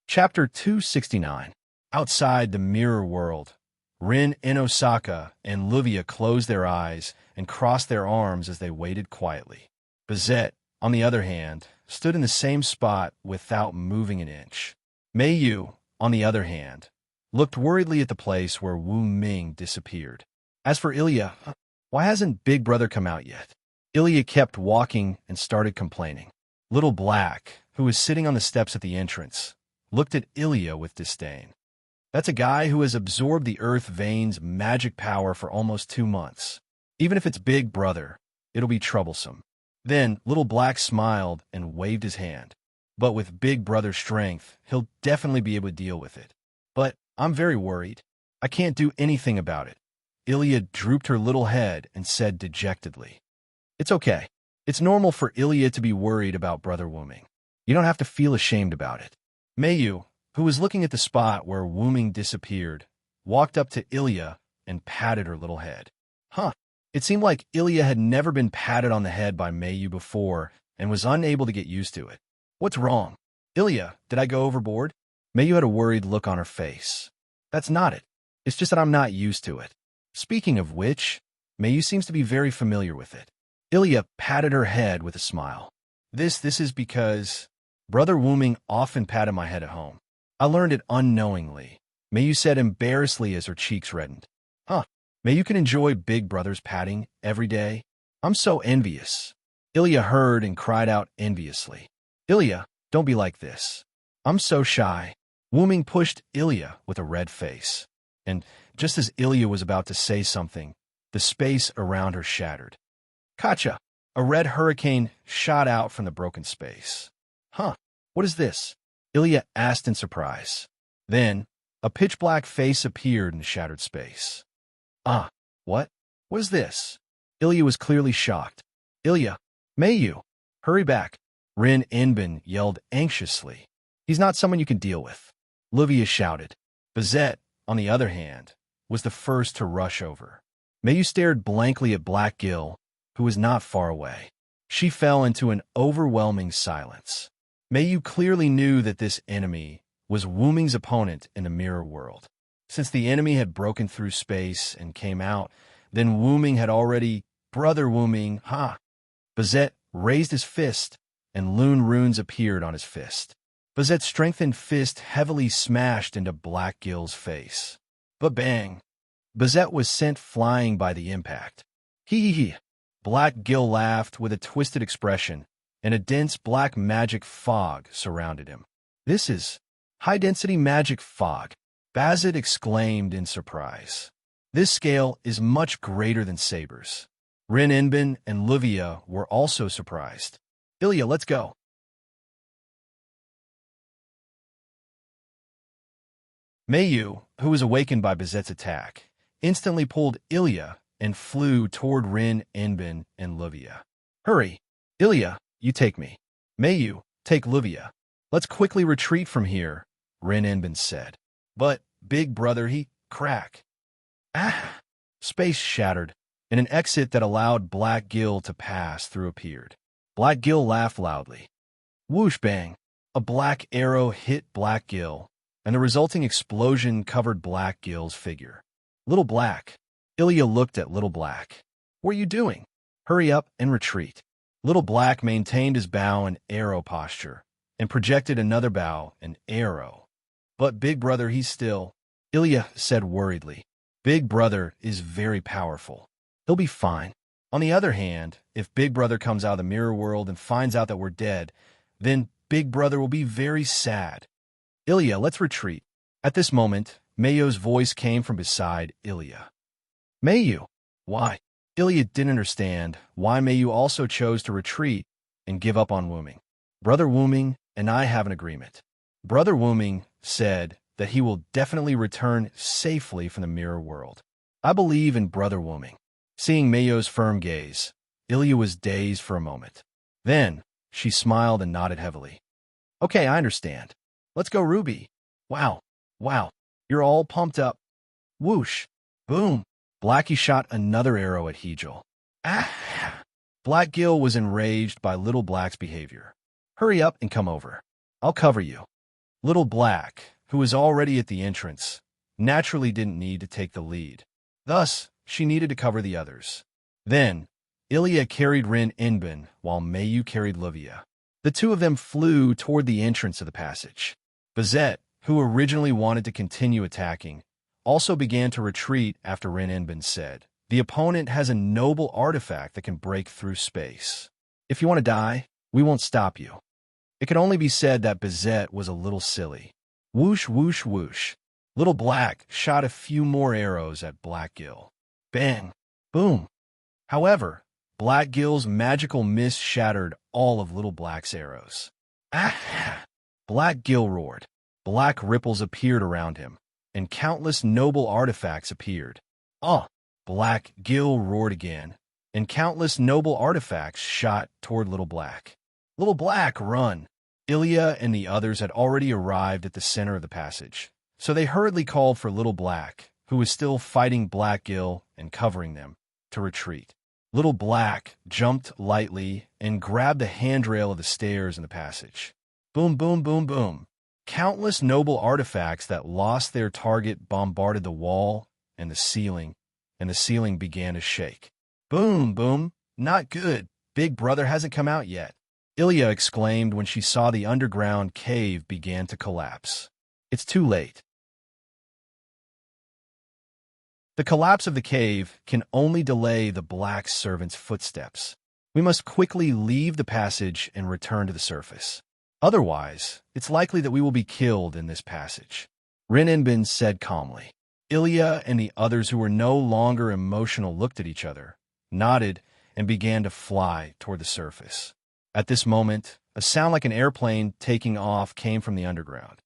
Chapter 269. Outside the mirror world, Rin Inosaka and Luvia closed their eyes and crossed their arms as they waited quietly. Bazette, on the other hand, stood in the same spot without moving an inch. Mei Yu, on the other hand, looked worriedly at the place where Wu Ming disappeared. As for Ilya, why hasn't Big Brother come out yet? Ilya kept walking and started complaining. Little Black, who was sitting on the steps at the entrance, looked at Ilya with disdain. That's a guy who has absorbed the Earth Vein's magic power for almost 2 months. Even if it's Big Brother, it'll be troublesome. Then Little Black smiled and waved his hand. But with Big Brother's strength, he'll definitely be able to deal with it. But I'm very worried. I can't do anything about it. Ilya drooped her little head and said dejectedly, "It's okay. It's normal for Ilya to be worried about Brother Wuming. You don't have to feel ashamed about it." Meiyu, who was looking at the spot where Wuming disappeared, walked up to Ilya and patted her little head. It seemed like Ilya had never been patted on the head by Meiyu before and was unable to get used to it. "What's wrong? Ilya, did I go overboard?" Meiyu had a worried look on her face. "That's not it. It's just that I'm not used to it." Speaking of which, Meiyu seems to be very familiar with it. Ilya patted her head with a smile. This is because Brother Wuming often patted my head at home. I learned it unknowingly," Meiyu said embarrassedly as her cheeks reddened. Meiyu can enjoy Big Brother's patting every day. I'm so envious." Ilya heard and cried out enviously. "Ilya, don't be like this. I'm so shy." Wuming pushed Ilya with a red face. And just as Ilya was about to say something, the space around her shattered. Kacha! A red hurricane shot out from the broken space. What is this?" Ilya asked in surprise. Then, a pitch-black face appeared in the shattered space. What? What is this?" Ilya was clearly shocked. "Ilya, Meiyu, hurry back," Rin Inbin yelled anxiously. "He's not someone you can deal with," Luvia shouted. Bazette, on the other hand, was the first to rush over. Meiyu stared blankly at Black Gill, who was not far away. She fell into an overwhelming silence. Meiyu clearly knew that this enemy was Wuming's opponent in the mirror world. Since the enemy had broken through space and came out, then Wuming had already... Brother Wuming, Bazette raised his fist, and Lune runes appeared on his fist. Bazette's strengthened fist heavily smashed into Black Gill's face. But bang! Bazette was sent flying by the impact. Hee. Black Gill laughed with a twisted expression, and a dense black magic fog surrounded him. "This is high-density magic fog," Bazette exclaimed in surprise. "This scale is much greater than Saber's." Rin Inbin and Luvia were also surprised. "Ilya, let's go." Meiyu, who was awakened by Bazette's attack, instantly pulled Ilya and flew toward Rin Inbin and Luvia. "Hurry! Ilya, you take me. Meiyu, take Luvia. Let's quickly retreat from here," Rin Inbin said. "But, Big Brother, he... Crack." Space shattered, and an exit that allowed Black Gill to pass through appeared. Black Gill laughed loudly. Whoosh bang! A black arrow hit Black Gill, and the resulting explosion covered Black Gill's figure. "Little Black." Ilya looked at Little Black. "What are you doing? Hurry up and retreat." Little Black maintained his bow and arrow posture, and projected another bow and arrow. "But Big Brother, he's still..." Ilya said worriedly. Big Brother is very powerful. He'll be fine. On the other hand, if Big Brother comes out of the mirror world and finds out that we're dead, then Big Brother will be very sad. Ilya, let's retreat. At this moment, Mayo's voice came from beside Ilya. Mayu? Why? Ilya didn't understand why Mayu also chose to retreat and give up on Wooming. Brother Wooming and I have an agreement. Brother Wooming said that he will definitely return safely from the mirror world. I believe in Brother Wooming. Seeing Mayo's firm gaze, Ilya was dazed for a moment. Then, she smiled and nodded heavily. Okay, I understand. Let's go, Ruby. Wow. You're all pumped up. Whoosh. Boom. Blackie shot another arrow at Hegel. Ah! Black Gil was enraged by Little Black's behavior. Hurry up and come over. I'll cover you. Little Black, who was already at the entrance, naturally didn't need to take the lead. Thus, she needed to cover the others. Then, Ilya carried Rin Inbin, while Mayu carried Livia. The two of them flew toward the entrance of the passage. Bazette, who originally wanted to continue attacking, also began to retreat after Rin Inbin said, "The opponent has a noble artifact that can break through space. If you want to die, we won't stop you." It could only be said that Bazette was a little silly. Whoosh, whoosh, whoosh. Little Black shot a few more arrows at Black Gil. Bang! Boom! However, Black Gil's magical mist shattered all of Little Black's arrows. Ah! Black Gil roared. Black ripples appeared around him, and countless noble artifacts appeared. Oh! Black Gil roared again, and countless noble artifacts shot toward Little Black. Little Black, run! Ilya and the others had already arrived at the center of the passage, so they hurriedly called for Little Black, who was still fighting Black Gil and covering them, to retreat. Little Black jumped lightly and grabbed the handrail of the stairs in the passage. Boom, boom, boom, boom. Countless noble artifacts that lost their target bombarded the wall and the ceiling began to shake. Boom, boom. Not good. Big Brother hasn't come out yet. Ilya exclaimed when she saw the underground cave began to collapse. It's too late. The collapse of the cave can only delay the Black Servant's footsteps. We must quickly leave the passage and return to the surface. Otherwise, it's likely that we will be killed in this passage. Rin Inbin said calmly. Ilya and the others who were no longer emotional looked at each other, nodded, and began to fly toward the surface. At this moment, a sound like an airplane taking off came from the underground.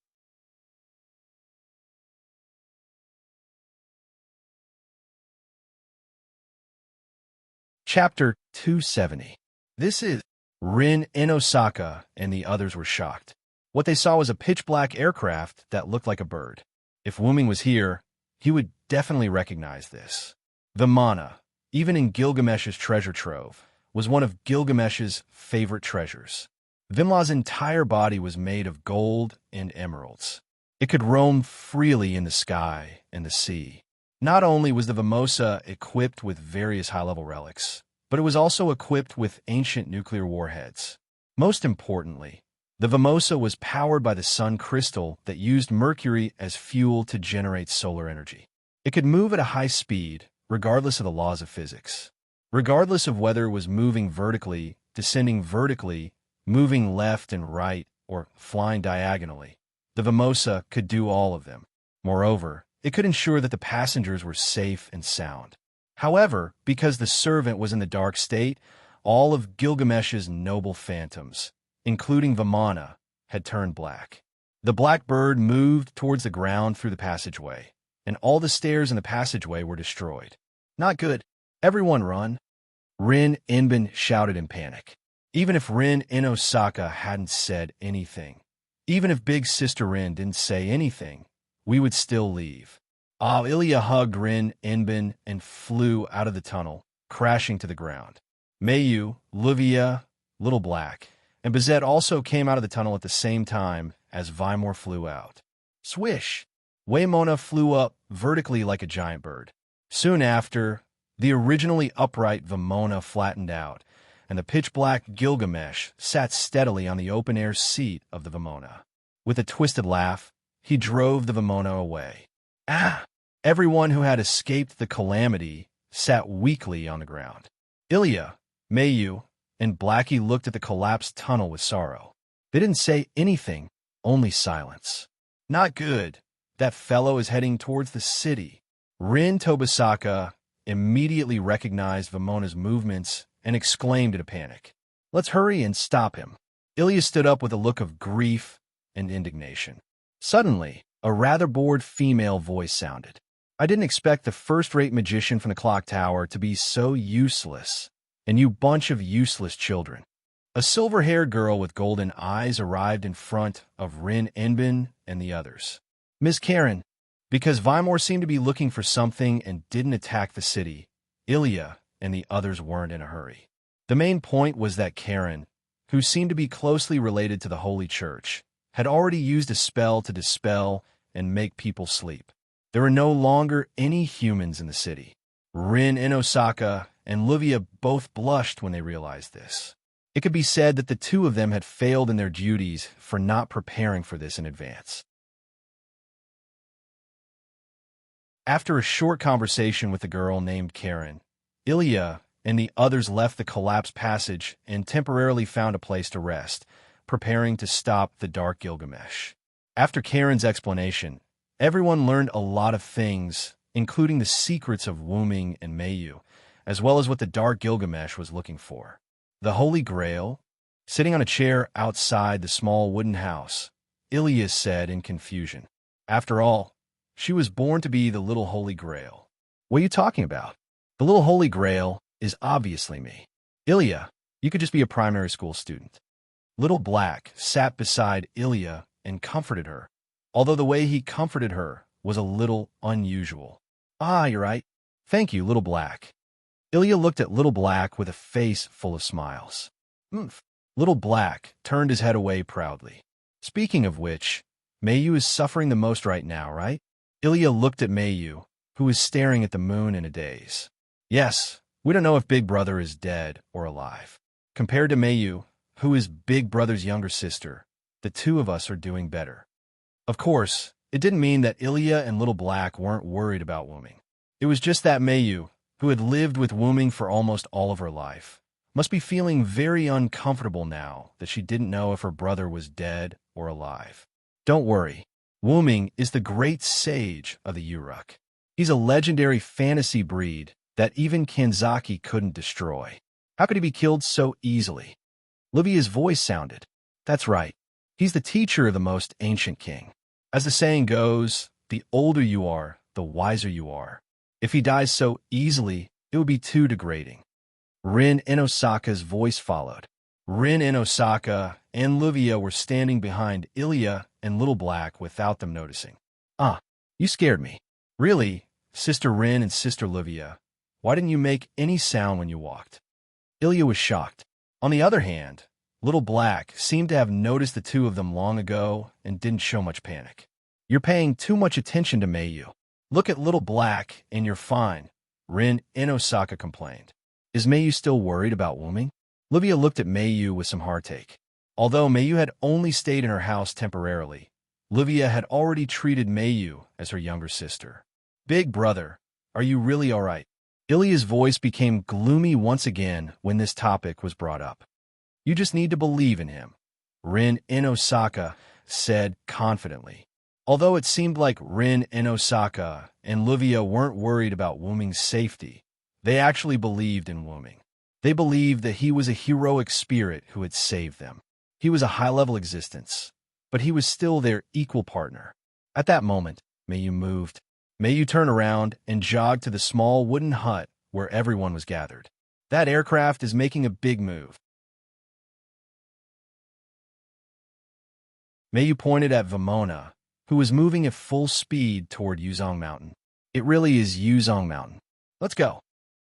Chapter 270. This is Rin in Osaka, and the others were shocked. What they saw was a pitch-black aircraft that looked like a bird. If Wooming was here, he would definitely recognize this. Vimana, even in Gilgamesh's treasure trove, was one of Gilgamesh's favorite treasures. Vimla's entire body was made of gold and emeralds. It could roam freely in the sky and the sea. Not only was the Vimosa equipped with various high-level relics, but it was also equipped with ancient nuclear warheads. Most importantly, the Vimosa was powered by the sun crystal that used mercury as fuel to generate solar energy. It could move at a high speed, regardless of the laws of physics. Regardless of whether it was moving vertically, descending vertically, moving left and right, or flying diagonally, the Vimosa could do all of them. Moreover, it could ensure that the passengers were safe and sound. However, because the servant was in the dark state, all of Gilgamesh's noble phantoms, including Vimana, had turned black. The black bird moved towards the ground through the passageway, and all the stairs in the passageway were destroyed. Not good. Everyone run. Rin Inbin shouted in panic. Even if Rin in Osaka hadn't said anything, even if Big Sister Rin didn't say anything, we would still leave. Ilya hugged Rin Inbin and flew out of the tunnel, crashing to the ground. Mayu, Livia, Little Black, and Bazette also came out of the tunnel at the same time as Vimor flew out. Swish! Waymona flew up vertically like a giant bird. Soon after, the originally upright Vimona flattened out, and the pitch-black Gilgamesh sat steadily on the open-air seat of the Vimona. With a twisted laugh, he drove the Vimona away. Ah! Everyone who had escaped the calamity sat weakly on the ground. Ilya, Mayu, and Blackie looked at the collapsed tunnel with sorrow. They didn't say anything, only silence. Not good. That fellow is heading towards the city. Rin Tobasaka immediately recognized Vamona's movements and exclaimed in a panic, "Let's hurry and stop him." Ilya stood up with a look of grief and indignation. Suddenly, a rather bored female voice sounded. "I didn't expect the first-rate magician from the clock tower to be so useless, and you bunch of useless children." A silver-haired girl with golden eyes arrived in front of Rin Enbin and the others. "Miss Karen," because Vimor seemed to be looking for something and didn't attack the city, Ilya and the others weren't in a hurry. The main point was that Karen, who seemed to be closely related to the Holy Church, had already used a spell to dispel and make people sleep. There were no longer any humans in the city. Rin Inosaka and Livia both blushed when they realized this. It could be said that the two of them had failed in their duties for not preparing for this in advance. After a short conversation with a girl named Karen, Ilya and the others left the collapsed passage and temporarily found a place to rest, preparing to stop the Dark Gilgamesh. After Karen's explanation, everyone learned a lot of things, including the secrets of Wuming and Mayu, as well as what the Dark Gilgamesh was looking for. The Holy Grail? Sitting on a chair outside the small wooden house, Ilya said in confusion. After all, she was born to be the Little Holy Grail. What are you talking about? The Little Holy Grail is obviously me. Ilya, you could just be a primary school student. Little Black sat beside Ilya and comforted her, although the way he comforted her was a little unusual. Ah, you're right. Thank you, Little Black. Ilya looked at Little Black with a face full of smiles. Little Black turned his head away proudly. Speaking of which, Mayu is suffering the most right now, right? Ilya looked at Mayu, who was staring at the moon in a daze. Yes, we don't know if Big Brother is dead or alive. Compared to Mayu, who is Big Brother's younger sister, the two of us are doing better. Of course, it didn't mean that Ilya and Little Black weren't worried about Wuming. It was just that Mayu, who had lived with Wuming for almost all of her life, must be feeling very uncomfortable now that she didn't know if her brother was dead or alive. Don't worry, Wuming is the great sage of the Uruk. He's a legendary fantasy breed that even Kanzaki couldn't destroy. How could he be killed so easily? Livia's voice sounded. That's right. He's the teacher of the most ancient king. As the saying goes, the older you are, the wiser you are. If he dies so easily, it would be too degrading. Rin Inosaka's voice followed. Rin Inosaka and Livia were standing behind Ilya and Little Black without them noticing. Ah, you scared me. Really, Sister Rin and Sister Livia, why didn't you make any sound when you walked? Ilya was shocked. On the other hand, Little Black seemed to have noticed the two of them long ago and didn't show much panic. You're paying too much attention to Mayu. Look at Little Black and you're fine, Rin Inosaka complained. Is Mayu still worried about Wuming? Livia looked at Mayu with some heartache. Although Mayu had only stayed in her house temporarily, Livia had already treated Mayu as her younger sister. Big Brother, are you really all right? Ilya's voice became gloomy once again when this topic was brought up. You just need to believe in him, Rin Inosaka said confidently. Although it seemed like Rin Inosaka and Livia weren't worried about Wuming's safety, they actually believed in Wuming. They believed that he was a heroic spirit who had saved them. He was a high-level existence, but he was still their equal partner. At that moment, Mayu moved. Mayu turned around and jogged to the small wooden hut where everyone was gathered. That aircraft is making a big move. Mayu pointed at Vamona, who was moving at full speed toward Yuzong Mountain. It really is Yuzong Mountain. Let's go.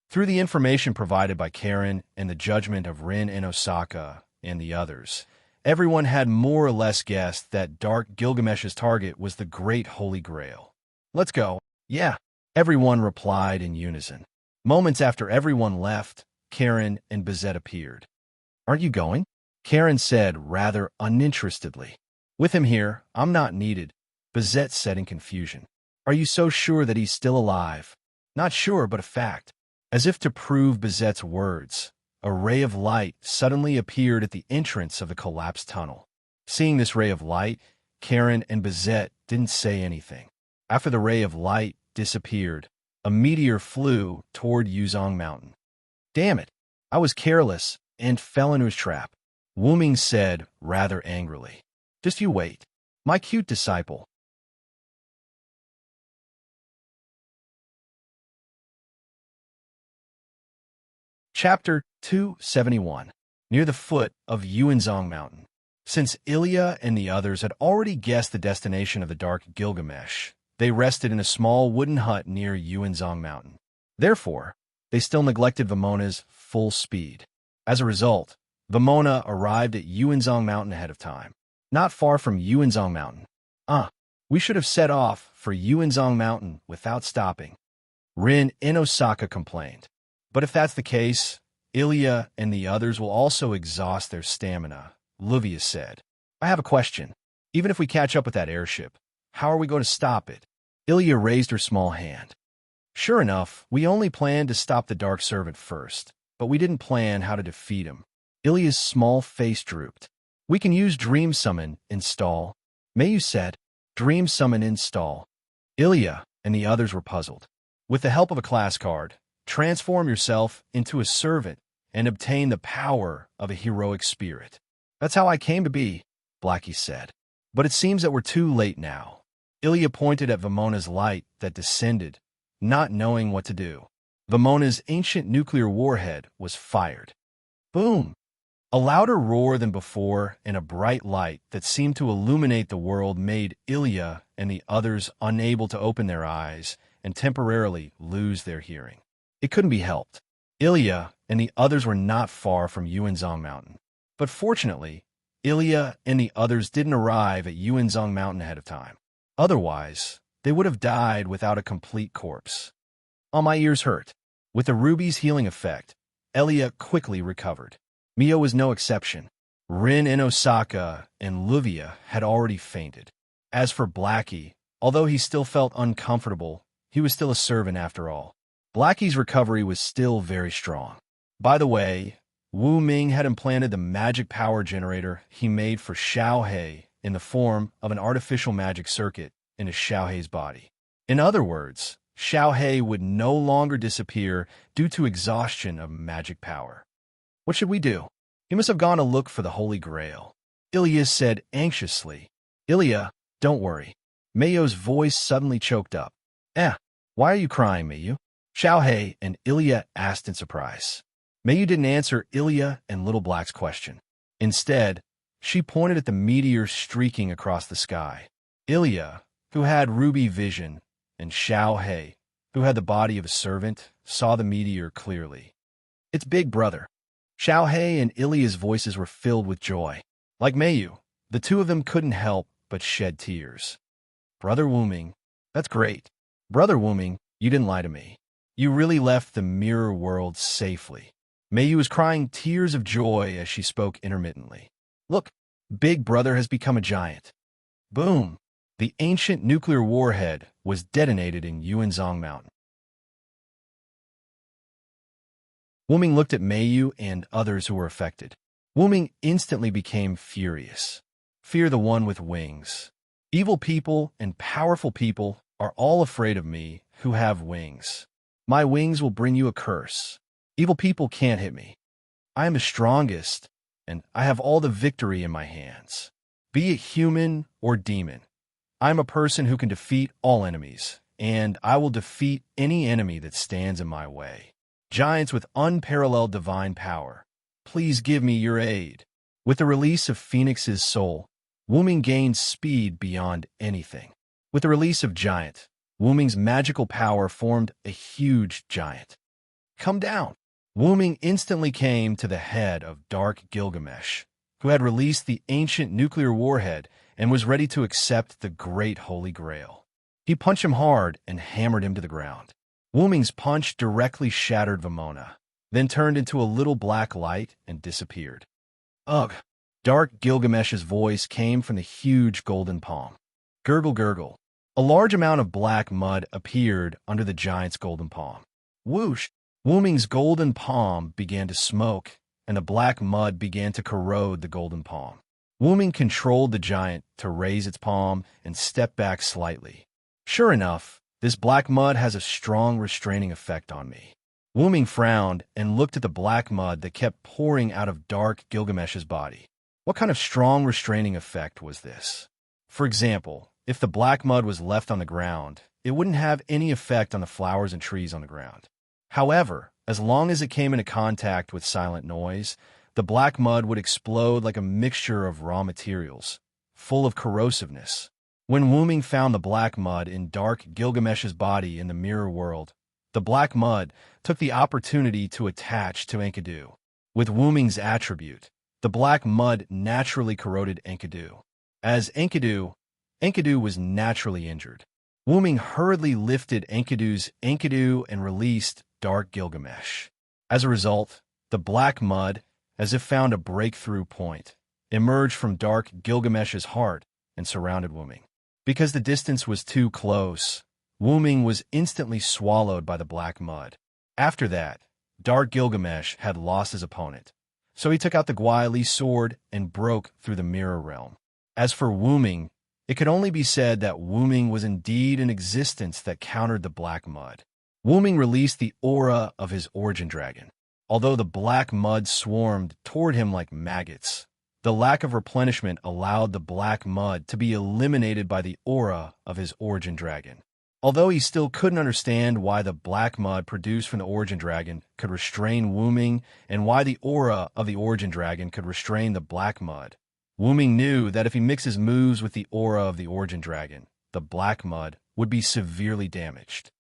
Through the information provided by Karen and the judgment of Rin and Osaka and the others, everyone had more or less guessed that Dark Gilgamesh's target was the Great Holy Grail. Let's go. Yeah, everyone replied in unison. Moments after everyone left, Karen and Bizette appeared. Aren't you going? Karen said rather uninterestedly. With him here, I'm not needed, Bizette said in confusion. Are you so sure that he's still alive? Not sure, but a fact. As if to prove Bizet's words, a ray of light suddenly appeared at the entrance of the collapsed tunnel. Seeing this ray of light, Karen and Bizet didn't say anything. After the ray of light disappeared, a meteor flew toward Yuzong Mountain. Damn it! I was careless and fell into his trap, Wu Ming said rather angrily. Just you wait, my cute disciple. Chapter 271. Near the foot of Yuanzong Mountain. Since Ilya and the others had already guessed the destination of the Dark Gilgamesh, they rested in a small wooden hut near Yuanzong Mountain. Therefore, they still neglected Vamona's full speed. As a result, Vamona arrived at Yuanzong Mountain ahead of time. Not far from Yuanzong Mountain. We should have set off for Yuanzong Mountain without stopping, Rin in Osaka complained. But if that's the case, Ilya and the others will also exhaust their stamina, Livia said. I have a question. Even if we catch up with that airship, how are we going to stop it? Ilya raised her small hand. Sure enough, we only planned to stop the Dark Servant first, but we didn't plan how to defeat him. Ilya's small face drooped. We can use Dream Summon install. Mayu said, Dream Summon install. Ilya and the others were puzzled. With the help of a class card, transform yourself into a servant and obtain the power of a heroic spirit. That's how I came to be, Blackie said. But it seems that we're too late now. Ilya pointed at Vamona's light that descended, not knowing what to do. Vamona's ancient nuclear warhead was fired. Boom! A louder roar than before and a bright light that seemed to illuminate the world made Ilya and the others unable to open their eyes and temporarily lose their hearing. It couldn't be helped. Ilya and the others were not far from Yuanzong Mountain. But fortunately, Ilya and the others didn't arrive at Yuanzong Mountain ahead of time. Otherwise, they would have died without a complete corpse. All my ears hurt. With the ruby's healing effect, Ilya quickly recovered. Mio was no exception. Rin in Osaka and Livia had already fainted. As for Blackie, although he still felt uncomfortable, he was still a servant after all. Blackie's recovery was still very strong. By the way, Wu Ming had implanted the magic power generator he made for Xiaohei in the form of an artificial magic circuit into Xiaohei's body. In other words, Xiaohei would no longer disappear due to exhaustion of magic power. What should we do? He must have gone to look for the Holy Grail, Ilya said anxiously. Ilya, don't worry. Mayo's voice suddenly choked up. Why are you crying, Mayu? Xiaohei and Ilya asked in surprise. Mayu didn't answer Ilya and Little Black's question. Instead, she pointed at the meteor streaking across the sky. Ilya, who had ruby vision, and Xiaohei, who had the body of a servant, saw the meteor clearly. It's Big Brother. Xiaohei and Ilya's voices were filled with joy. Like Mayu, the two of them couldn't help but shed tears. Brother Wu Ming, that's great. Brother Wu Ming, you didn't lie to me. You really left the mirror world safely. Mayu was crying tears of joy as she spoke intermittently. Look, Big Brother has become a giant. Boom! The ancient nuclear warhead was detonated in Yuanzong Mountain. Wu Ming looked at Mayu and others who were affected. Wu Ming instantly became furious. Fear the one with wings. Evil people and powerful people are all afraid of me who have wings. My wings will bring you a curse. Evil people can't hit me. I am the strongest, and I have all the victory in my hands. Be it human or demon, I am a person who can defeat all enemies, and I will defeat any enemy that stands in my way. Giants with unparalleled divine power, please give me your aid. With the release of Phoenix's soul, Wu Ming gained speed beyond anything. With the release of Giant, Wu Ming's magical power formed a huge giant. Come down! Wu Ming instantly came to the head of Dark Gilgamesh, who had released the ancient nuclear warhead and was ready to accept the great Holy Grail. He punched him hard and hammered him to the ground. Wu Ming's punch directly shattered Vamona, then turned into a little black light and disappeared. Ugh! Dark Gilgamesh's voice came from the huge golden palm. Gurgle, gurgle. A large amount of black mud appeared under the giant's golden palm. Whoosh! Wu Ming's golden palm began to smoke, and the black mud began to corrode the golden palm. Wu Ming controlled the giant to raise its palm and step back slightly. Sure enough, this black mud has a strong restraining effect on me. Wu Ming frowned and looked at the black mud that kept pouring out of dark Gilgamesh's body. What kind of strong restraining effect was this? For example, if the black mud was left on the ground, it wouldn't have any effect on the flowers and trees on the ground. However, as long as it came into contact with silent noise, the black mud would explode like a mixture of raw materials, full of corrosiveness. When Wu Ming found the black mud in dark Gilgamesh's body in the mirror world, the black mud took the opportunity to attach to Enkidu. With Wu Ming's attribute, the black mud naturally corroded Enkidu. As Enkidu was naturally injured. Wu Ming hurriedly lifted Enkidu's Enkidu and released dark Gilgamesh. As a result, the black mud, as if found a breakthrough point, emerged from dark Gilgamesh's heart and surrounded Wu Ming. Because the distance was too close, Wu Ming was instantly swallowed by the black mud. After that, dark Gilgamesh had lost his opponent, so he took out the Gui Li sword and broke through the mirror realm. As for Wu Ming, it could only be said that Wu Ming was indeed an existence that countered the black mud. Wu Ming released the aura of his origin dragon. Although the black mud swarmed toward him like maggots, the lack of replenishment allowed the black mud to be eliminated by the aura of his origin dragon. Although he still couldn't understand why the black mud produced from the origin dragon could restrain Wu Ming and why the aura of the origin dragon could restrain the black mud, Wu Ming knew that if he mixed his moves with the aura of the origin dragon, the black mud would be severely damaged.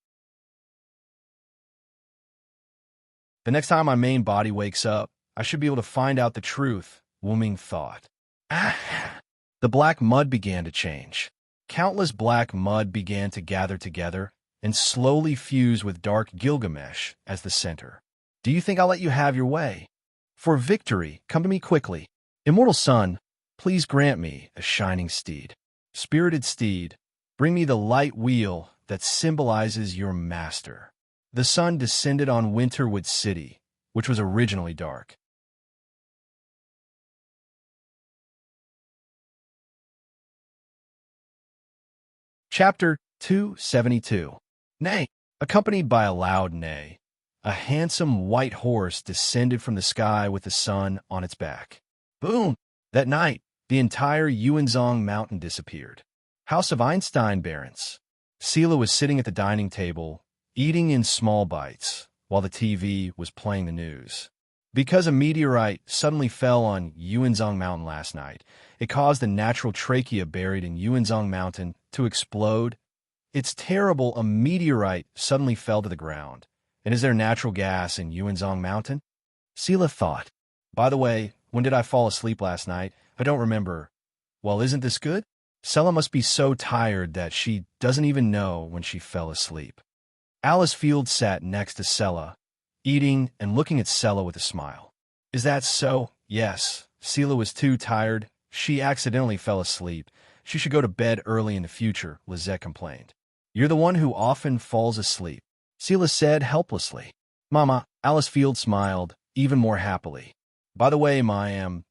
The next time my main body wakes up, I should be able to find out the truth, Wu Ming thought. The black mud began to change. Countless black mud began to gather together and slowly fuse with dark Gilgamesh as the center. Do you think I'll let you have your way? For victory, come to me quickly. Immortal Sun, please grant me a shining steed. Spirited steed, bring me the light wheel that symbolizes your master. The sun descended on Winterwood City, which was originally dark. Chapter 272. Neigh. Accompanied by a loud neigh, a handsome white horse descended from the sky with the sun on its back. Boom! That night, the entire Yuanzhong mountain disappeared. House of Einstein Barons. Sela was sitting at the dining table, eating in small bites, while the TV was playing the news. Because a meteorite suddenly fell on Yuanzhong Mountain last night, it caused the natural trachea buried in Yuanzhong Mountain to explode. It's terrible a meteorite suddenly fell to the ground. And is there natural gas in Yuanzhong Mountain? Sela thought. By the way, when did I fall asleep last night? I don't remember. Well, isn't this good? Sela must be so tired that she doesn't even know when she fell asleep. Alice Field sat next to Sela, eating and looking at Sela with a smile. Is that so? Yes. Sela was too tired. She accidentally fell asleep. She should go to bed early in the future, Lizette complained. You're the one who often falls asleep, Sela said helplessly. Mama, Alice Field smiled, even more happily. By the way, Mayam,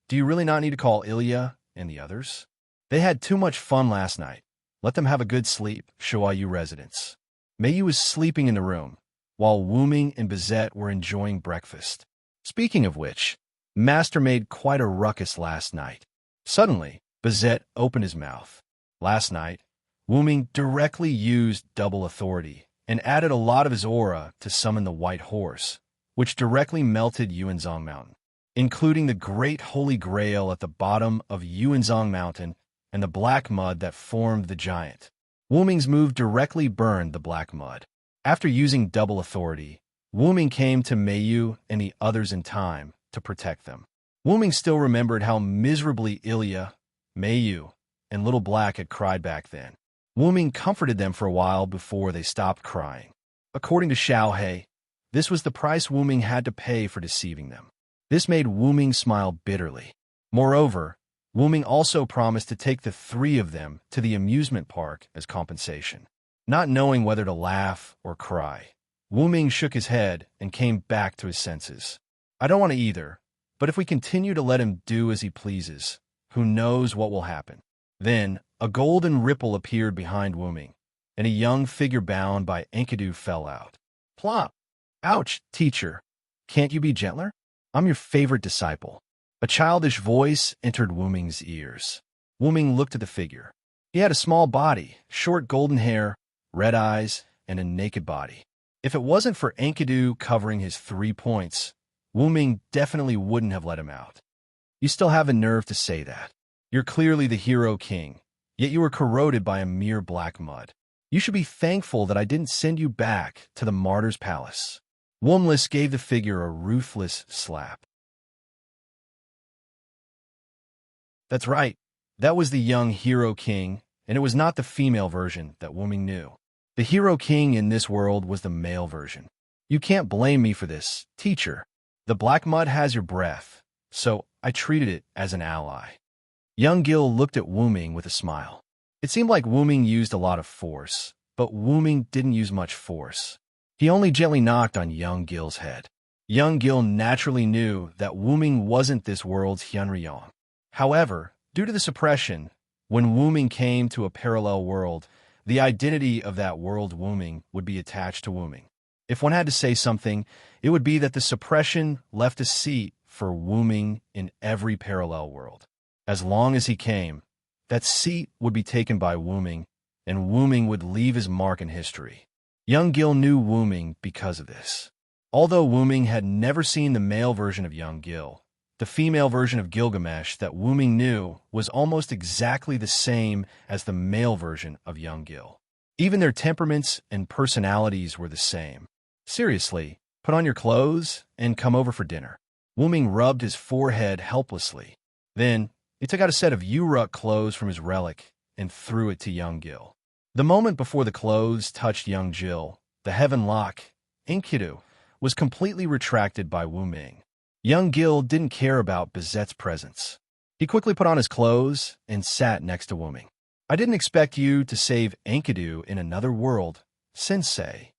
do you really not need to call Ilya and the others? They had too much fun last night. Let them have a good sleep, Shoayu residents. Mayu was sleeping in the room, while Wu Ming and Bizette were enjoying breakfast. Speaking of which, Master made quite a ruckus last night. Suddenly, Bizette opened his mouth. Last night, Wu Ming directly used double authority and added a lot of his aura to summon the white horse, which directly melted Yuanzhong Mountain, including the great holy grail at the bottom of Yuanzhong Mountain and the black mud that formed the giant. Wu Ming's move directly burned the black mud. After using double authority, Wu Ming came to Mayu and the others in time to protect them. Wu Ming still remembered how miserably Ilya, Mayu, and Little Black had cried back then. Wu Ming comforted them for a while before they stopped crying. According to Xiaohei, this was the price Wu Ming had to pay for deceiving them. This made Wu Ming smile bitterly. Moreover, Wu-ming also promised to take the three of them to the amusement park as compensation. Not knowing whether to laugh or cry, Wu-ming shook his head and came back to his senses. I don't want to either, but if we continue to let him do as he pleases, who knows what will happen. Then, a golden ripple appeared behind Wu-ming, and a young figure bound by Enkidu fell out. Plop! Ouch, teacher. Can't you be gentler? I'm your favorite disciple. A childish voice entered Wu-ming's ears. Wu-ming looked at the figure. He had a small body, short golden hair, red eyes, and a naked body. If it wasn't for Enkidu covering his 3 points, Wu-ming definitely wouldn't have let him out. You still have a nerve to say that. You're clearly the hero king, yet you were corroded by a mere black mud. You should be thankful that I didn't send you back to the martyr's palace. Wumlis gave the figure a ruthless slap. That's right. That was the young hero king, and it was not the female version that Wu-ming knew. The hero king in this world was the male version. You can't blame me for this, teacher. The black mud has your breath, so I treated it as an ally. Young Gil looked at Wu-ming with a smile. It seemed like Wu-ming used a lot of force, but Wu-ming didn't use much force. He only gently knocked on young Gil's head. Young Gil naturally knew that Wu-ming wasn't this world's Hyunryong. However, due to the suppression, when Wu-ming came to a parallel world, the identity of that world Wu-ming would be attached to Wu-ming. If one had to say something, it would be that the suppression left a seat for Wu-ming in every parallel world. As long as he came, that seat would be taken by Wu-ming, and Wu-ming would leave his mark in history. Young Gil knew Wu-ming because of this. Although Wu-ming had never seen the male version of young Gil, the female version of Gilgamesh that Wu-ming knew was almost exactly the same as the male version of young Gil. Even their temperaments and personalities were the same. Seriously, put on your clothes and come over for dinner. Wu-ming rubbed his forehead helplessly. Then, he took out a set of Uruk clothes from his relic and threw it to young Gil. The moment before the clothes touched young Gil, the heaven lock, Enkidu, was completely retracted by Wu-ming. Young Gil didn't care about Bizet's presence. He quickly put on his clothes and sat next to Wu-ming. I didn't expect you to save Enkidu in another world, sensei.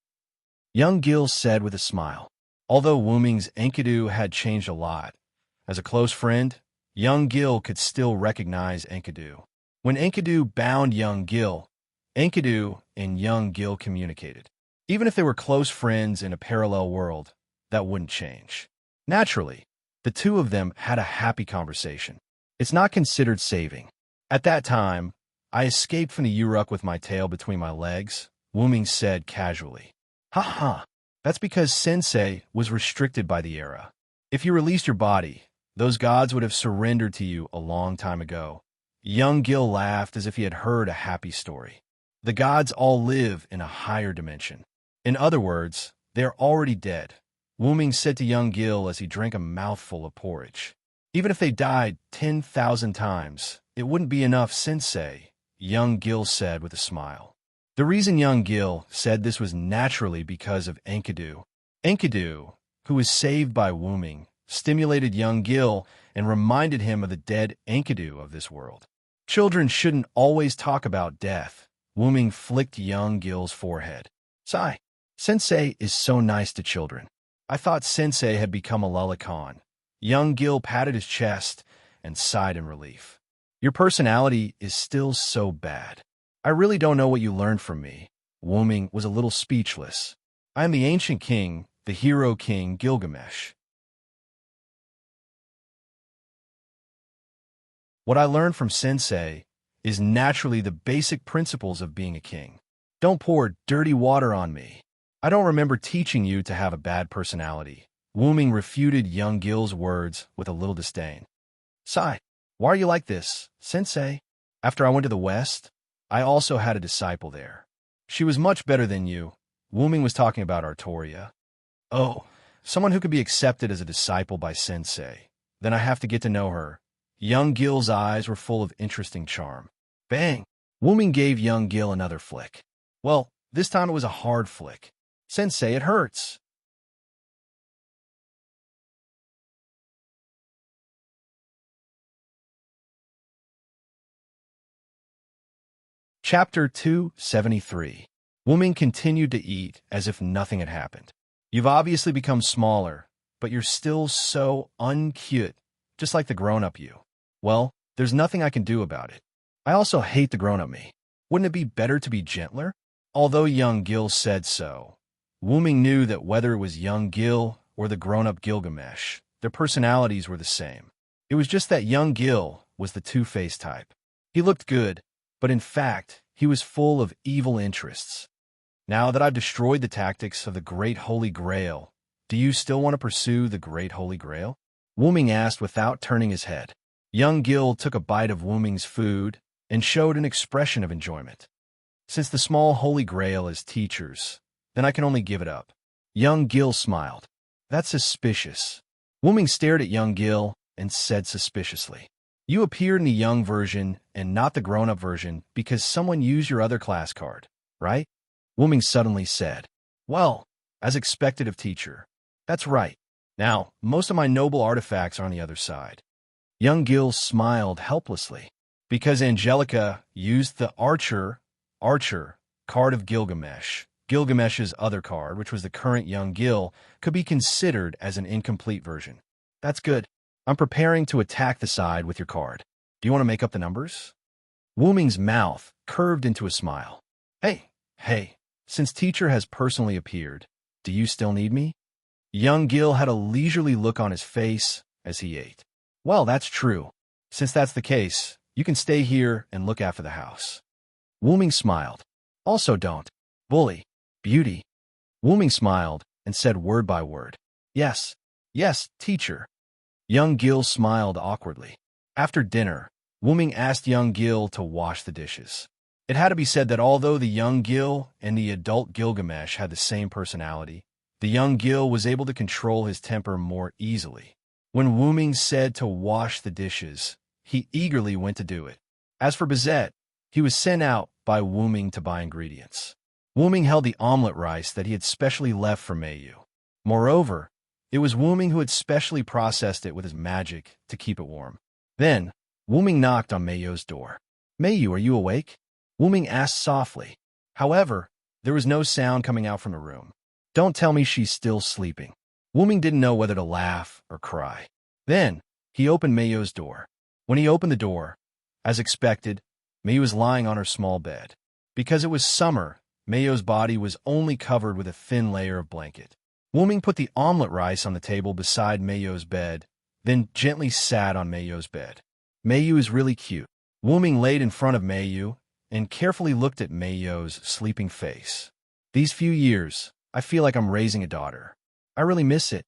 Young Gil said with a smile. Although Wu-ming's Enkidu had changed a lot, as a close friend, young Gil could still recognize Enkidu. When Enkidu bound young Gil, Enkidu and young Gil communicated. Even if they were close friends in a parallel world, that wouldn't change. Naturally, the two of them had a happy conversation. It's not considered saving. At that time, I escaped from the Uruk with my tail between my legs, Wu-ming said casually. Ha, that's because Sensei was restricted by the era. If you released your body, those gods would have surrendered to you a long time ago. Young Gil laughed as if he had heard a happy story. The gods all live in a higher dimension. In other words, they are already dead. Wu-ming said to young Gil as he drank a mouthful of porridge. Even if they died 10,000 times, it wouldn't be enough, sensei, young Gil said with a smile. The reason young Gil said this was naturally because of Enkidu. Enkidu, who was saved by Wu-ming, stimulated young Gil and reminded him of the dead Enkidu of this world. Children shouldn't always talk about death. Wu-ming flicked young Gil's forehead. Sigh. Sensei is so nice to children. I thought Sensei had become a lolicon. Young Gil patted his chest and sighed in relief. Your personality is still so bad. I really don't know what you learned from me. Wu-ming was a little speechless. I am the ancient king, the hero king Gilgamesh. What I learned from Sensei is naturally the basic principles of being a king. Don't pour dirty water on me. I don't remember teaching you to have a bad personality. Wu-ming refuted young Gil's words with a little disdain. Sigh, why are you like this, Sensei? After I went to the West, I also had a disciple there. She was much better than you. Wu-ming was talking about Artoria. Oh, someone who could be accepted as a disciple by Sensei. Then I have to get to know her. Young Gil's eyes were full of interesting charm. Bang! Wu-ming gave young Gil another flick. Well, this time it was a hard flick. Sensei, it hurts. Chapter 273. Wuming continued to eat as if nothing had happened. You've obviously become smaller, but you're still so uncute, just like the grown-up you. Well, there's nothing I can do about it. I also hate the grown-up me. Wouldn't it be better to be gentler? Although young Gil said so, Wuming knew that whether it was young Gil or the grown-up Gilgamesh, their personalities were the same. It was just that young Gil was the two-faced type. He looked good, but in fact, he was full of evil interests. Now that I've destroyed the tactics of the Great Holy Grail, do you still want to pursue the Great Holy Grail? Wuming asked without turning his head. Young Gil took a bite of Wuming's food and showed an expression of enjoyment. Since the small Holy Grail is teachers, then I can only give it up. Young Gil smiled. That's suspicious. Wuming stared at young Gil and said suspiciously, You appeared in the young version and not the grown-up version because someone used your other class card, right? Wuming suddenly said, Well, as expected of teacher. That's right. Now, most of my noble artifacts are on the other side. Young Gil smiled helplessly. Because Angelica used the Archer card of Gilgamesh, Gilgamesh's other card, which was the current young Gil, could be considered as an incomplete version. That's good. I'm preparing to attack the side with your card. Do you want to make up the numbers? Wuming's mouth curved into a smile. Hey, since teacher has personally appeared, do you still need me? Young Gil had a leisurely look on his face as he ate. Well, that's true. Since that's the case, you can stay here and look after the house. Wuming smiled. Also don't bully Beauty. Wuming smiled and said word by word. Yes, teacher. Young Gil smiled awkwardly. After dinner, Wuming asked young Gil to wash the dishes. It had to be said that although the young Gil and the adult Gilgamesh had the same personality, the young Gil was able to control his temper more easily. When Wuming said to wash the dishes, he eagerly went to do it. As for Bizet, he was sent out by Wuming to buy ingredients. Wuming held the omelet rice that he had specially left for Mayu. Moreover, it was Wuming who had specially processed it with his magic to keep it warm. Then, Wuming knocked on Mayu's door. Mayu, are you awake? Wuming asked softly. However, there was no sound coming out from the room. Don't tell me she's still sleeping. Wuming didn't know whether to laugh or cry. Then, he opened Mayu's door. When he opened the door, as expected, Mayu was lying on her small bed. Because it was summer, Mayu's body was only covered with a thin layer of blanket. Wuming put the omelet rice on the table beside Mayu's bed, then gently sat on Mayu's bed. Mayu is really cute. Wuming laid in front of Mayu and carefully looked at Mayu's sleeping face. These few years, I feel like I'm raising a daughter. I really miss it.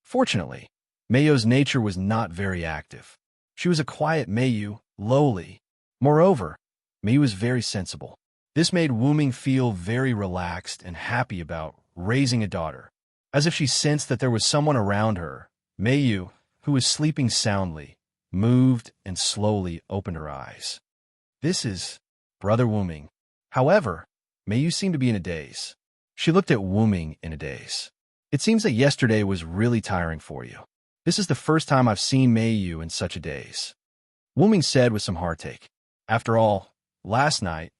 Fortunately, Mayu's nature was not very active. She was a quiet Mayu, lowly. Moreover, Mayu was very sensible. This made Wuming feel very relaxed and happy about raising a daughter. As if she sensed that there was someone around her, Mayu, who was sleeping soundly, moved and slowly opened her eyes. This is Brother Wuming. However, Mayu seemed to be in a daze. She looked at Wuming in a daze. It seems that yesterday was really tiring for you. This is the first time I've seen Mayu in such a daze. Wuming said with some heartache. After all, last night,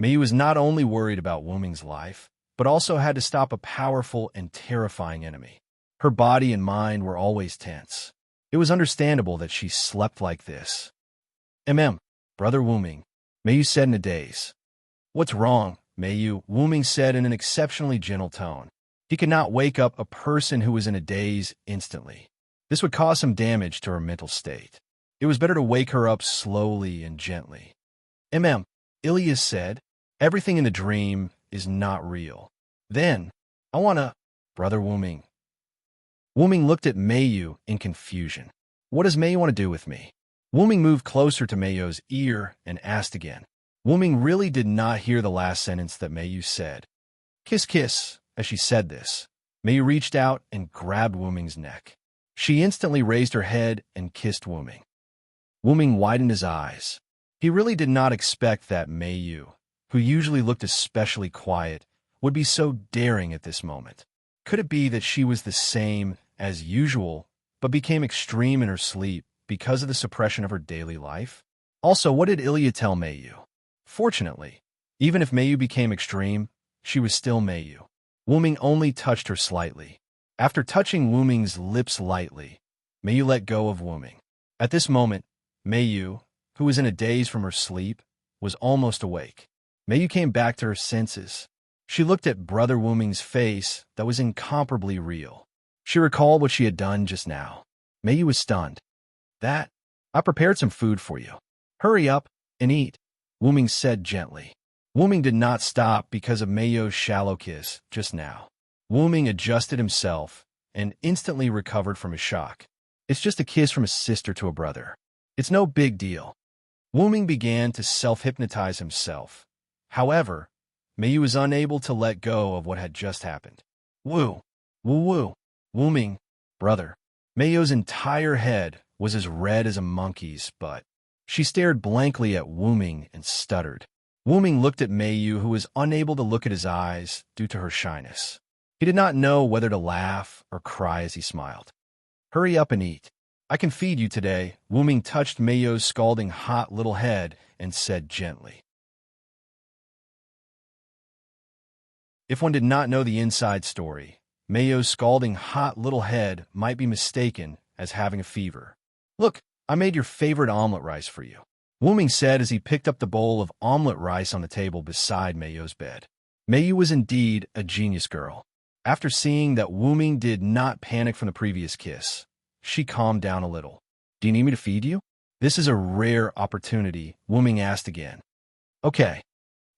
Mayu was not only worried about Wuming's life, but also had to stop a powerful and terrifying enemy. Her body and mind were always tense. It was understandable that she slept like this. Brother Wuming, Mayu said in a daze. What's wrong, Mayu? Wuming said in an exceptionally gentle tone. He could not wake up a person who was in a daze instantly. This would cause some damage to her mental state. It was better to wake her up slowly and gently. Ilya said, everything in the dream is not real. Then, Brother Wuming. Wuming looked at Mayu in confusion. What does Mayu want to do with me? Wuming moved closer to Mayu's ear and asked again. Wuming really did not hear the last sentence that Mayu said. Kiss, kiss, as she said this. Mayu reached out and grabbed Wuming's neck. She instantly raised her head and kissed Wuming. Wuming widened his eyes. He really did not expect that Mayu, who usually looked especially quiet, would be so daring at this moment. Could it be that she was the same as usual, but became extreme in her sleep because of the suppression of her daily life? Also, what did Ilya tell Mayu? Fortunately, even if Mayu became extreme, she was still Mayu. Wuming only touched her slightly. After touching Wuming's lips lightly, Mayu let go of Wuming. At this moment, Mayu, who was in a daze from her sleep, was almost awake. Mayu came back to her senses. She looked at Brother Wuming's face that was incomparably real. She recalled what she had done just now. Mayu was stunned. I prepared some food for you. Hurry up and eat, Wuming said gently. Wuming did not stop because of Mayu's shallow kiss just now. Wuming adjusted himself and instantly recovered from his shock. It's just a kiss from a sister to a brother. It's no big deal. Wuming began to self-hypnotize himself. However, Mayu was unable to let go of what had just happened. Woo, woo woo, Wuming, brother. Mayu's entire head was as red as a monkey's butt. She stared blankly at Wuming and stuttered. Wuming looked at Mayu, who was unable to look at his eyes due to her shyness. He did not know whether to laugh or cry as he smiled. Hurry up and eat. I can feed you today, Wuming touched Mayu's scalding hot little head and said gently. If one did not know the inside story, Mayu's scalding hot little head might be mistaken as having a fever. Look, I made your favorite omelet rice for you, Wuming said as he picked up the bowl of omelet rice on the table beside Mayu's bed. Mayu was indeed a genius girl. After seeing that Wuming did not panic from the previous kiss, she calmed down a little. Do you need me to feed you? This is a rare opportunity, Wuming asked again. Okay.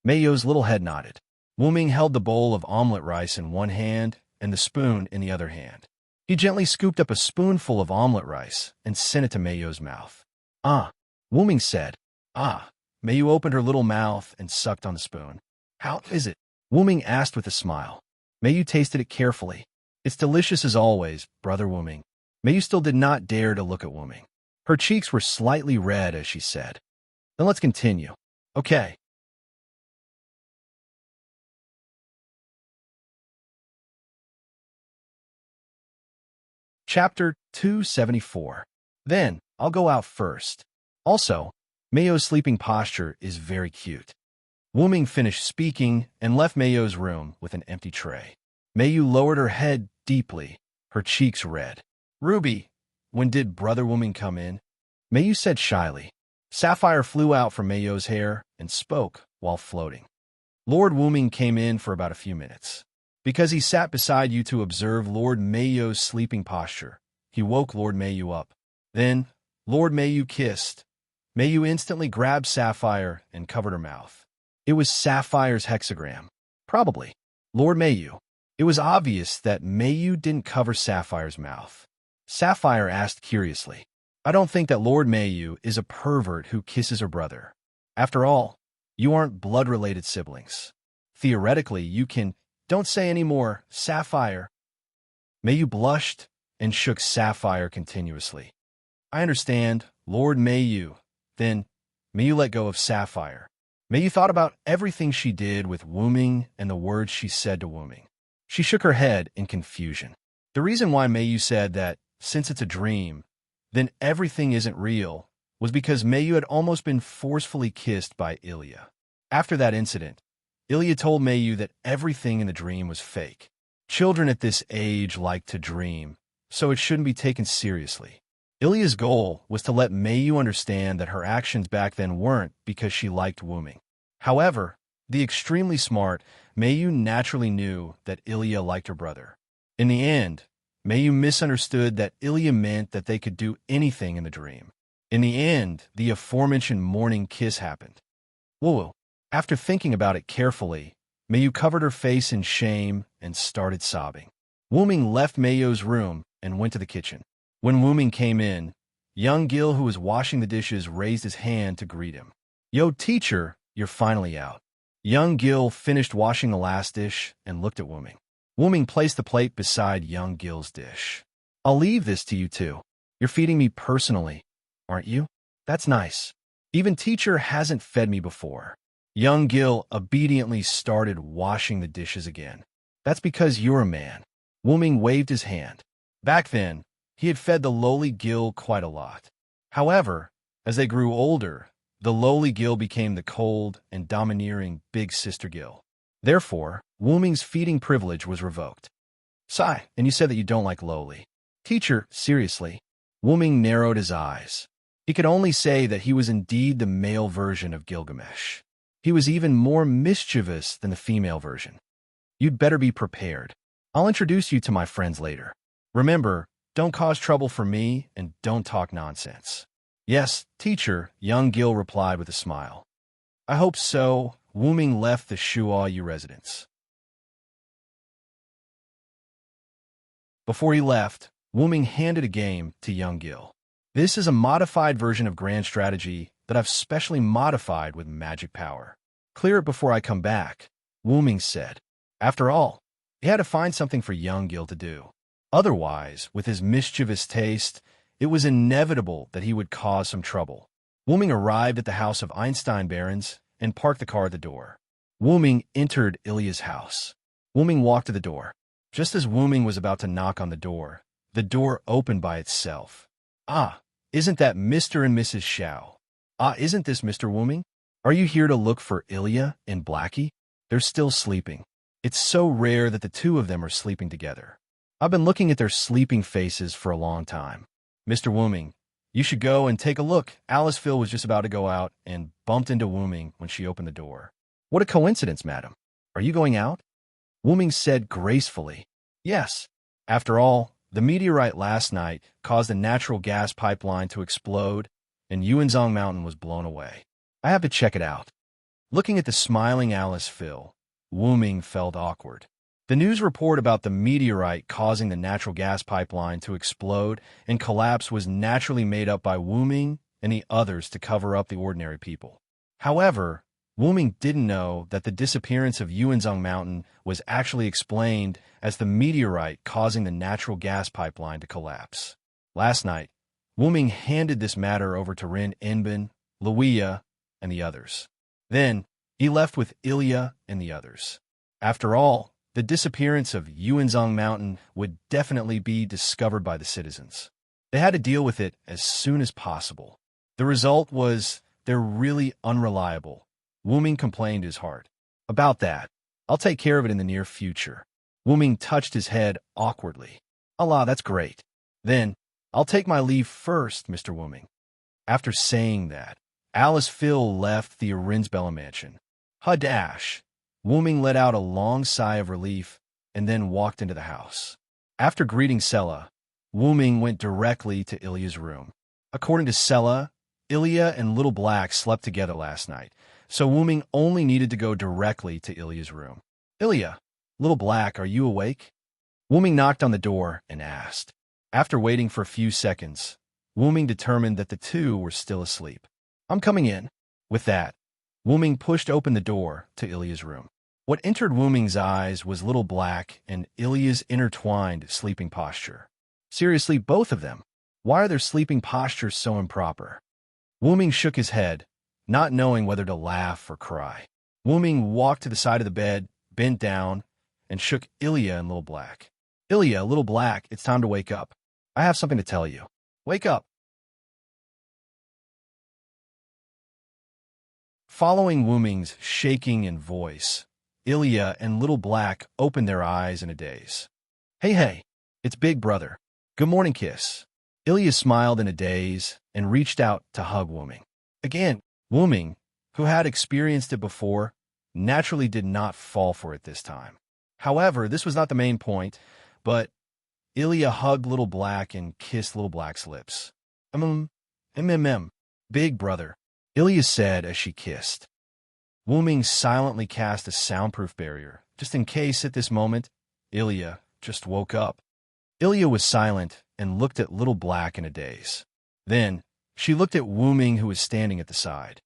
Mayu's little head nodded. Wuming held the bowl of omelet rice in one hand and the spoon in the other hand. He gently scooped up a spoonful of omelet rice and sent it to Mayu's mouth. Ah, Wuming said. Ah. Mayu opened her little mouth and sucked on the spoon. How is it? Wuming asked with a smile. Mayu tasted it carefully. It's delicious as always, Brother Wuming. Mayu still did not dare to look at Wuming. Her cheeks were slightly red as she said. Then let's continue. Okay. Chapter 274. Then, I'll go out first. Also, Mayu's sleeping posture is very cute. Wuming finished speaking and left Mayu's room with an empty tray. Mayu lowered her head deeply, her cheeks red. Ruby, when did Brother Wuming come in? Mayu said shyly. Sapphire flew out from Mayu's hair and spoke while floating. Lord Wuming came in for about a few minutes. Because he sat beside you to observe Lord Mayu's sleeping posture, he woke Lord Mayu up. Then, Lord Mayu kissed. Mayu instantly grabbed Sapphire and covered her mouth. It was Sapphire's hexagram. Probably. Lord Mayu. It was obvious that Mayu didn't cover Sapphire's mouth. Sapphire asked curiously. I don't think that Lord Mayu is a pervert who kisses her brother. After all, you aren't blood-related siblings. Theoretically, you can... Don't say any more, Sapphire. Mayu blushed and shook Sapphire continuously. I understand, Lord Mayu. Then, Mayu let go of Sapphire. Mayu thought about everything she did with Wuming and the words she said to Wuming. She shook her head in confusion. The reason why Mayu said that, since it's a dream, then everything isn't real, was because Mayu had almost been forcefully kissed by Ilya. After that incident, Ilya told Mayu that everything in the dream was fake. Children at this age like to dream, so it shouldn't be taken seriously. Ilya's goal was to let Mayu understand that her actions back then weren't because she liked Wuming. However, the extremely smart Mayu naturally knew that Ilya liked her brother. In the end, Mayu misunderstood that Ilya meant that they could do anything in the dream. In the end, the aforementioned morning kiss happened. Whoa. After thinking about it carefully, Mayu covered her face in shame and started sobbing. Wuming left Mayu's room and went to the kitchen. When Wuming came in, young Gil, who was washing the dishes, raised his hand to greet him. Yo, teacher, you're finally out. Young Gil finished washing the last dish and looked at Wuming. Wuming placed the plate beside young Gil's dish. I'll leave this to you two. You're feeding me personally, aren't you? That's nice. Even teacher hasn't fed me before. Young Gil obediently started washing the dishes again. That's because you're a man. Wuming waved his hand. Back then, he had fed the lowly Gil quite a lot. However, as they grew older, the lowly Gil became the cold and domineering big sister Gil. Therefore, Wuming's feeding privilege was revoked. Sigh, and you said that you don't like lowly. Teacher, seriously. Wuming narrowed his eyes. He could only say that he was indeed the male version of Gilgamesh. He was even more mischievous than the female version. You'd better be prepared. I'll introduce you to my friends later. Remember, don't cause trouble for me and don't talk nonsense. Yes, teacher, young Gil replied with a smile. I hope so. Wuming left the Shuayu residence. Before he left, Wuming handed a game to young Gil. This is a modified version of Grand Strategy that I've specially modified with magic power. Clear it before I come back, Wuming said. After all, he had to find something for young Gil to do. Otherwise, with his mischievous taste, it was inevitable that he would cause some trouble. Wuming arrived at the house of Einstein Barons and parked the car at the door. Wuming entered Ilya's house. Wuming walked to the door. Just as Wuming was about to knock on the door opened by itself. Ah, isn't that Mr. and Mrs. Xiao? Ah, isn't this Mr. Wuming? Are you here to look for Ilya and Blackie? They're still sleeping. It's so rare that the two of them are sleeping together. I've been looking at their sleeping faces for a long time. Mr. Wuming, you should go and take a look. Aliceville was just about to go out and bumped into Wuming when she opened the door. What a coincidence, madam. Are you going out? Wuming said gracefully. Yes. After all, the meteorite last night caused a natural gas pipeline to explode, and Yuanzhong Mountain was blown away. I have to check it out. Looking at the smiling Aliceville, Wuming felt awkward. The news report about the meteorite causing the natural gas pipeline to explode and collapse was naturally made up by Wuming and the others to cover up the ordinary people. However, Wuming didn't know that the disappearance of Yuanzhong Mountain was actually explained as the meteorite causing the natural gas pipeline to collapse. Last night, Wuming handed this matter over to Rin Enbin, Luia, and the others. Then, he left with Ilya and the others. After all, the disappearance of Yuanzhong Mountain would definitely be discovered by the citizens. They had to deal with it as soon as possible. The result was they're really unreliable. Wuming complained his heart. About that, I'll take care of it in the near future. Wuming touched his head awkwardly. Allah, that's great. Then, I'll take my leave first, Mr. Wuming. After saying that, Aliceville left the Arinsbella mansion. Hadash. Wuming let out a long sigh of relief and then walked into the house. After greeting Sela, Wuming went directly to Ilya's room. According to Sela, Ilya and Little Black slept together last night, so Wuming only needed to go directly to Ilya's room. Ilya, Little Black, are you awake? Wuming knocked on the door and asked. After waiting for a few seconds, Wuming determined that the two were still asleep. I'm coming in. With that, Wuming pushed open the door to Ilya's room. What entered Wuming's eyes was Little Black and Ilya's intertwined sleeping posture. Seriously, both of them. Why are their sleeping postures so improper? Wuming shook his head, not knowing whether to laugh or cry. Wuming walked to the side of the bed, bent down, and shook Ilya and Little Black. Ilya, Little Black, it's time to wake up. I have something to tell you. Wake up. Following Wuming's shaking in voice, Ilya and Little Black opened their eyes in a daze. Hey, it's Big Brother. Good morning, kiss. Ilya smiled in a daze and reached out to hug Wuming. Again, Wuming, who had experienced it before, naturally did not fall for it this time. However, this was not the main point, but Ilya hugged Little Black and kissed Little Black's lips. Big Brother, Ilya said as she kissed. Wuming silently cast a soundproof barrier, just in case at this moment, Ilya just woke up. Ilya was silent and looked at Little Black in a daze. Then, she looked at Wuming, who was standing at the side.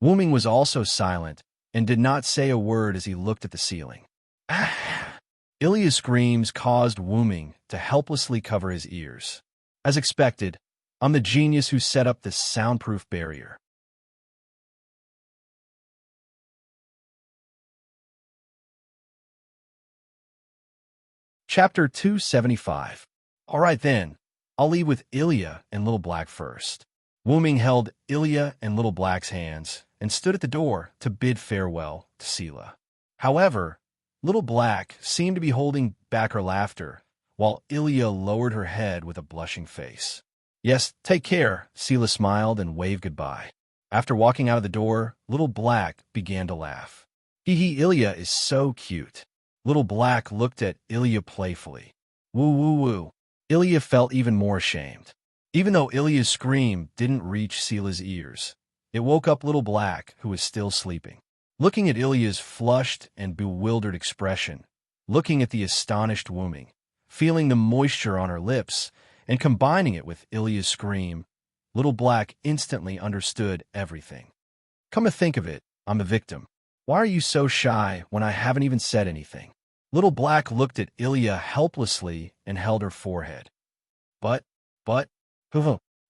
Wuming was also silent and did not say a word as he looked at the ceiling. Ilya's screams caused Wuming to helplessly cover his ears. As expected, I'm the genius who set up this soundproof barrier. Chapter 275. All right then, I'll leave with Ilya and Little Black first. Wuming held Ilya and Little Black's hands and stood at the door to bid farewell to Sela. However, Little Black seemed to be holding back her laughter, while Ilya lowered her head with a blushing face. "Yes, take care," Sela smiled and waved goodbye. After walking out of the door, Little Black began to laugh. "Hee, Ilya is so cute." Little Black looked at Ilya playfully. "Woo, woo, woo." Ilya felt even more ashamed. Even though Ilya's scream didn't reach Sela's ears, it woke up Little Black, who was still sleeping. Looking at Ilya's flushed and bewildered expression, looking at the astonished Wuming, feeling the moisture on her lips, and combining it with Ilya's scream, Little Black instantly understood everything. "Come to think of it, I'm a victim. Why are you so shy when I haven't even said anything?" Little Black looked at Ilya helplessly and held her forehead. But,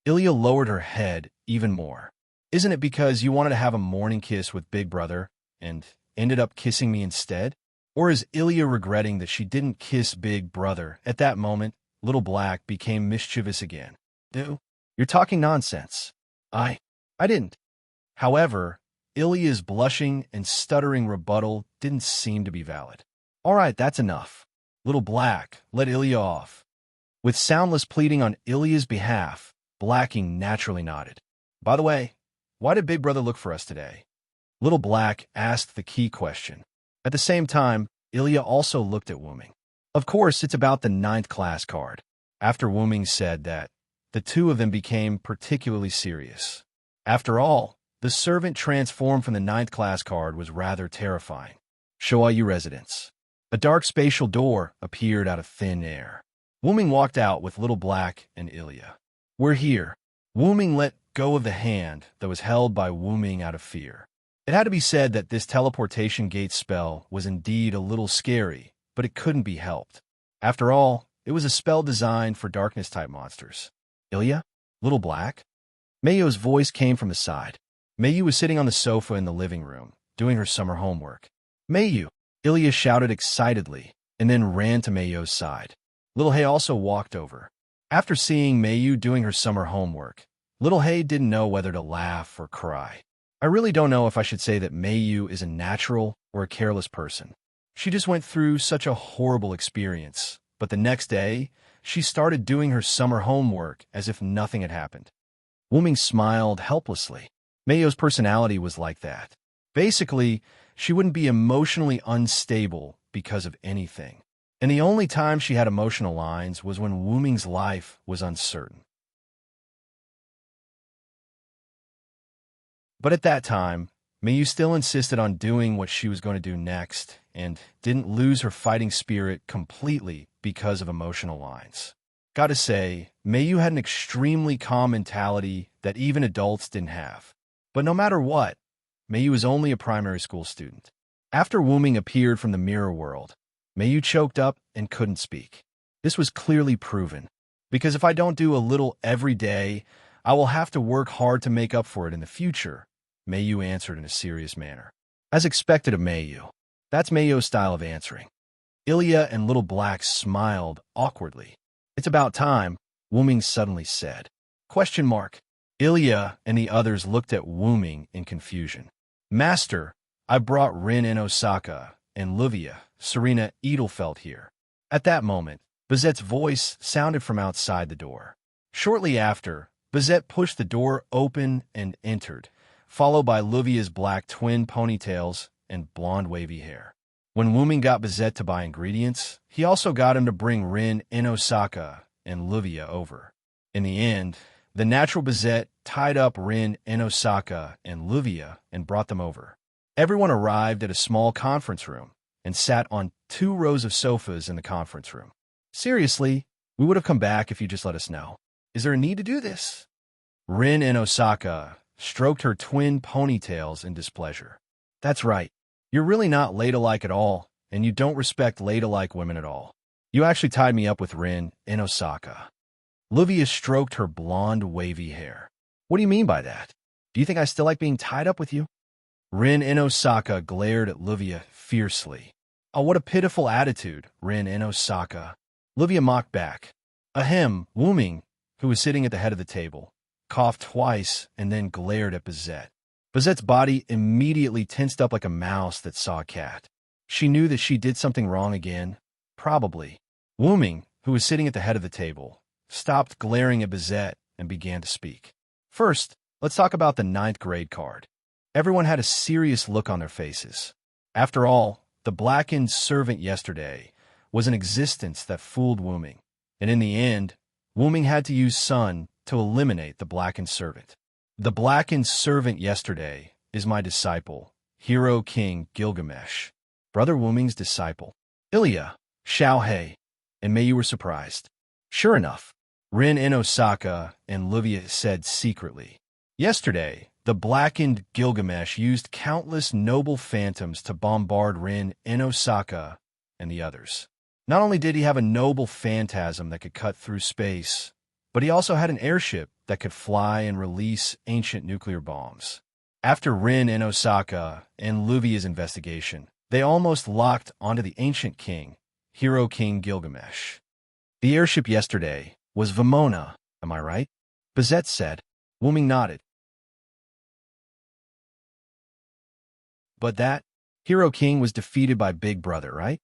Ilya lowered her head even more. "Isn't it because you wanted to have a morning kiss with Big Brother and ended up kissing me instead? Or is Ilya regretting that she didn't kiss Big Brother?" At that moment, Little Black became mischievous again. "Dude, you're talking nonsense. I didn't." However, Ilya's blushing and stuttering rebuttal didn't seem to be valid. "All right, that's enough." Little Black let Ilya off. With soundless pleading on Ilya's behalf, Blacking naturally nodded. "By the way, why did Big Brother look for us today?" Little Black asked the key question. At the same time, Ilya also looked at Wuming. "Of course, it's about the 9th class card." After Wuming said that, the two of them became particularly serious. After all, the servant transformed from the 9th class card was rather terrifying. "Show all you residents." A dark spatial door appeared out of thin air. Wuming walked out with Little Black and Ilya. "We're here." Wuming let go of the hand that was held by Wuming out of fear. It had to be said that this teleportation gate spell was indeed a little scary, but it couldn't be helped. After all, it was a spell designed for darkness-type monsters. "Ilya? Little Black?" Mayo's voice came from the side. Mayu was sitting on the sofa in the living room, doing her summer homework. "Mayu!" Ilya shouted excitedly, and then ran to Mayo's side. Little Hay also walked over. After seeing Mayu doing her summer homework, Little Hay didn't know whether to laugh or cry. I really don't know if I should say that Mayu is a natural or a careless person. She just went through such a horrible experience, but the next day, she started doing her summer homework as if nothing had happened. Wuming smiled helplessly. Mayo's personality was like that. Basically, she wouldn't be emotionally unstable because of anything. And the only time she had emotional lines was when Wuming's life was uncertain. But at that time, Mayu still insisted on doing what she was going to do next and didn't lose her fighting spirit completely because of emotional lines. Gotta say, Mayu had an extremely calm mentality that even adults didn't have. But no matter what, Mayu was only a primary school student. After Wuming appeared from the mirror world, Mayu choked up and couldn't speak. This was clearly proven, because if I don't do a little every day, I will have to work hard to make up for it in the future, Mayu answered in a serious manner. As expected of Mayu. That's Mayo's style of answering. Ilya and Little Black smiled awkwardly. "It's about time," Wuming suddenly said. Question mark. Ilya and the others looked at Wuming in confusion. "Master, I brought Rin in Osaka and Luvia, Serena Edelfelt here." At that moment, Bazette's voice sounded from outside the door. Shortly after, Bazette pushed the door open and entered, followed by Luvia's black twin ponytails and blonde wavy hair. When Wuming got Bazette to buy ingredients, he also got him to bring Rin in Osaka and Luvia over. In the end, the natural Bazette tied up Rin in Osaka and Luvia and brought them over. Everyone arrived at a small conference room and sat on 2 rows of sofas in the conference room. "Seriously, we would have come back if you just let us know. Is there a need to do this?" Rin in Osaka stroked her twin ponytails in displeasure. "That's right. You're really not ladylike at all, and you don't respect ladylike women at all. You actually tied me up with Rin in Osaka." Luvia stroked her blonde wavy hair. "What do you mean by that? Do you think I still like being tied up with you?" Rin in Osaka glared at Luvia fiercely. "Oh, what a pitiful attitude, Rin in Osaka." Luvia mocked back. Ahem, Wuming, who was sitting at the head of the table, coughed twice, and then glared at Bizette. Bizette's body immediately tensed up like a mouse that saw a cat. She knew that she did something wrong again. Probably. Wu Ming, who was sitting at the head of the table, stopped glaring at Bizette and began to speak. First, let's talk about the 9th grade card. Everyone had a serious look on their faces. After all, the blackened servant yesterday was an existence that fooled Wu Ming, and in the end, Wu Ming had to use Sun to eliminate the blackened servant. The blackened servant yesterday is my disciple, Hero King Gilgamesh, Brother Wu Ming's disciple. Ilya, Xiaohei, and Mei Yu were surprised. Sure enough, Rin in Osaka and Livia said secretly. Yesterday, the blackened Gilgamesh used countless noble phantoms to bombard Rin in Osaka and the others. Not only did he have a noble phantasm that could cut through space, but he also had an airship that could fly and release ancient nuclear bombs. After Rin in Osaka and Livia's investigation, they almost locked onto the ancient king, Hero King Gilgamesh. The airship yesterday was Vimona, am I right? Bizette said. Wu Ming nodded. But that Hero King was defeated by Big Brother, right?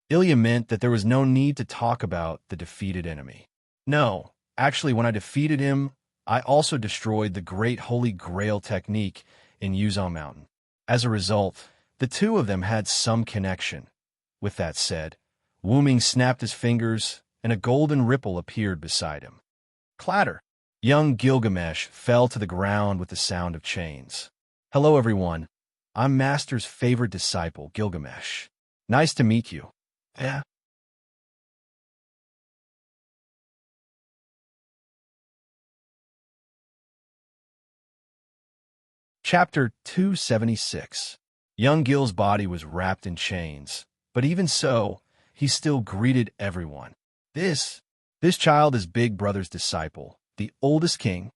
Ilya meant that there was no need to talk about the defeated enemy. No, actually, when I defeated him, I also destroyed the Great Holy Grail technique in Yuzhong Mountain. As a result, the two of them had some connection. With that said, Wu Ming snapped his fingers, and a golden ripple appeared beside him. Clatter! Young Gilgamesh fell to the ground with the sound of chains. Hello, everyone. I'm Master's favorite disciple, Gilgamesh. Nice to meet you. Yeah. Chapter 276. Young Gil's body was wrapped in chains, but even so, he still greeted everyone. This child is Big Brother's disciple, the oldest king.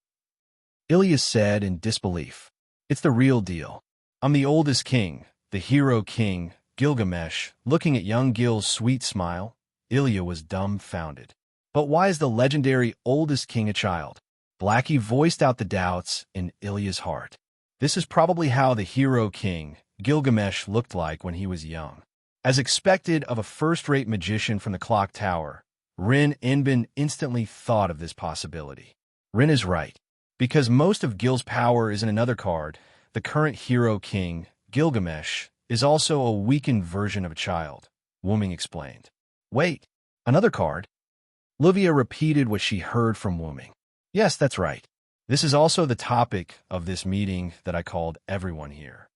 Ilya said in disbelief. It's the real deal. I'm the oldest king, the Hero King, Gilgamesh. Looking at young Gil's sweet smile, Ilya was dumbfounded. But why is the legendary oldest king a child? Blackie voiced out the doubts in Ilya's heart. This is probably how the Hero King, Gilgamesh, looked like when he was young. As expected of a first-rate magician from the clock tower, Rin Inbin instantly thought of this possibility. Rin is right. Because most of Gil's power is in another card, the current Hero King, Gilgamesh, is also a weakened version of a child, Wu Ming explained. Wait, another card? Livia repeated what she heard from Wu Ming. Yes, that's right. This is also the topic of this meeting that I called everyone here.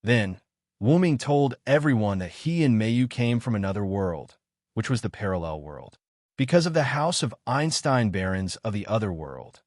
Then, Wu Ming told everyone that he and Mei Yu came from another world, which was the parallel world. Because of the house of Einstein barons of the other world,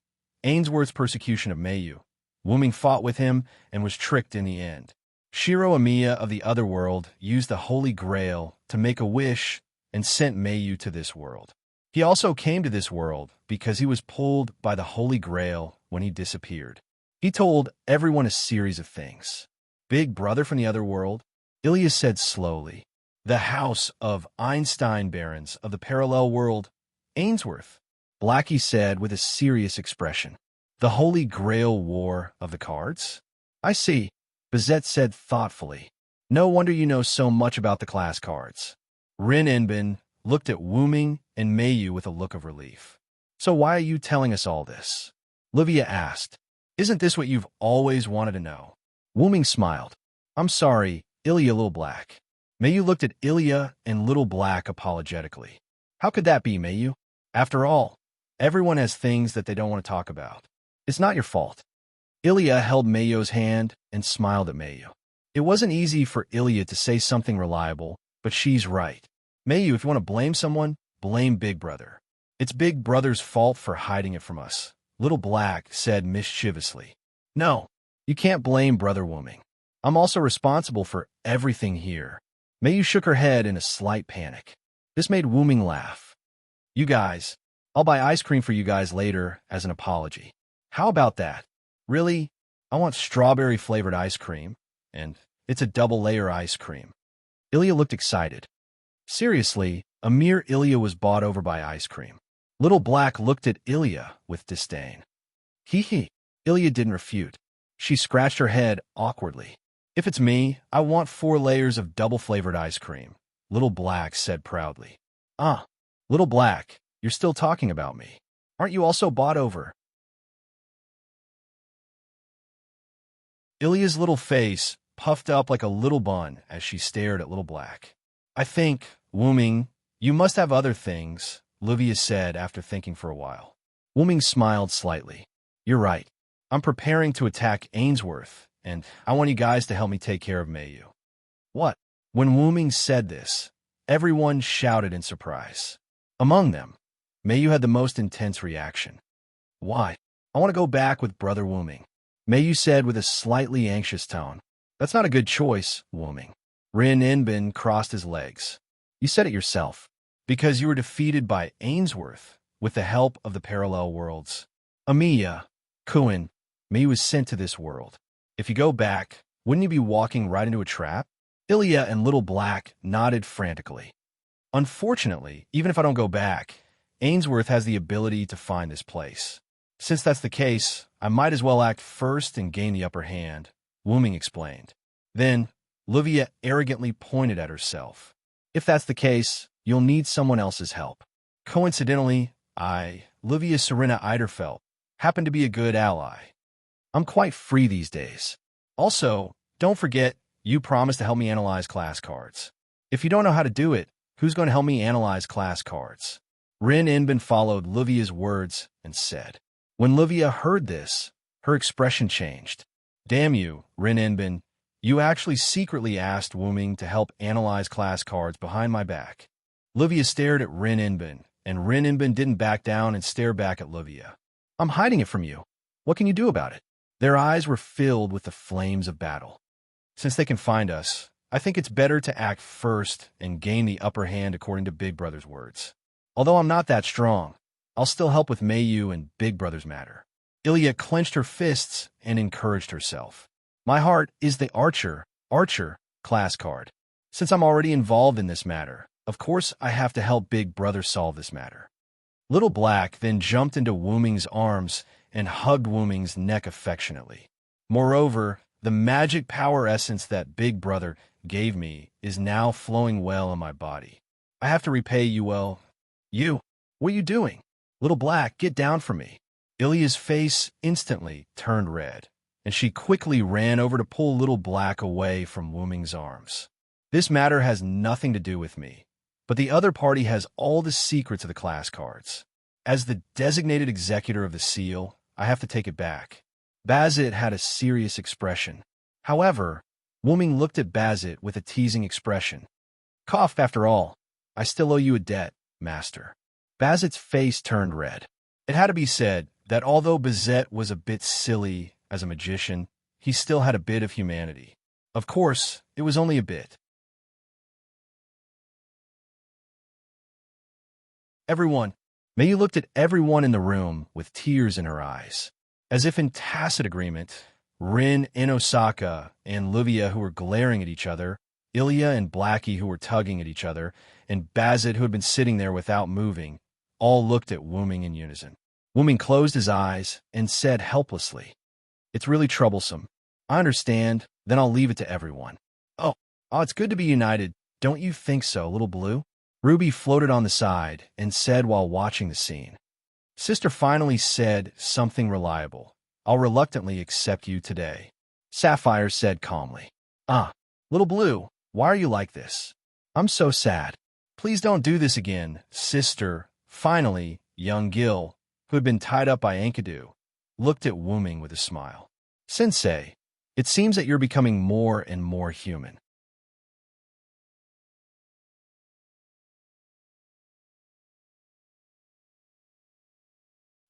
Ainsworth's persecution of Mei Yu, Wu Ming fought with him and was tricked in the end. Shiro Amiya of the other world used the Holy Grail to make a wish and sent Mei Yu to this world. He also came to this world because he was pulled by the Holy Grail when he disappeared. He told everyone a series of things. Big Brother from the other world, Ilya said slowly. The house of Einstein barons of the parallel world, Ainsworth, Blackie said with a serious expression. The Holy Grail War of the cards? I see, Bizette said thoughtfully. No wonder you know so much about the class cards. Rin Inbin looked at Wu Ming and Mei Yu with a look of relief. So why are you telling us all this? Livia asked. Isn't this what you've always wanted to know? Wu Ming smiled. I'm sorry, Ilya Little Black. Mei Yu looked at Ilya and Little Black apologetically. How could that be, Mei Yu? After all, everyone has things that they don't want to talk about. It's not your fault. Ilya held Mei Yu's hand and smiled at Mei Yu. It wasn't easy for Ilya to say something reliable, but she's right. Mei Yu, if you want to blame someone, blame Big Brother. It's Big Brother's fault for hiding it from us, Little Black said mischievously. No, you can't blame Brother Wu Ming. I'm also responsible for everything here. Mei Yu shook her head in a slight panic. This made Wu Ming laugh. You guys, I'll buy ice cream for you guys later as an apology. How about that? Really? I want strawberry-flavored ice cream, and it's a double-layer ice cream. Ilya looked excited. Seriously, a mere Ilya was bought over by ice cream. Little Black looked at Ilya with disdain. Hee hee. Ilya didn't refute. She scratched her head awkwardly. If it's me, I want 4 layers of double-flavored ice cream, Little Black said proudly. Ah, Little Black, you're still talking about me. Aren't you also bought over? Ilya's little face puffed up like a little bun as she stared at Little Black. I think, Wooming, you must have other things, Livia said after thinking for a while. Wooming smiled slightly. You're right. I'm preparing to attack Ainsworth, and I want you guys to help me take care of Mayu. What? When Wooming said this, everyone shouted in surprise. Among them, Mayu had the most intense reaction. Why? I want to go back with Brother Wooming, Mayu said with a slightly anxious tone. That's not a good choice, Wooming. Rin Inbin crossed his legs. You said it yourself. Because you were defeated by Ainsworth with the help of the parallel worlds. Amiya, Kuin, Mayu was sent to this world. If you go back, wouldn't you be walking right into a trap? Ilya and Little Black nodded frantically. Unfortunately, even if I don't go back, Ainsworth has the ability to find this place. Since that's the case, I might as well act first and gain the upper hand, Wooming explained. Then, Livia arrogantly pointed at herself. If that's the case, you'll need someone else's help. Coincidentally, Livia Serena Eiderfeld, happen to be a good ally. I'm quite free these days. Also, don't forget, you promised to help me analyze class cards. If you don't know how to do it, who's going to help me analyze class cards? Rin Inbin followed Livia's words and said. When Livia heard this, her expression changed. Damn you, Rin Inbin. You actually secretly asked Wooming to help analyze class cards behind my back. Livia stared at Rin Inbin, and Rin Inbin didn't back down and stare back at Livia. I'm hiding it from you. What can you do about it? Their eyes were filled with the flames of battle. Since they can find us, I think it's better to act first and gain the upper hand according to Big Brother's words. Although I'm not that strong, I'll still help with Mayu and Big Brother's matter. Ilya clenched her fists and encouraged herself. My heart is the Archer class card. Since I'm already involved in this matter, of course I have to help Big Brother solve this matter. Little Black then jumped into Wooming's arms and hugged Wooming's neck affectionately. Moreover, the magic power essence that Big Brother gave me is now flowing well in my body. I have to repay you well. You, what are you doing? Little Black, get down from me. Ilya's face instantly turned red, and she quickly ran over to pull Little Black away from Wooming's arms. This matter has nothing to do with me, but the other party has all the secrets of the class cards. As the designated executor of the seal, I have to take it back. Bazit had a serious expression. However, Wooming looked at Bazit with a teasing expression. Cough, after all. I still owe you a debt, master. Bazit's face turned red. It had to be said that although Bazet was a bit silly as a magician, he still had a bit of humanity. Of course, it was only a bit. Everyone. Mayu looked at everyone in the room with tears in her eyes. As if in tacit agreement, Rin and Osaka and Livia, who were glaring at each other, Ilya and Blackie, who were tugging at each other, and Bazit, who had been sitting there without moving, all looked at Wooming in unison. Wooming closed his eyes and said helplessly, It's really troublesome. I understand, then I'll leave it to everyone. Oh, it's good to be united. Don't you think so, Little Blue? Ruby floated on the side and said while watching the scene. Sister finally said something reliable. I'll reluctantly accept you today. Sapphire said calmly. Little Blue, why are you like this? I'm so sad. Please don't do this again, sister. Finally, young Gil, who had been tied up by Enkidu, looked at Wooming with a smile. Sensei, it seems that you're becoming more and more human.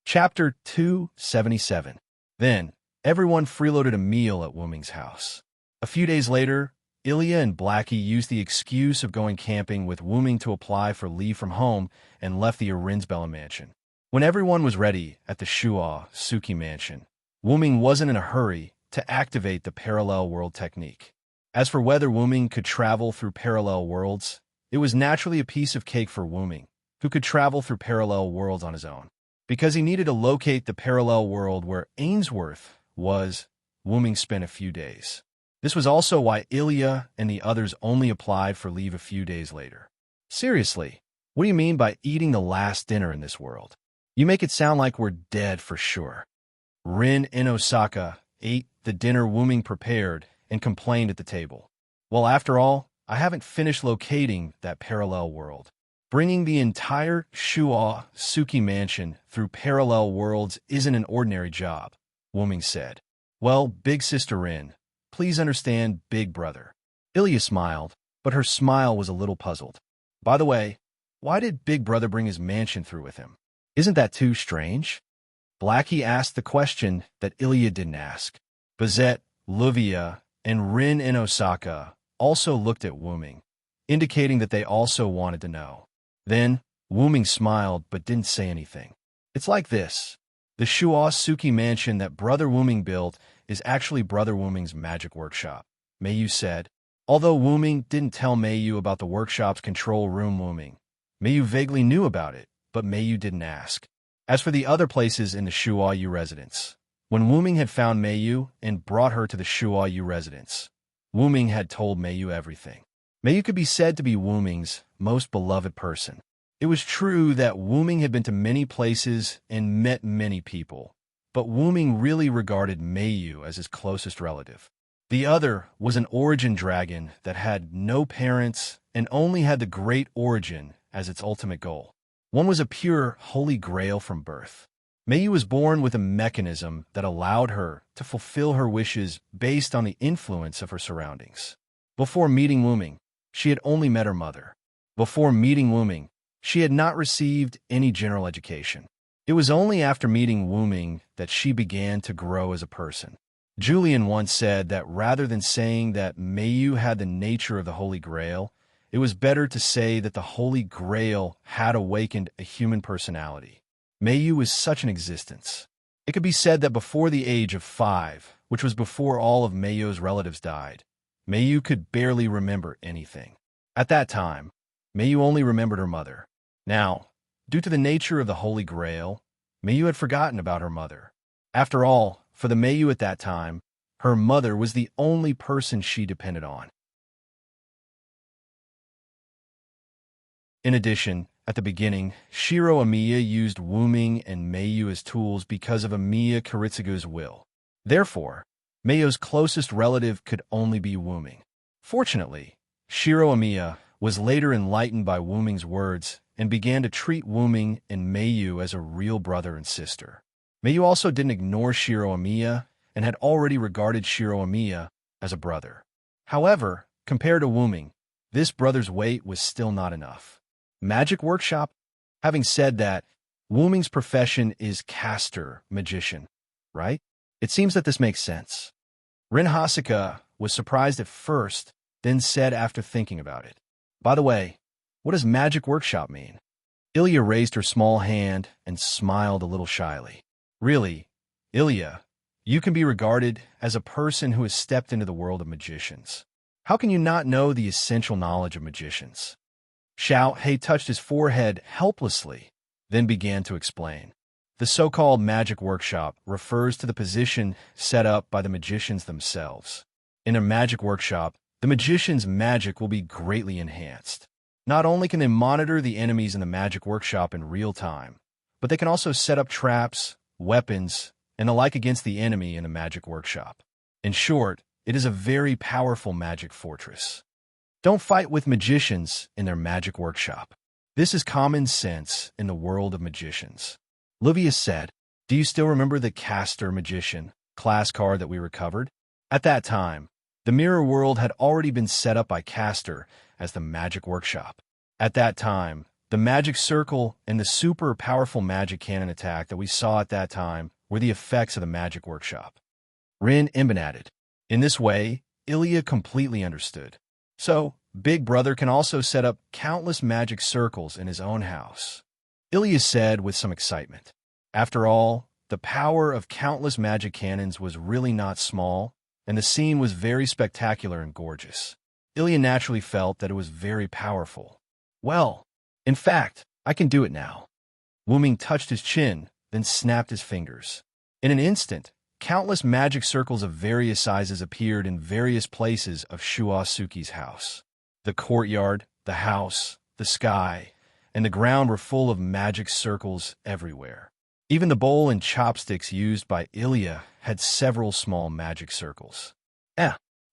Chapter 277. Then, everyone freeloaded a meal at Wooming's house. A few days later, Ilya and Blackie used the excuse of going camping with Wooming to apply for leave from home and left the Arinsbella mansion. When everyone was ready at the Shua Suki mansion, Wooming wasn't in a hurry to activate the parallel world technique. As for whether Wooming could travel through parallel worlds, it was naturally a piece of cake for Wooming, who could travel through parallel worlds on his own. Because he needed to locate the parallel world where Ainsworth was, Wooming spent a few days. This was also why Ilya and the others only applied for leave a few days later. Seriously, what do you mean by eating the last dinner in this world? You make it sound like we're dead for sure. Rin in Osaka ate the dinner Wooming prepared and complained at the table. Well, after all, I haven't finished locating that parallel world. Bringing the entire Shuo Suki mansion through parallel worlds isn't an ordinary job, Wooming said. Well, big sister Rin, please understand big brother. Ilya smiled, but her smile was a little puzzled. By the way, why did big brother bring his mansion through with him? Isn't that too strange? Blackie asked the question that Ilya didn't ask. Bazette, Luvia, and Rin in Osaka also looked at Wooming, indicating that they also wanted to know. Then, Wooming smiled but didn't say anything. It's like this. The Shuo Suki mansion that Brother Wooming built is actually Brother Wooming's magic workshop, Mayu said. Although Wooming didn't tell Mayu about the workshop's control room Wooming, Mayu vaguely knew about it, but Mayu didn't ask. As for the other places in the Shuo Yu residence, when Wooming had found Mayu and brought her to the Shuo Yu residence, Wooming had told Mayu everything. Mayu could be said to be Wooming's most beloved person. It was true that Wooming had been to many places and met many people, but Wooming really regarded Mayu as his closest relative. The other was an origin dragon that had no parents and only had the great origin as its ultimate goal. One was a pure holy grail from birth. Mayu was born with a mechanism that allowed her to fulfill her wishes based on the influence of her surroundings. Before meeting Wooming, she had only met her mother. Before meeting Wooming, she had not received any general education. It was only after meeting Wooming that she began to grow as a person. Julian once said that rather than saying that Mayu had the nature of the Holy Grail, it was better to say that the Holy Grail had awakened a human personality. Mayu was such an existence. It could be said that before the age of 5, which was before all of Mayu's relatives died, Mayu could barely remember anything. At that time, Mayu only remembered her mother. Now, due to the nature of the Holy Grail, Mayu had forgotten about her mother. After all, for the Mayu at that time, her mother was the only person she depended on. In addition, at the beginning, Shiro Amiya used Wooming and Mayu as tools because of Amiya Kiritsugu's will. Therefore, Mayu's closest relative could only be Wooming. Fortunately, Shiro Amiya was later enlightened by Wooming's words and began to treat Wooming and Mayu as a real brother and sister. Mayu also didn't ignore Shiro Amiya and had already regarded Shiro Amiya as a brother. However, compared to Wooming, this brother's weight was still not enough. Magic workshop? Having said that, Wooming's profession is caster, magician, right? It seems that this makes sense. Rin Hasaka was surprised at first, then said after thinking about it. By the way, what does magic workshop mean? Ilya raised her small hand and smiled a little shyly. Really, Ilya, you can be regarded as a person who has stepped into the world of magicians. How can you not know the essential knowledge of magicians? Xiao He touched his forehead helplessly, then began to explain. The so-called magic workshop refers to the position set up by the magicians themselves. In a magic workshop, the magician's magic will be greatly enhanced. Not only can they monitor the enemies in the magic workshop in real time, but they can also set up traps, weapons, and the like against the enemy in the magic workshop. In short, it is a very powerful magic fortress. Don't fight with magicians in their magic workshop. This is common sense in the world of magicians. Livia said, do you still remember the caster magician class card that we recovered? At that time, the mirror world had already been set up by caster as the magic workshop. At that time, the magic circle and the super powerful magic cannon attack that we saw at that time were the effects of the magic workshop. Rin Imben added. In this way, Ilya completely understood. So, Big Brother can also set up countless magic circles in his own house. Ilya said with some excitement. After all, the power of countless magic cannons was really not small, and the scene was very spectacular and gorgeous. Ilya naturally felt that it was very powerful. Well, in fact, I can do it now. Wooming touched his chin, then snapped his fingers. In an instant, countless magic circles of various sizes appeared in various places of Shuasuke's house. The courtyard, the house, the sky, and the ground were full of magic circles everywhere. Even the bowl and chopsticks used by Ilya had several small magic circles.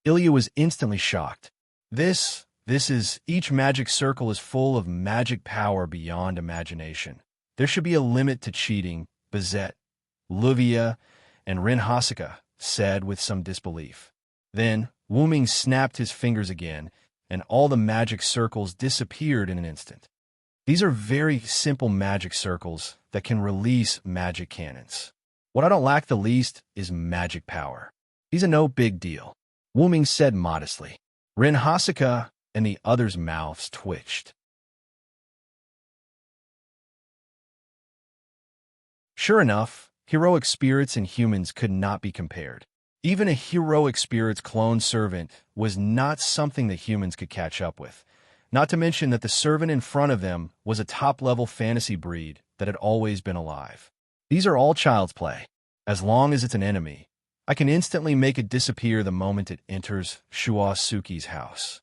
Ilya was instantly shocked. Each magic circle is full of magic power beyond imagination. There should be a limit to cheating, Bazette, Luvia, and Rinhasaka said with some disbelief. Then, Wuming snapped his fingers again, and all the magic circles disappeared in an instant. These are very simple magic circles that can release magic cannons. What I don't lack the least is magic power. These are no big deal, Wuming said modestly. Rinhasaka and the others' mouths twitched. Sure enough, heroic spirits and humans could not be compared. Even a heroic spirit's clone servant was not something that humans could catch up with. Not to mention that the servant in front of them was a top-level fantasy breed that had always been alive. These are all child's play. As long as it's an enemy, I can instantly make it disappear the moment it enters Shuasuke's house.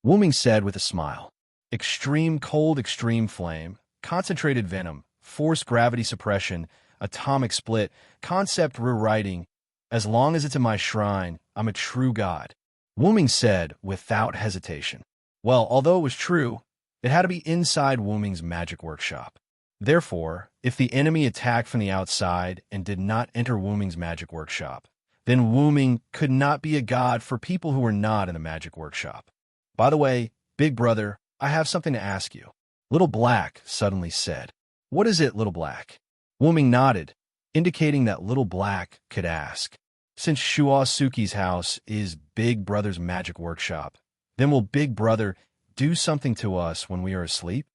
Wuming said with a smile. Extreme cold, extreme flame, concentrated venom, forced gravity suppression, atomic split, concept rewriting. As long as it's in my shrine, I'm a true god, Wuming said without hesitation. Well, although it was true, it had to be inside Wuming's magic workshop. Therefore, if the enemy attacked from the outside and did not enter Wuming's magic workshop, then Wuming could not be a god for people who were not in the magic workshop. By the way, Big Brother, I have something to ask you, Little Black suddenly said. What is it, Little Black? Wuming nodded, indicating that Little Black could ask. Since Shuasuke's house is Big Brother's magic workshop, then will Big Brother do something to us when we are asleep?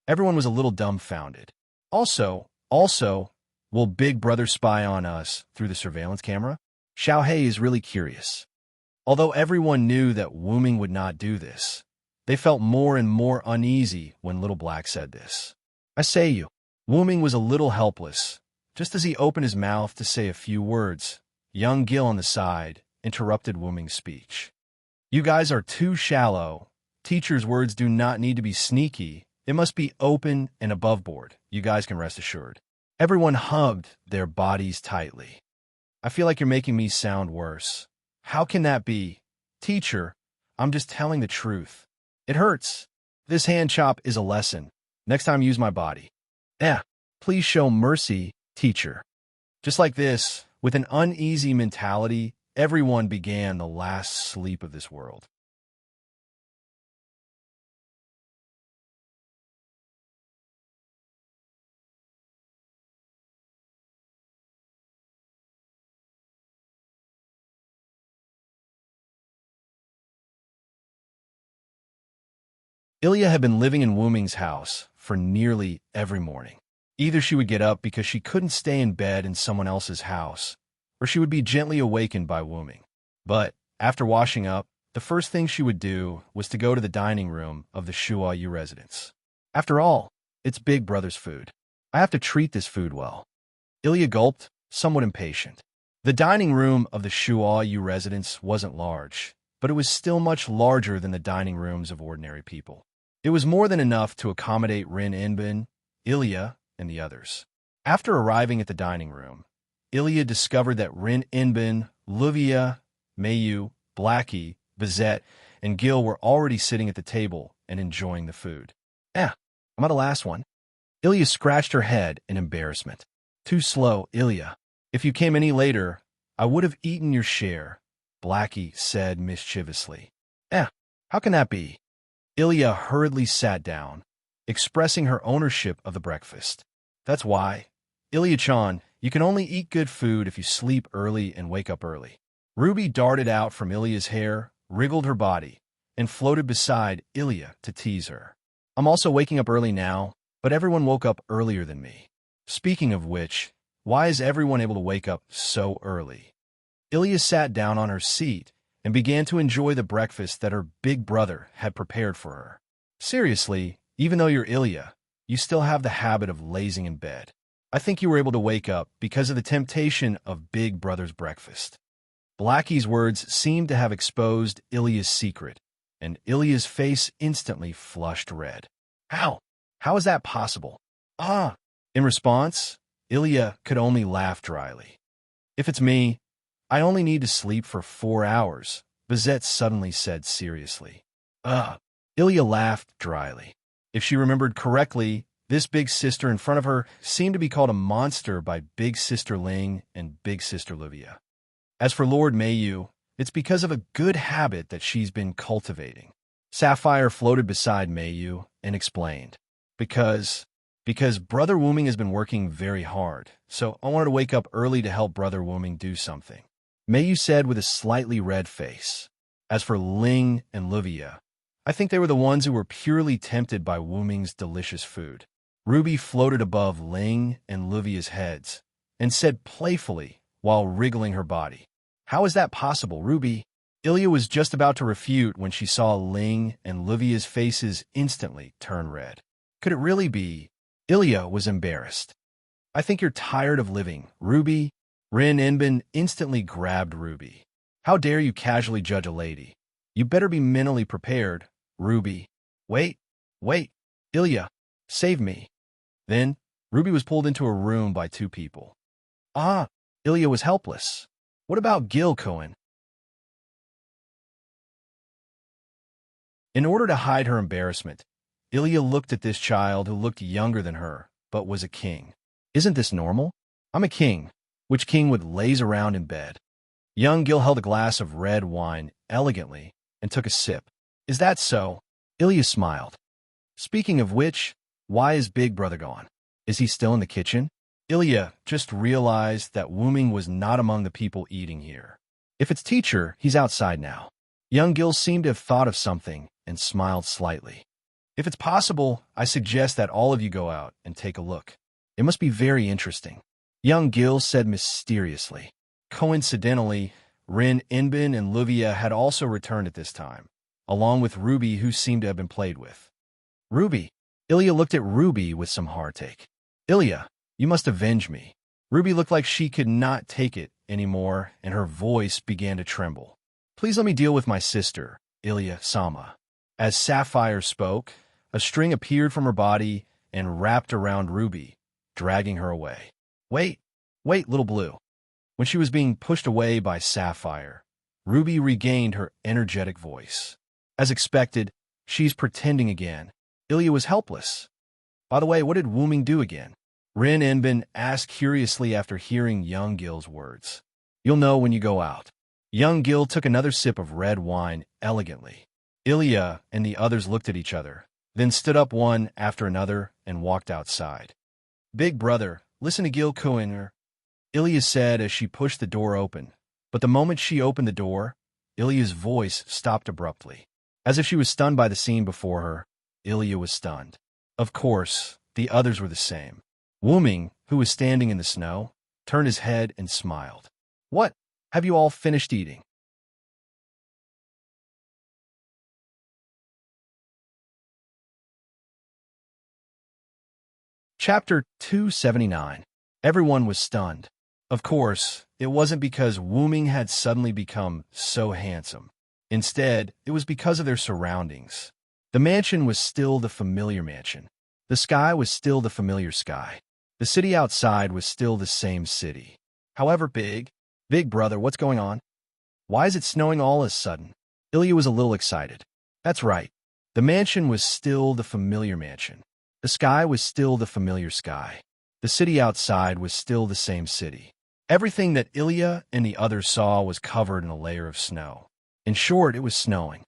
Everyone was a little dumbfounded. Also, will Big Brother spy on us through the surveillance camera? Xiaohei is really curious. Although everyone knew that Wuming would not do this, they felt more and more uneasy when Little Black said this. I say you, Wuming was a little helpless. Just as he opened his mouth to say a few words, young Gil on the side interrupted Wuming's speech. You guys are too shallow. Teacher's words do not need to be sneaky. It must be open and above board. You guys can rest assured. Everyone hugged their bodies tightly. I feel like you're making me sound worse. How can that be? Teacher, I'm just telling the truth. It hurts. This hand chop is a lesson. Next time use my body. Please show mercy, teacher. Just like this, with an uneasy mentality, everyone began the last sleep of this world. Ilya had been living in Wuming's house for nearly every morning. Either she would get up because she couldn't stay in bed in someone else's house, or she would be gently awakened by Wuming. But after washing up, the first thing she would do was to go to the dining room of the Shuayu residence. After all, it's Big Brother's food. I have to treat this food well. Ilya gulped, somewhat impatient. The dining room of the Shuayu residence wasn't large, but it was still much larger than the dining rooms of ordinary people. It was more than enough to accommodate Rin Inbin, Ilya, and the others. After arriving at the dining room, Ilya discovered that Rin Inbin, Luvia, Mayu, Blackie, Bizette, and Gil were already sitting at the table and enjoying the food. Am I the last one? Ilya scratched her head in embarrassment. Too slow, Ilya. If you came any later, I would have eaten your share, Blackie said mischievously. How can that be? Ilya hurriedly sat down, expressing her ownership of the breakfast. That's why. Ilya-chan, you can only eat good food if you sleep early and wake up early. Ruby darted out from Ilya's hair, wriggled her body, and floated beside Ilya to tease her. I'm also waking up early now, but everyone woke up earlier than me. Speaking of which, why is everyone able to wake up so early? Ilya sat down on her seat and began to enjoy the breakfast that her big brother had prepared for her. Seriously, even though you're Ilya, you still have the habit of lazing in bed. I think you were able to wake up because of the temptation of Big Brother's breakfast. Blackie's words seemed to have exposed Ilya's secret, and Ilya's face instantly flushed red. How? How is that possible? Ah! In response, Ilya could only laugh dryly. If it's me, I only need to sleep for 4 hours, Bizette suddenly said seriously. Ugh. Ilya laughed dryly. If she remembered correctly, this big sister in front of her seemed to be called a monster by Big Sister Ling and Big Sister Livia. As for Lord Mayu, it's because of a good habit that she's been cultivating. Sapphire floated beside Mayu and explained, Because Brother Wooming has been working very hard, so I wanted to wake up early to help Brother Wooming do something. Mayu said with a slightly red face. As for Ling and Livia, I think they were the ones who were purely tempted by Wooming's delicious food. Ruby floated above Ling and Livia's heads and said playfully while wriggling her body, How is that possible, Ruby? Ilya was just about to refute when she saw Ling and Livia's faces instantly turn red. Could it really be? Ilya was embarrassed. I think you're tired of living, Ruby. Rin Enbin instantly grabbed Ruby. How dare you casually judge a lady? You better be mentally prepared, Ruby. Wait. Ilya, save me. Then, Ruby was pulled into a room by 2 people. Ah, Ilya was helpless. What about Gil Cohen? In order to hide her embarrassment, Ilya looked at this child who looked younger than her, but was a king. Isn't this normal? I'm a king. Which king would laze around in bed? Young Gil held a glass of red wine elegantly and took a sip. Is that so? Ilya smiled. Speaking of which, why is Big Brother gone? Is he still in the kitchen? Ilya just realized that Wooming was not among the people eating here. If it's teacher, he's outside now. Young Gil seemed to have thought of something and smiled slightly. If it's possible, I suggest that all of you go out and take a look. It must be very interesting. Young Gil said mysteriously. Coincidentally, Rin Enbin and Livia had also returned at this time, along with Ruby, who seemed to have been played with. Ruby. Ilya looked at Ruby with some heartache. Ilya, you must avenge me. Ruby looked like she could not take it anymore, and her voice began to tremble. Please let me deal with my sister, Ilya-sama. As Sapphire spoke, a string appeared from her body and wrapped around Ruby, dragging her away. Wait, little blue. When she was being pushed away by Sapphire, Ruby regained her energetic voice. As expected, she's pretending again. Ilya was helpless. By the way, what did Wooming do again? Rin Enbin asked curiously after hearing Young Gil's words. You'll know when you go out. Young Gil took another sip of red wine elegantly. Ilya and the others looked at each other, then stood up one after another and walked outside. Big Brother, listen to Gil Koenger, Ilya said as she pushed the door open. But the moment she opened the door, Ilya's voice stopped abruptly. As if she was stunned by the scene before her, Ilya was stunned. Of course, the others were the same. Wooming, who was standing in the snow, turned his head and smiled. What? Have you all finished eating? Chapter 279. Everyone was stunned. Of course, it wasn't because Wooming had suddenly become so handsome. Instead, it was because of their surroundings. The mansion was still the familiar mansion. The sky was still the familiar sky. The city outside was still the same city. However, Big Brother, what's going on? Why is it snowing all of a sudden? Ilya was a little excited. That's right. The mansion was still the familiar mansion. The sky was still the familiar sky. The city outside was still the same city. Everything that Ilya and the others saw was covered in a layer of snow. In short, it was snowing.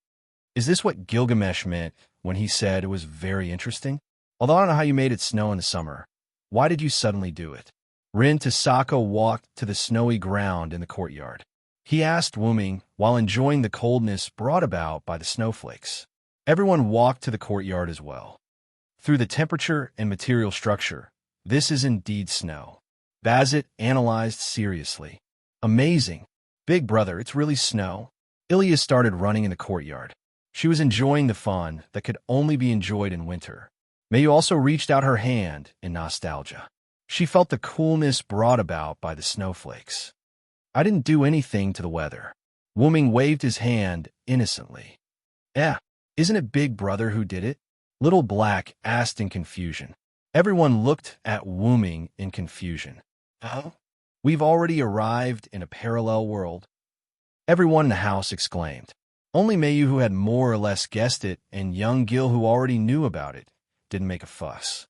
Is this what Gilgamesh meant when he said it was very interesting? Although I don't know how you made it snow in the summer. Why did you suddenly do it? Rin Tasako walked to the snowy ground in the courtyard. He asked Wooming while enjoying the coldness brought about by the snowflakes. Everyone walked to the courtyard as well. Through the temperature and material structure, this is indeed snow. Bazit analyzed seriously. Amazing. Big Brother, it's really snow. Ilya started running in the courtyard. She was enjoying the fun that could only be enjoyed in winter. Mayu also reached out her hand in nostalgia. She felt the coolness brought about by the snowflakes. I didn't do anything to the weather. Wooming waved his hand innocently. Isn't it Big Brother who did it? Little Black asked in confusion. Everyone looked at Wooming in confusion. Oh? We've already arrived in a parallel world. Everyone in the house exclaimed. Only Mayu, who had more or less guessed it, and young Gil, who already knew about it, didn't make a fuss.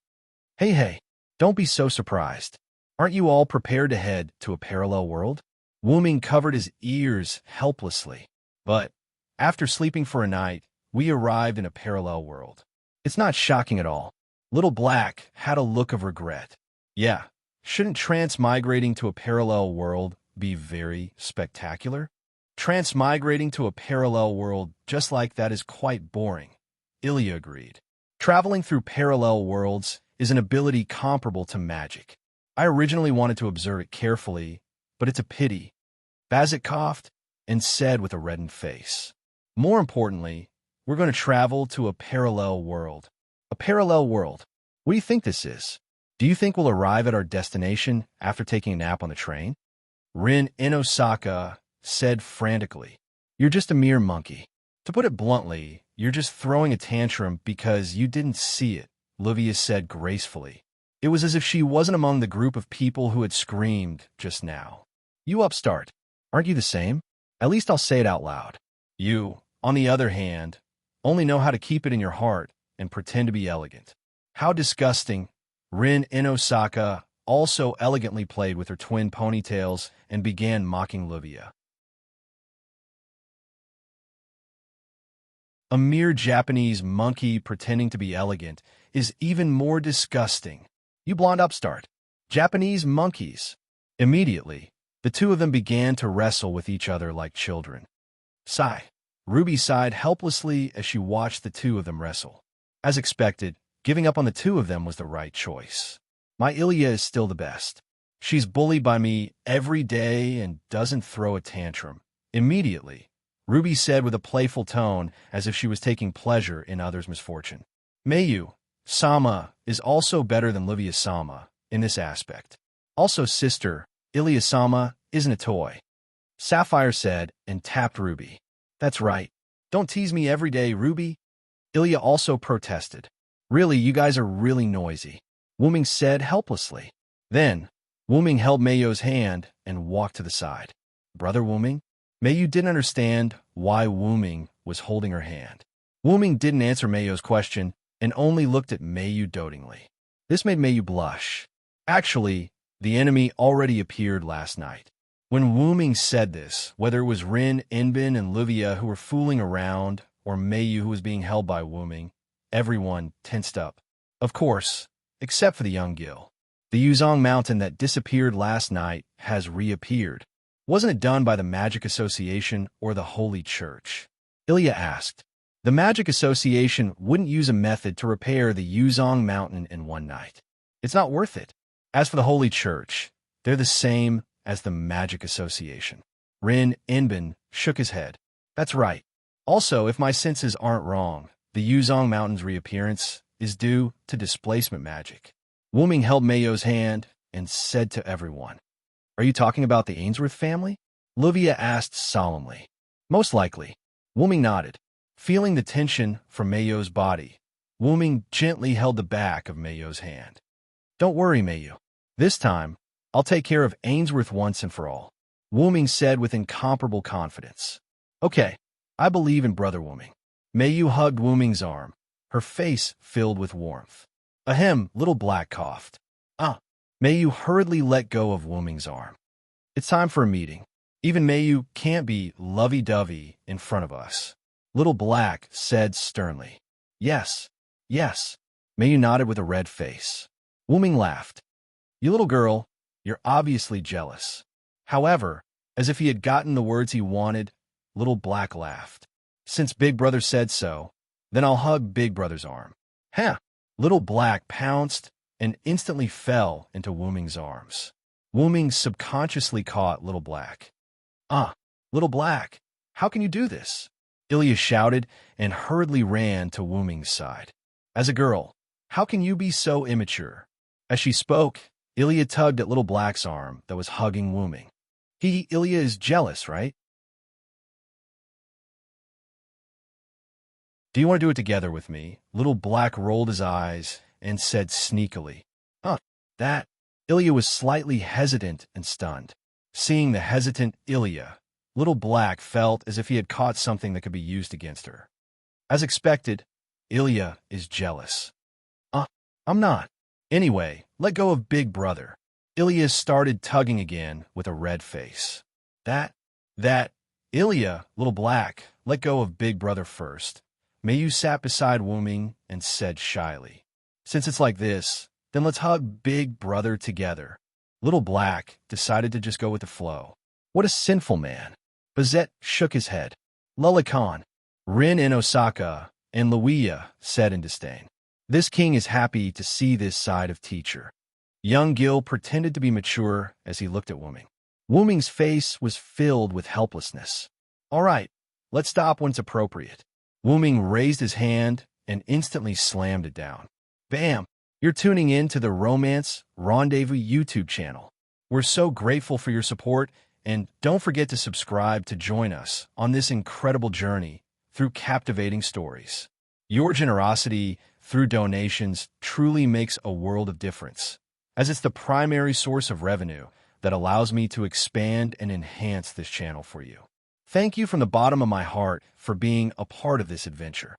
Hey, don't be so surprised. Aren't you all prepared to head to a parallel world? Wooming covered his ears helplessly. But after sleeping for a night, we arrived in a parallel world. It's not shocking at all. Little Black had a look of regret. Yeah, shouldn't transmigrating to a parallel world be very spectacular? Transmigrating to a parallel world just like that is quite boring, Ilya agreed. Traveling through parallel worlds is an ability comparable to magic. I originally wanted to observe it carefully, but it's a pity. Bazit coughed and said with a reddened face. More importantly, we're going to travel to a parallel world. A parallel world? What do you think this is? Do you think we'll arrive at our destination after taking a nap on the train? Rin Inosaka said frantically. You're just a mere monkey. To put it bluntly, you're just throwing a tantrum because you didn't see it, Livia said gracefully. It was as if she wasn't among the group of people who had screamed just now. You upstart. Aren't you the same? At least I'll say it out loud. You, on the other hand, only know how to keep it in your heart and pretend to be elegant. How disgusting. Rin Inosaka also elegantly played with her twin ponytails and began mocking Livia. A mere Japanese monkey pretending to be elegant is even more disgusting. You blonde upstart. Japanese monkeys. Immediately, the two of them began to wrestle with each other like children. Sigh. Ruby sighed helplessly as she watched the two of them wrestle. As expected, giving up on the two of them was the right choice. My Ilya is still the best. She's bullied by me every day and doesn't throw a tantrum. Immediately, Ruby said with a playful tone as if she was taking pleasure in others' misfortune. Mayu, Sama is also better than Livia Sama in this aspect. Also, sister, Ilya Sama isn't a toy. Sapphire said and tapped Ruby. That's right. Don't tease me every day, Ruby. Ilya also protested. Really, you guys are really noisy, Wooming said helplessly. Then, Wooming held Mayu's hand and walked to the side. Brother Wooming? Mayu didn't understand why Wooming was holding her hand. Wooming didn't answer Mayu's question and only looked at Mayu dotingly. This made Mayu blush. Actually, the enemy already appeared last night. When Wooming said this, whether it was Rin, Inbin, and Livia who were fooling around, or Mayu who was being held by Wooming, everyone tensed up. Of course, except for the young Gil. The Yuzong mountain that disappeared last night has reappeared. Wasn't it done by the Magic Association or the Holy Church? Ilya asked. The Magic Association wouldn't use a method to repair the Yuzong mountain in one night. It's not worth it. As for the Holy Church, they're the same as the Magic Association. Rin Inbin shook his head. That's right. Also, if my senses aren't wrong, the Yuzong Mountain's reappearance is due to displacement magic. Wooming held Mayo's hand and said to everyone, Are you talking about the Ainsworth family? Livia asked solemnly. Most likely. Wooming nodded. Feeling the tension from Mayo's body, Wooming gently held the back of Mayo's hand. Don't worry, Mayu. This time, I'll take care of Ainsworth once and for all, Wooming said with incomparable confidence. Okay, I believe in Brother Wooming. Mayu hugged Wooming's arm, her face filled with warmth. Ahem, Little Black coughed. Mayu hurriedly let go of Wooming's arm. It's time for a meeting. Even Mayu can't be lovey-dovey in front of us, Little Black said sternly. Yes. Mayu nodded with a red face. Wooming laughed. You little girl, you're obviously jealous. However, as if he had gotten the words he wanted, Little Black laughed. Since Big Brother said so, then I'll hug Big Brother's arm. Little Black pounced and instantly fell into Wooming's arms. Wooming subconsciously caught Little Black. Little Black, how can you do this? Ilya shouted and hurriedly ran to Wooming's side. As a girl, how can you be so immature? As she spoke, Ilya tugged at Little Black's arm that was hugging Wooming. Ilya is jealous, right? Do you want to do it together with me? Little Black rolled his eyes and said sneakily, that. Ilya was slightly hesitant and stunned. Seeing the hesitant Ilya, Little Black felt as if he had caught something that could be used against her. As expected, Ilya is jealous. I'm not. Anyway, let go of Big Brother. Ilya started tugging again with a red face. That. Ilya, Little Black, let go of Big Brother first. Mayu sat beside Wooming and said shyly, since it's like this, then let's hug Big Brother together. Little Black decided to just go with the flow. What a sinful man. Bazette shook his head. Lulakan, Rin in Osaka, and Luia said in disdain. This king is happy to see this side of teacher. Young Gil pretended to be mature as he looked at Wooming. Wooming's face was filled with helplessness. All right, let's stop when it's appropriate. Wooming raised his hand and instantly slammed it down. Bam! You're tuning in to the Romance Rendezvous YouTube channel. We're so grateful for your support, and don't forget to subscribe to join us on this incredible journey through captivating stories. Your generosity through donations truly makes a world of difference, as it's the primary source of revenue that allows me to expand and enhance this channel for you. Thank you from the bottom of my heart for being a part of this adventure.